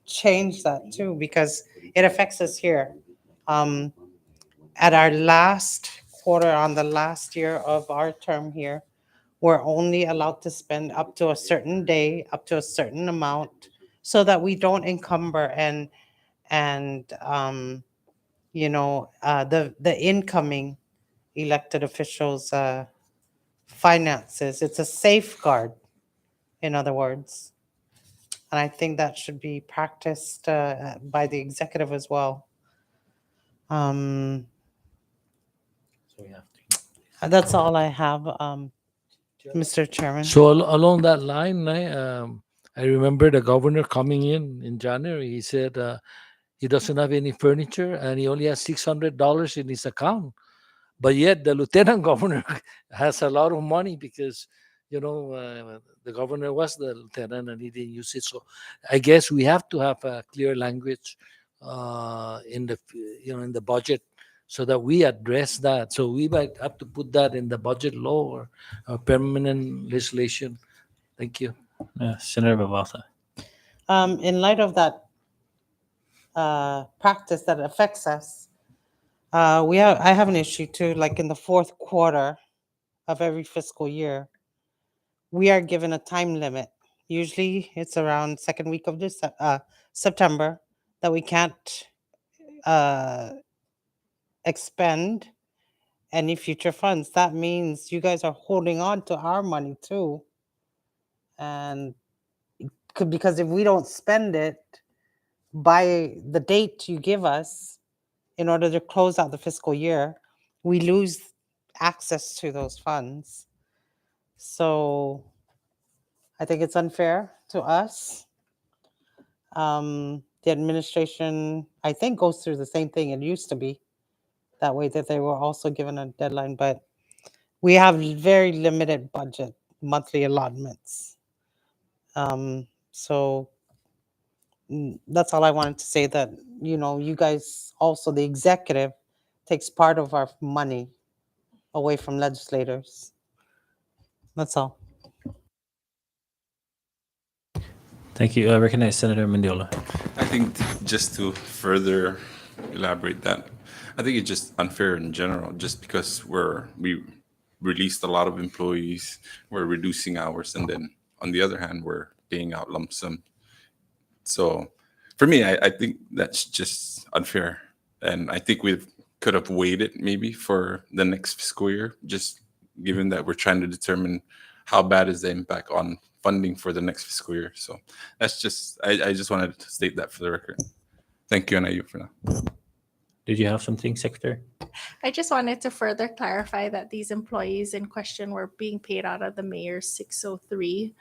change that too, because it affects us here. At our last quarter, on the last year of our term here, we're only allowed to spend up to a certain day, up to a certain amount, so that we don't encumber and the incoming elected officials' finances. It's a safeguard, in other words. And I think that should be practiced by the executive as well. So we have That's all I have, Mr. Chairman. So along that line, I remember the governor coming in January. He said he doesn't have any furniture and he only has $600 in his account. But yet the lieutenant governor has a lot of money because, the governor was the lieutenant and he didn't use it. So I guess we have to have a clear language in the budget, so that we address that. So we might have to put that in the budget law or permanent legislation. Thank you. Senator Babalta. In light of that practice that affects us, I have an issue too, like in the fourth quarter of every fiscal year, we are given a time limit. Usually it's around second week of September that we can't expend any future funds. That means you guys are holding on to our money too. And because if we don't spend it by the date you give us in order to close out the fiscal year, we lose access to those funds. So I think it's unfair to us. The administration, I think, goes through the same thing. It used to be that way, that they were also given a deadline, but we have very limited budget, monthly allotments. So that's all I wanted to say, that, you guys also, the executive takes part of our money away from legislators. That's all. Thank you. I recognize Senator Mendiola. I think just to further elaborate that, I think it's just unfair in general, just because we released a lot of employees, we're reducing hours, and then on the other hand, we're paying out lump sum. So for me, I think that's just unfair. And I think we could have waited maybe for the next fiscal year, just given that we're trying to determine how bad is the impact on funding for the next fiscal year. So that's just, I just wanted to state that for the record. Thank you, and I yield for now. Did you have something, Secretary? I just wanted to further clarify that these employees in question were being paid out of the mayor's 603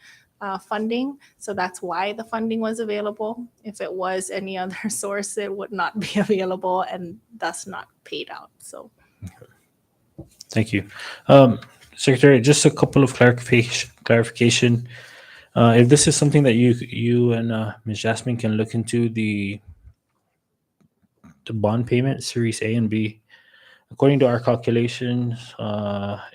funding. So that's why the funding was available. If it was any other source, it would not be available and thus not paid out. So Thank you. Secretary, just a couple of clarification. If this is something that you and Ms. Jasmine can look into, the bond payment, Series A and B, according to our calculations,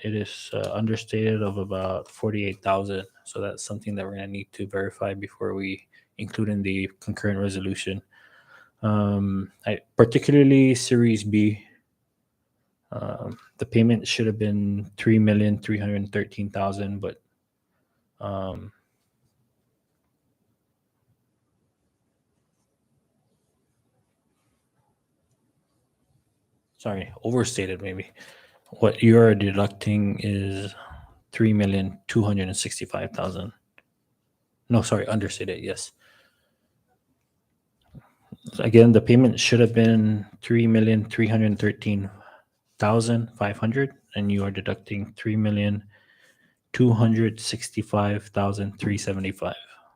it is understated of about 48,000. So that's something that we're going to need to verify before we include in the concurrent resolution. Particularly Series B, the payment should have been 3,313,000, but sorry, overstated maybe. What you are deducting is 3,265,000. No, sorry, understated. Yes. Again, the payment should have been 3,313,500, and you are deducting 3,265,375.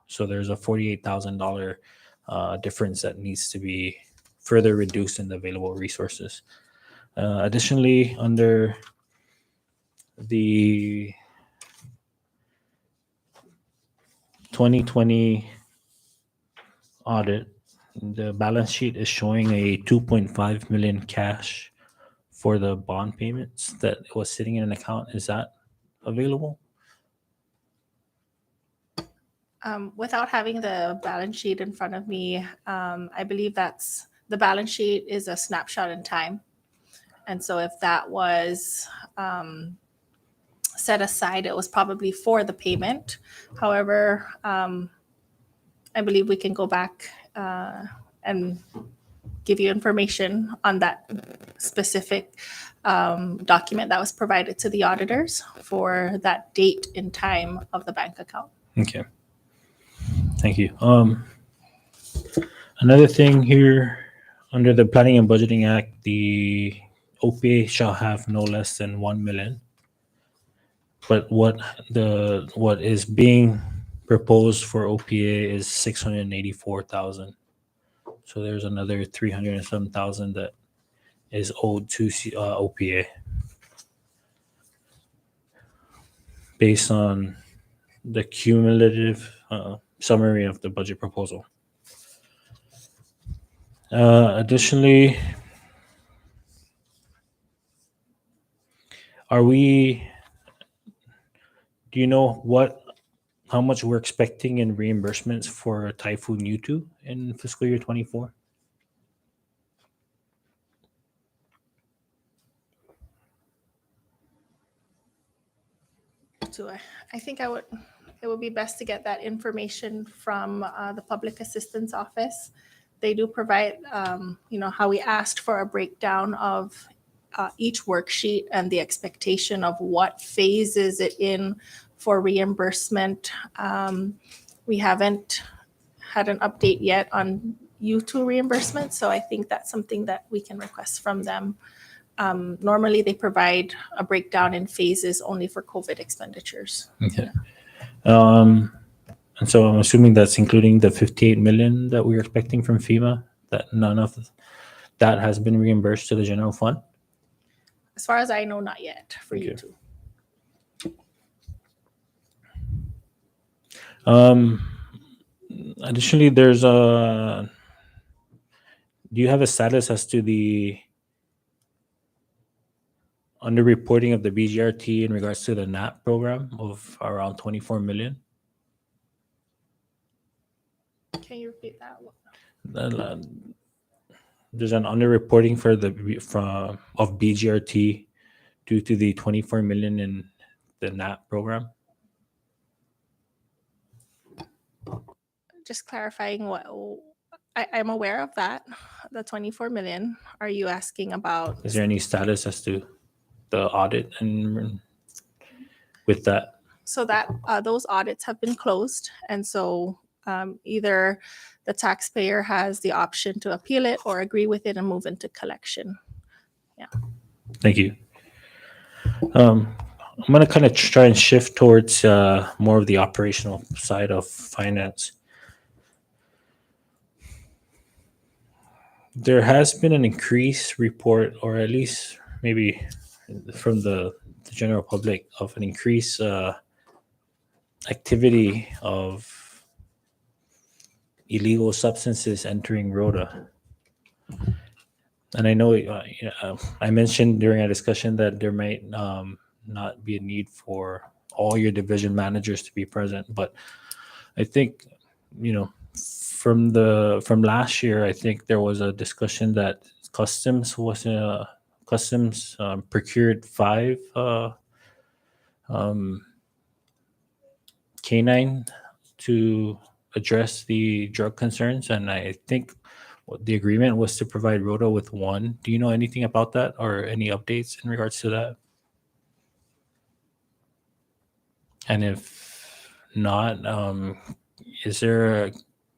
So there's a $48,000 difference that needs to be further reduced in the available resources. Additionally, under the 2020 audit, the balance sheet is showing a 2.5 million cash for the bond payments that was sitting in an account. Is that available? without having the balance sheet in front of me, I believe that's the balance sheet is a snapshot in time. And so if that was set aside, it was probably for the payment. However, I believe we can go back and give you information on that specific document that was provided to the auditors for that date and time of the bank account. Okay. Thank you. Another thing here, under the Planning and Budgeting Act, the OPA shall have no less than 1 million. But what is being proposed for OPA is 684,000. So there's another 307,000 that is owed to OPA based on the cumulative summary of the budget proposal. Additionally, do you know how much we're expecting in reimbursements for Typhoon Yutu in fiscal year 24? So I think it would be best to get that information from the Public Assistance Office. They do provide, how we asked for a breakdown of each worksheet and the expectation of what phase is it in for reimbursement. We haven't had an update yet on U2 reimbursement, so I think that's something that we can request from them. Normally, they provide a breakdown in phases only for COVID expenditures. Okay. And so I'm assuming that's including the 58 million that we're expecting from FEMA, that none of that has been reimbursed to the general fund? As far as I know, not yet for Okay. U2. Additionally, do you have a status as to the underreporting of the BGRT in regards to the NAP program of around 24 million? Can you repeat that? There's an underreporting of BGRT due to the 24 million in the NAP program. Just clarifying what I'm aware of that, the 24 million. Are you asking about? Is there any status as to the audit and with that? so that those audits have been closed. And so either the taxpayer has the option to appeal it or agree with it and move into collection. Thank you. I'm going to kind of try and shift towards more of the operational side of finance. There has been an increased report, or at least maybe from the general public, of an increased activity of illegal substances entering Rhoda. And I know I mentioned during a discussion that there might not be a need for all your division managers to be present, but I think, from last year, I think there was a discussion that customs procured 5 canine to address the drug concerns, and I think the agreement was to provide Rhoda with 1. Do you know anything about that or any updates in regards to that? And if not,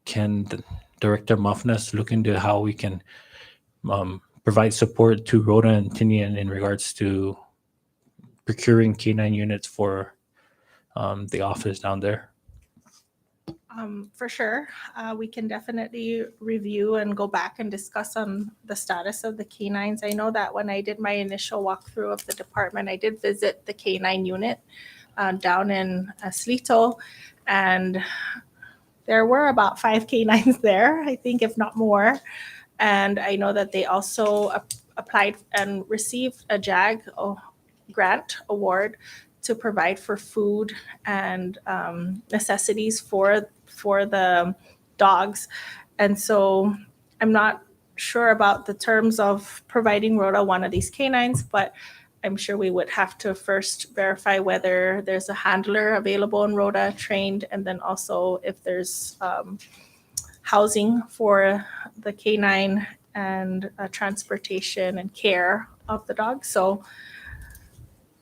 can Director Muffness look into how we can provide support to Rhoda and Tinian in regards to procuring canine units for the office down there? For sure. We can definitely review and go back and discuss on the status of the canines. I know that when I did my initial walkthrough of the department, I did visit the canine unit down in Slito, and there were about 5 canines there, I think, if not more. And I know that they also applied and received a JAG grant award to provide for food and necessities for the dogs. And so I'm not sure about the terms of providing Rhoda one of these canines, but I'm sure we would have to first verify whether there's a handler available in Rhoda trained, and then also if there's housing for the canine and transportation and care of the dog. So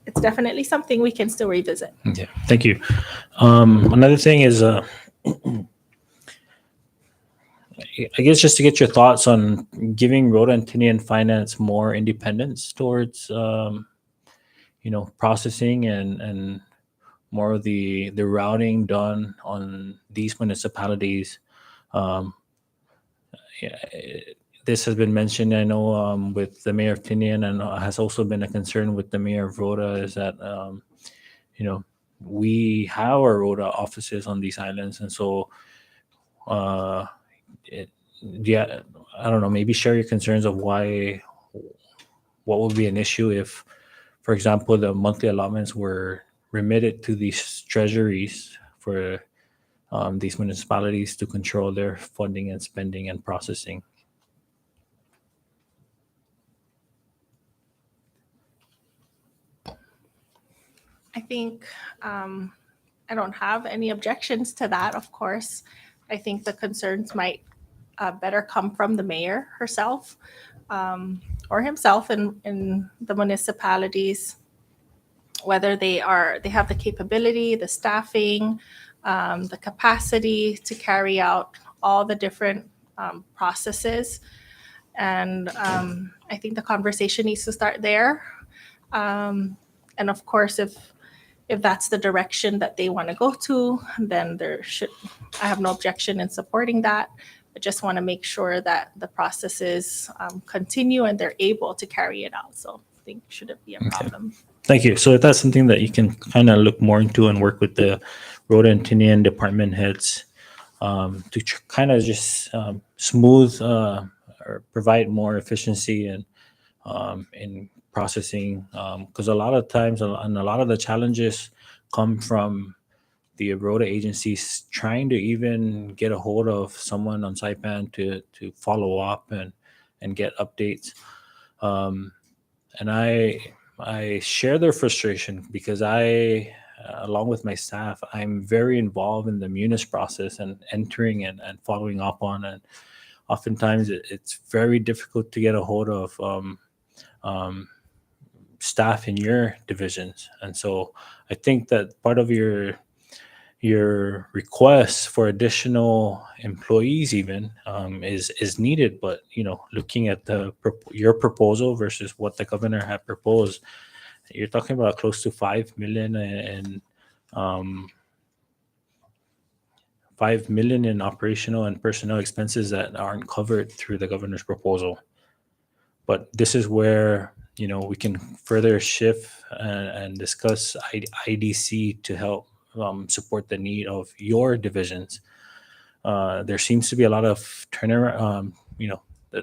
it's definitely something we can still revisit. Yeah, thank you. Another thing is, I guess just to get your thoughts on giving Rhoda and Tinian Finance more independence towards, processing and more of the routing done on these municipalities. This has been mentioned, I know, with the mayor of Tinian, and has also been a concern with the mayor of Rhoda, is that, we have our Rhoda offices on these islands. And so, I don't know, maybe share your concerns of what would be an issue if, for example, the monthly allotments were remitted to these treasuries for these municipalities to control their funding and spending and processing. I think I don't have any objections to that, of course. I think the concerns might better come from the mayor herself or himself in the municipalities, whether they have the capability, the staffing, the capacity to carry out all the different processes. And I think the conversation needs to start there. And of course, if that's the direction that they want to go to, then I have no objection in supporting that. I just want to make sure that the processes continue and they're able to carry it out. So I think shouldn't be a problem. Thank you. So if that's something that you can kind of look more into and work with the Rhoda and Tinian department heads to kind of just smooth or provide more efficiency and in processing, because a lot of times and a lot of the challenges come from the Rhoda agencies trying to even get a hold of someone on Saipan to follow up and get updates. And I share their frustration because along with my staff, I'm very involved in the munis process and entering and following up on. And oftentimes it's very difficult to get a hold of staff in your divisions. And so I think that part of your request for additional employees even is needed. But looking at your proposal versus what the governor had proposed, you're talking about close to 5 million and 5 million in operational and personnel expenses that aren't covered through the governor's proposal. But this is where we can further shift and discuss IDC to help support the need of your divisions. There seems to be a lot of the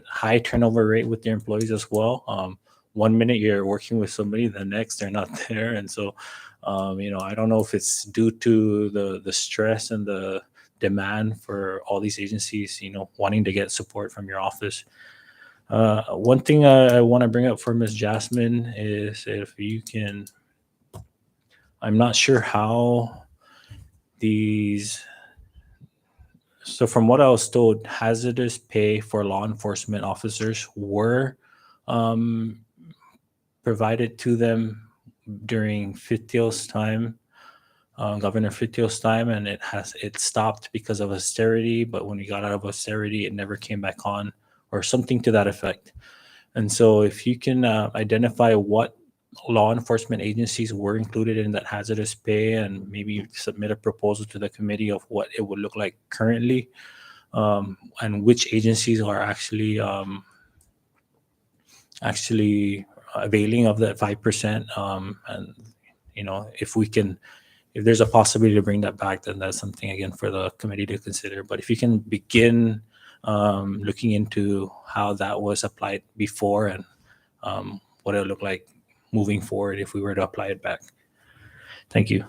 high turnover rate with your employees as well. One minute you're working with somebody, the next they're not there, and so I don't know if it's due to the stress and the demand for all these agencies, wanting to get support from your office. One thing I want to bring up for Ms. Jasmine is if you can, I'm not sure how so from what I was told, hazardous pay for law enforcement officers were provided to them during Fitio's time, Governor Fitio's time, and it stopped because of austerity. But when we got out of austerity, it never came back on, or something to that effect. And so if you can identify what law enforcement agencies were included in that hazardous pay, and maybe submit a proposal to the committee of what it would look like currently, and which agencies are actually availing of that 5%. And if there's a possibility to bring that back, then that's something again for the committee to consider. But if you can begin looking into how that was applied before, and what it would look like moving forward if we were to apply it back. Thank you.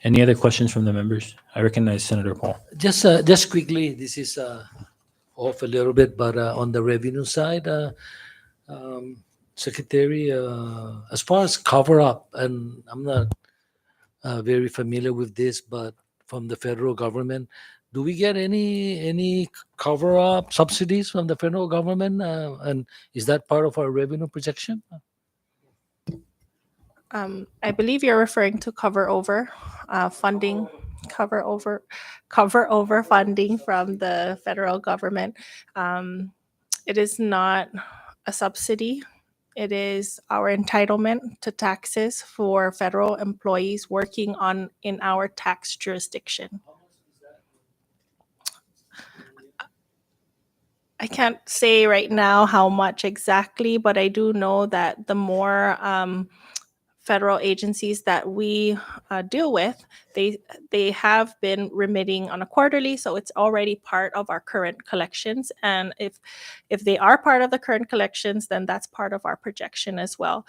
Any other questions from the members? I recognize Senator Paul. Just quickly, this is off a little bit, but on the revenue side, Secretary, as far as cover up, and I'm not very familiar with this, but from the federal government, do we get any cover up subsidies from the federal government, and is that part of our revenue projection? I believe you're referring to cover over funding, cover over funding from the federal government. It is not a subsidy. It is our entitlement to taxes for federal employees working in our tax jurisdiction. I can't say right now how much exactly, but I do know that the more federal agencies that we deal with, they have been remitting on a quarterly, so it's already part of our current collections. And if they are part of the current collections, then that's part of our projection as well.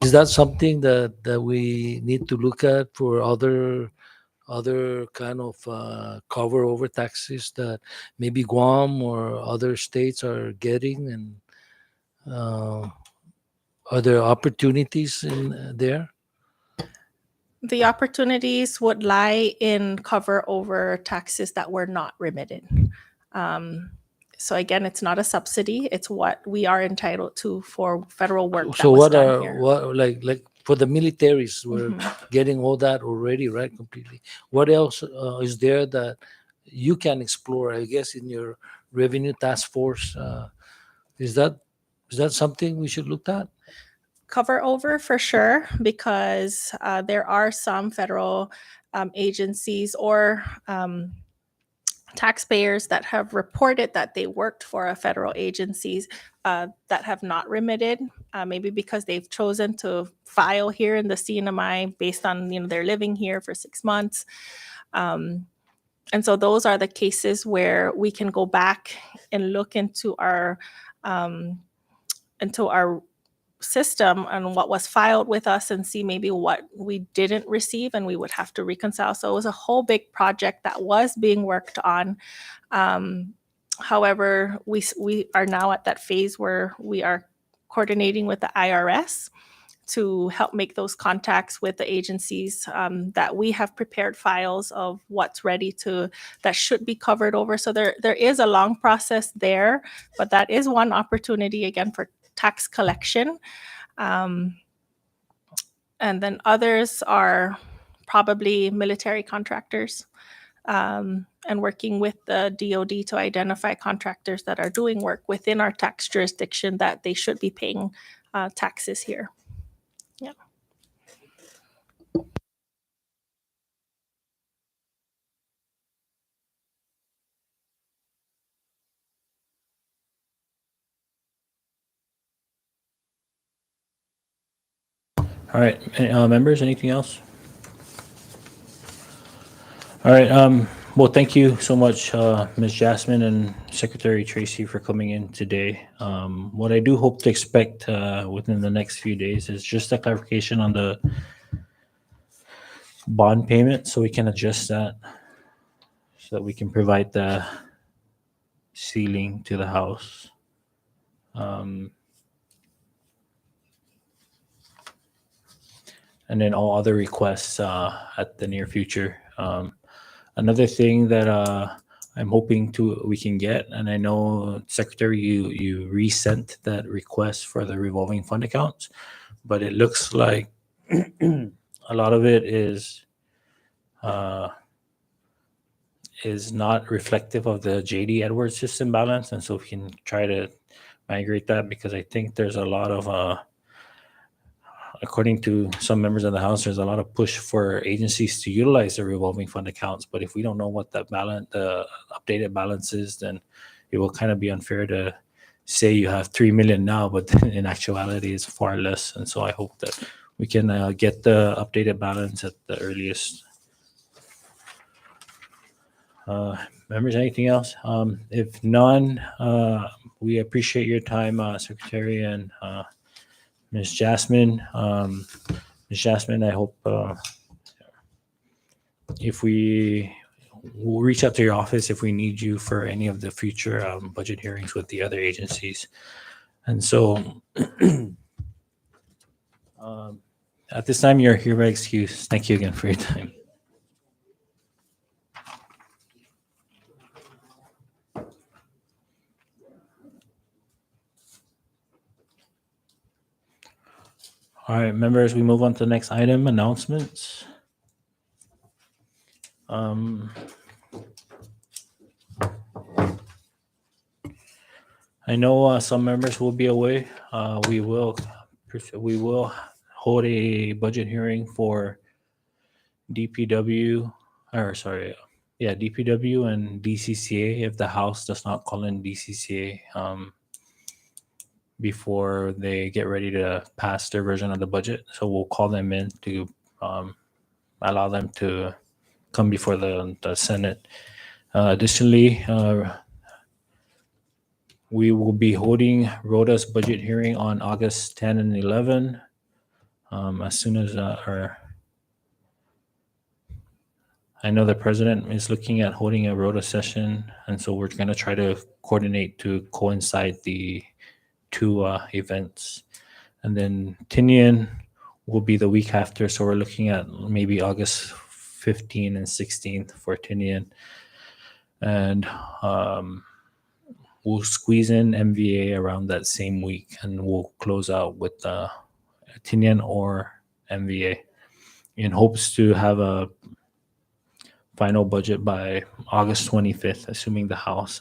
Is that something that we need to look at for other kind of cover over taxes that maybe Guam or other states are getting, and are there opportunities in there? The opportunities would lie in cover over taxes that were not remitted. So again, it's not a subsidy. It's what we are entitled to for federal work that So was what done are here. what like for the militaries, we're Mhm. getting all that already, right? Completely. What else is there that you can explore? I guess in your revenue task force, is that something we should look at? Cover over for sure, because there are some federal agencies or taxpayers that have reported that they worked for a federal agencies that have not remitted, maybe because they've chosen to file here in the CNMI based on they're living here for 6 months. And so those are the cases where we can go back and look into our system and what was filed with us and see maybe what we didn't receive and we would have to reconcile. So it was a whole big project that was being worked on. However, we are now at that phase where we are coordinating with the IRS to help make those contacts with the agencies, that we have prepared files of what's ready that should be covered over. So there is a long process there, but that is one opportunity again for tax collection. And then others are probably military contractors, and working with the DoD to identify contractors that are doing work within our tax jurisdiction that they should be paying taxes here. Yeah. All right, members, anything else? All right. Well, thank you so much, Ms. Jasmine and Secretary Tracy, for coming in today. What I do hope to expect within the next few days is just a clarification on the bond payment, so we can adjust that, so that we can provide the ceiling to the house. And then all other requests at the near future. Another thing that I'm hoping we can get, and I know Secretary, you resent that request for the revolving fund accounts, but it looks like a lot of it is not reflective of the JD Edwards system balance, and so we can try to migrate that, because I think there's a lot of according to some members of the House, there's a lot of push for agencies to utilize the revolving fund accounts. But if we don't know what the updated balance is, then it will kind of be unfair to say you have 3 million now, but in actuality it's far less. And so I hope that we can get the updated balance at the earliest. Members, anything else? If none, we appreciate your time, Secretary and Ms. Jasmine. Ms. Jasmine, I hope we'll reach out to your office if we need you for any of the future budget hearings with the other agencies. And so at this time, you're hereby excused. Thank you again for your time. All right, members, we move on to the next item, announcements. I know some members will be away. We will hold a budget hearing for DPW, DPW and DCCA if the House does not call in DCCA before they get ready to pass their version of the budget. So we'll call them in to allow them to come before the Senate. Additionally, we will be holding ROTA's budget hearing on August 10 and 11. As soon as I know the president is looking at holding a ROTA session, and so we're going to try to coordinate to coincide the two events. And then Tinian will be the week after, so we're looking at maybe August 15 and 16th for Tinian. And we'll squeeze in MVA around that same week, and we'll close out with Tinian or MVA in hopes to have a final budget by August 25th, assuming the House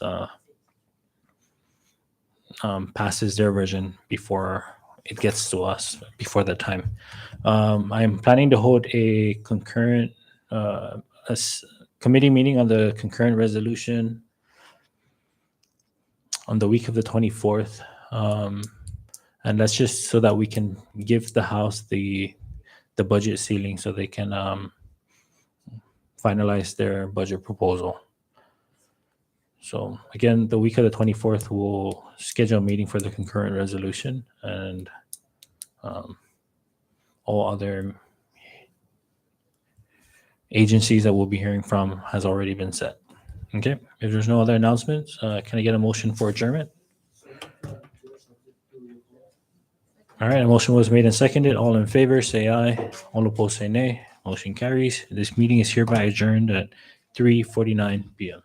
passes their version before it gets to us before that time. I'm planning to hold a concurrent committee meeting on the concurrent resolution on the week of the 24th. And that's just so that we can give the House the budget ceiling so they can finalize their budget proposal. So again, the week of the 24th, we'll schedule a meeting for the concurrent resolution, and all other agencies that we'll be hearing from has already been set. Okay, if there's no other announcements, can I get a motion for adjournment? All right, a motion was made and seconded. All in favor, say aye. All opposed, say nay. Motion carries. This meeting is hereby adjourned at 3:49 p.m.